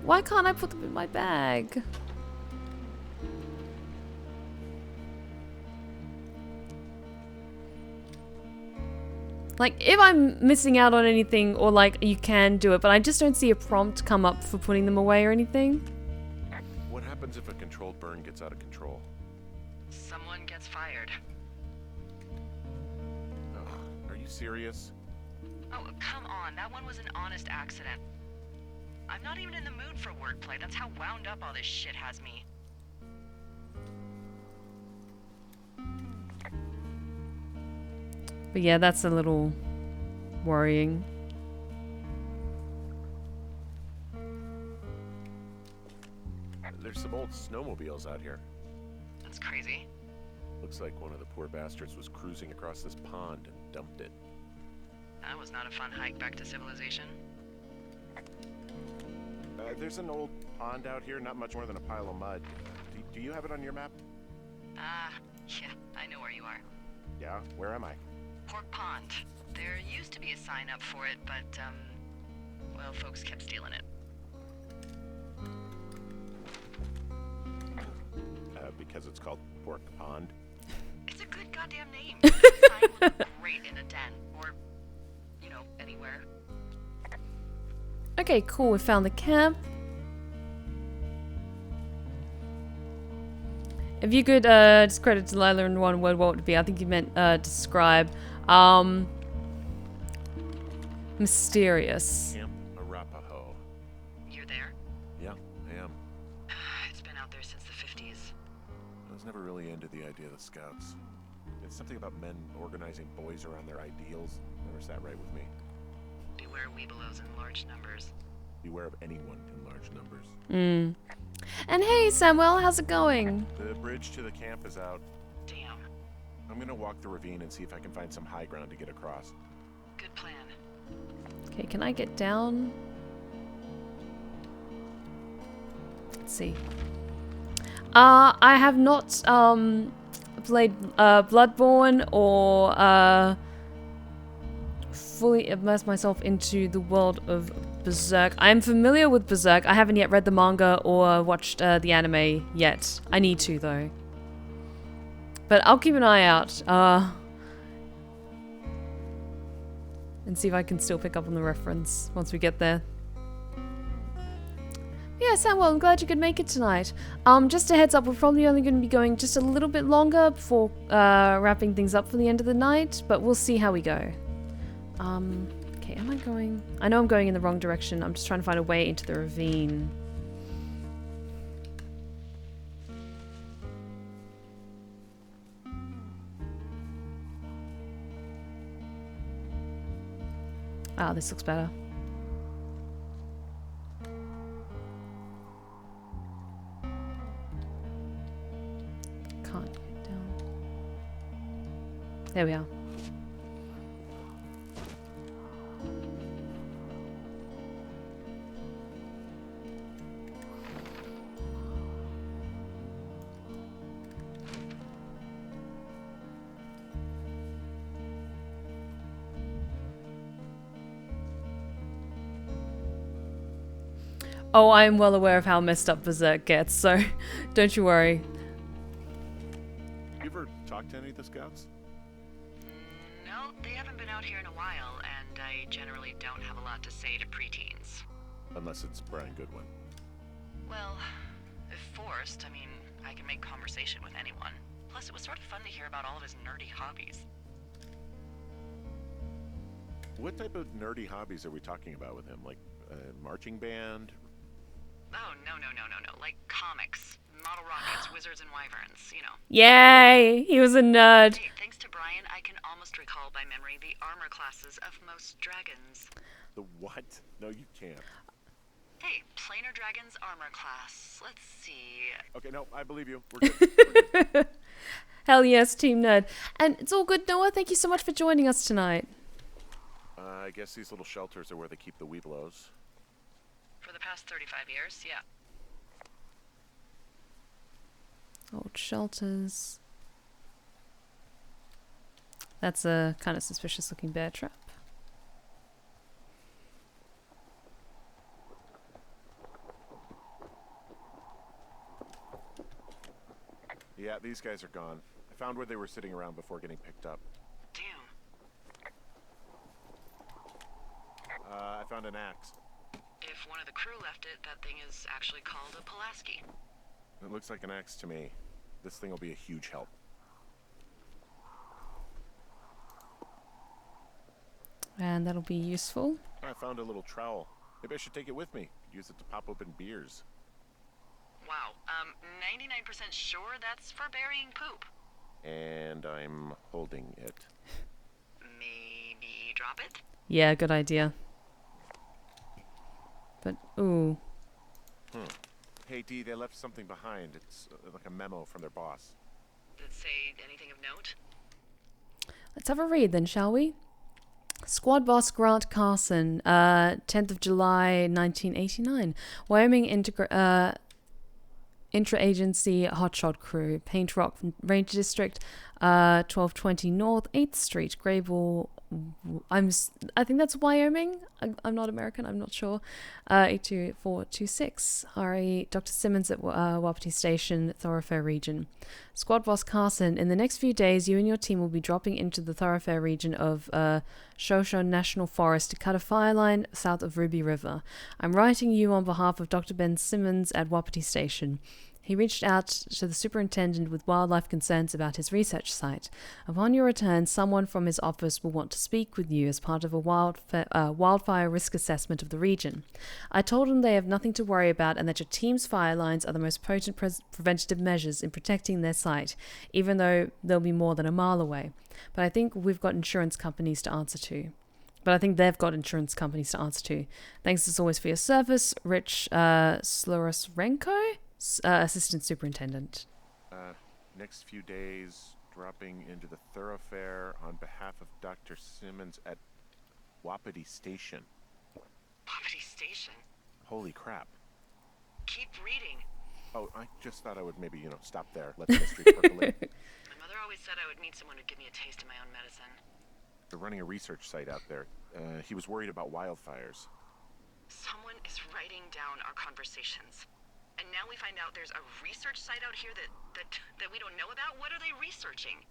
Why can't I put them in my bag? Like, if I'm missing out on anything, or like, you can do it, but I just don't see a prompt come up for putting them away or anything. What happens if a controlled burn gets out of control? Someone gets fired. Ugh, are you serious? Oh, come on. That one was an honest accident. I'm not even in the mood for wordplay. That's how wound up all this shit has me. But yeah, that's a little worrying. There's some old snowmobiles out here. That's crazy. Looks like one of the poor bastards was cruising across this pond and dumped it. That was not a fun hike back to civilization. There's an old pond out here, not much more than a pile of mud. Do you have it on your map? Yeah, I know where you are. Yeah, where am I? Pork Pond. There used to be a sign up for it, but, well, folks kept stealing it. Because it's called Pork Pond. It's a good goddamn name. A sign would look great in a den, or, you know, anywhere. Okay, cool. We found the camp. If you could discredit Delilah in one word, what would it be? I think you meant describe. Mysterious. Camp Arapaho. You're there? Yeah, I am. It's been out there since the 50s. I was never really into the idea of the Scouts. It's something about men organizing boys around their ideals. Never sat right with me. Beware weebelows in large numbers. Beware of anyone in large numbers. And hey, Samuel, how's it going? The bridge to the camp is out. Damn. I'm gonna walk the ravine and see if I can find some high ground to get across. Good plan. Okay, can I get down? Let's see. I have not played Bloodborne or fully immersed myself into the world of Berserk. I am familiar with Berserk. I haven't yet read the manga or watched the anime yet. I need to, though. But I'll keep an eye out and see if I can still pick up on the reference once we get there. Yeah, Samuel, I'm glad you could make it tonight. Just a heads up, we're probably only going to be going just a little bit longer before wrapping things up for the end of the night, but we'll see how we go. Okay, am I going? I know I'm going in the wrong direction. I'm just trying to find a way into the ravine. Ah, this looks better. Can't get down. There we are. Oh, I am well aware of how messed up Berserk gets, so don't you worry. You ever talked to any of the Scouts? No, they haven't been out here in a while, and I generally don't have a lot to say to preteens. Unless it's Brian Goodwin. Well, if forced, I mean, I can make conversation with anyone. Plus, it was sort of fun to hear about all of his nerdy hobbies. What type of nerdy hobbies are we talking about with him? Like marching band? Oh, no. Like comics, model rockets, wizards, and wyverns, you know. Yay! He was a nerd. Hey, thanks to Brian, I can almost recall by memory the armor classes of most dragons. The what? No, you can't. Hey, Planar Dragon's armor class. Let's see. Okay, no, I believe you. We're good. We're good. Hell yes, Team Nerd. And it's all good, Noah. Thank you so much for joining us tonight. I guess these little shelters are where they keep the Weeblos. For the past 35 years, yeah. Old shelters. That's a kind of suspicious looking bear trap. Yeah, these guys are gone. I found where they were sitting around before getting picked up. Damn. I found an axe. If one of the crew left it, that thing is actually called a Pulaski. It looks like an axe to me. This thing will be a huge help. And that'll be useful. I found a little trowel. Maybe I should take it with me. Use it to pop open beers. Wow. 99% sure that's for burying poop. And I'm holding it. Maybe drop it? Yeah, good idea. But, ooh. Hey, D, they left something behind. It's like a memo from their boss. Did it say anything of note? Let's have a read then, shall we? Squad Boss Grant Carson, 10th of July, 1989. Wyoming Intra-Agency Hotshot Crew, Paint Rock Ranger District, 1220 North, 8th Street, Grable. I think that's Wyoming. I'm not American, I'm not sure. 82426. RE Dr. Simmons at Wapiti Station, Thoroughfare Region. Squad Boss Carson, in the next few days, you and your team will be dropping into the Thoroughfare region of Shoshone National Forest to cut a fire line south of Ruby River. I'm writing you on behalf of Dr. Ben Simmons at Wapiti Station. He reached out to the superintendent with wildlife concerns about his research site. Upon your return, someone from his office will want to speak with you as part of a wildfire risk assessment of the region. I told him they have nothing to worry about and that your team's fire lines are the most potent preventative measures in protecting their site, even though they'll be more than a mile away. But I think we've got insurance companies to answer to. But I think they've got insurance companies to answer to. Thanks as always for your service, Rich Slurosrenko? Assistant Superintendent. Next few days, dropping into the Thoroughfare on behalf of Dr. Simmons at Wapiti Station. Wapiti Station? Holy crap. Keep reading. Oh, I just thought I would maybe, stop there. Let the mystery percolate. My mother always said I would meet someone who'd give me a taste of my own medicine. They're running a research site out there. He was worried about wildfires. Someone is writing down our conversations. And now we find out there's a research site out here that we don't know about? What are they researching?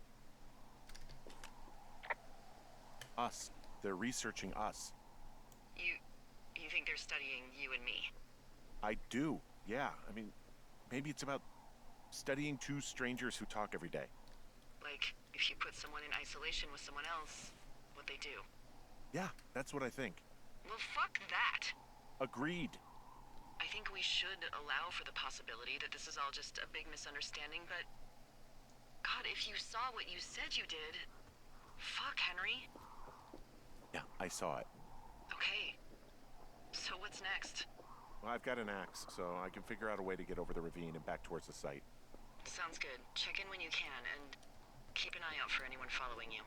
Us. They're researching us. You think they're studying you and me? I do, yeah. I mean, maybe it's about studying two strangers who talk every day. Like, if you put someone in isolation with someone else, what they do? Yeah, that's what I think. Well, fuck that. Agreed. I think we should allow for the possibility that this is all just a big misunderstanding, but... God, if you saw what you said you did... Fuck, Henry. Yeah, I saw it. Okay. So what's next? Well, I've got an axe, so I can figure out a way to get over the ravine and back towards the site. Sounds good. Check in when you can, and keep an eye out for anyone following you.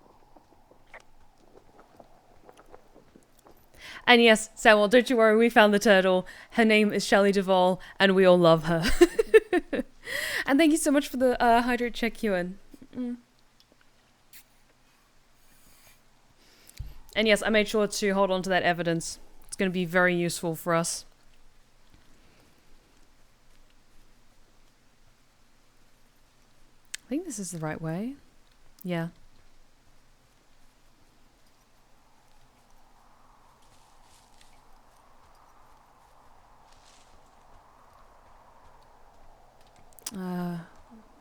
And yes, Samuel, don't you worry, we found the turtle. Her name is Shelley Duvall, and we all love her. And thank you so much for the hydrate check, Ewan. And yes, I made sure to hold on to that evidence. It's going to be very useful for us. I think this is the right way. Yeah.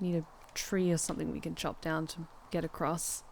Need a tree or something we can chop down to get across.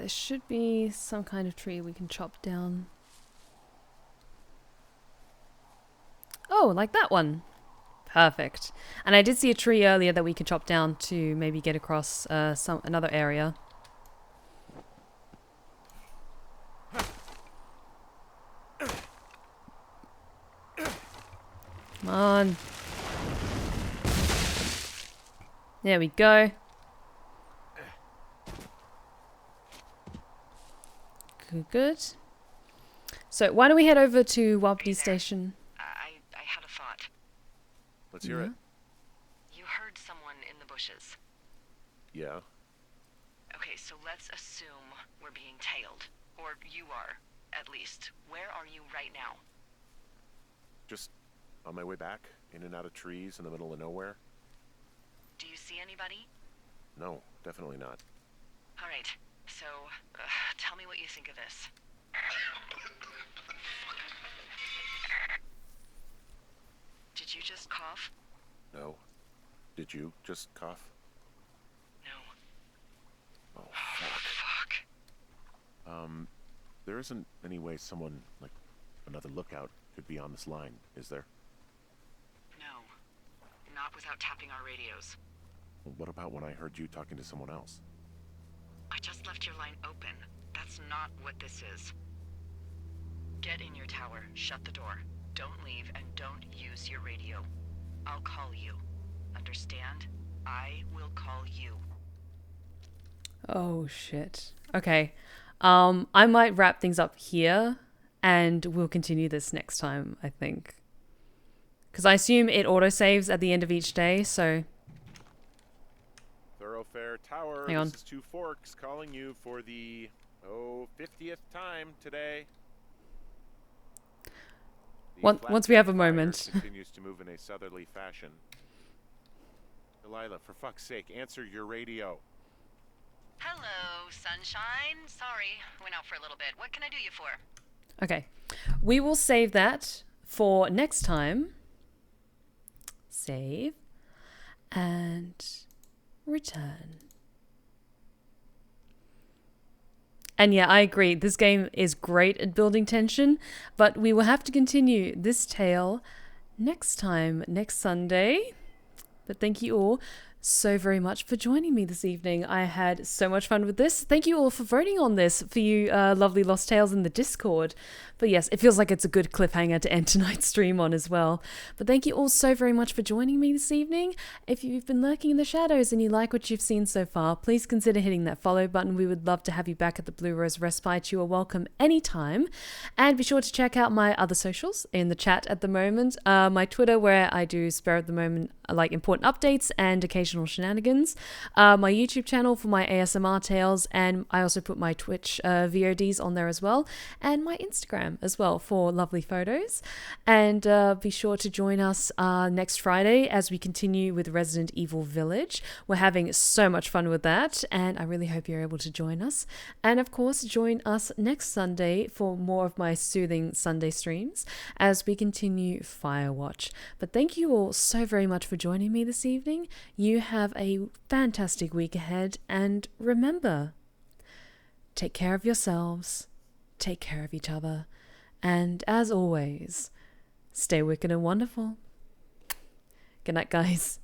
there should be some kind of tree we can chop down. Oh, like that one. Perfect. And I did see a tree earlier that we could chop down to maybe get across another area. Come on. There we go. Good, good. So why don't we head over to Wapiti Station? I had a thought. Let's hear it. You heard someone in the bushes. Yeah. Okay, so let's assume we're being tailed. Or you are, at least. Where are you right now? Just on my way back, in and out of trees in the middle of nowhere. Do you see anybody? No, definitely not. All right, so tell me what you think of this. Did you just cough? No. Did you just cough? No. Oh, fuck. Fuck. There isn't any way someone, like, another lookout could be on this line, is there? No. Not without tapping our radios. Well, what about when I heard you talking to someone else? I just left your line open. That's not what this is. Get in your tower, shut the door. Don't leave and don't use your radio. I'll call you. Understand? I will call you. Oh shit. Okay. I might wrap things up here and we'll continue this next time, I think. Because I assume it autosaves at the end of each day, so... Thoroughfare Tower, Hang on. This is Two Forks calling you for the, 50th time today. The Once we have a flat fire moment. continues to move in a southerly fashion. Delilah, for fuck's sake, answer your radio. Hello, sunshine. Sorry, went out for a little bit. What can I do you for? Okay. We will save that for next time. Save. And return. And yeah, I agree. This game is great at building tension, but we will have to continue this tale next time, next Sunday. But thank you all so very much for joining me this evening. I had so much fun with this. Thank you all for voting on this, for you lovely Lost Tales in the Discord. But yes, it feels like it's a good cliffhanger to end tonight's stream on as well. But thank you all so very much for joining me this evening. If you've been lurking in the shadows and you like what you've seen so far, please consider hitting that follow button. We would love to have you back at the Blue Rose Respite. You are welcome anytime. And be sure to check out my other socials in the chat at the moment. My Twitter, where I do spare at the moment, like important updates and occasional shenanigans. My YouTube channel for my ASMR tales, and I also put my Twitch VODs on there as well, and my Instagram as well for lovely photos. And be sure to join us next Friday as we continue with Resident Evil Village. We're having so much fun with that, and I really hope you're able to join us. And of course, join us next Sunday for more of my soothing Sunday streams as we continue Firewatch. But thank you all so very much for joining me this evening. You have a fantastic week ahead, and remember, take care of yourselves, take care of each other, and as always, stay wicked and wonderful. Good night, guys.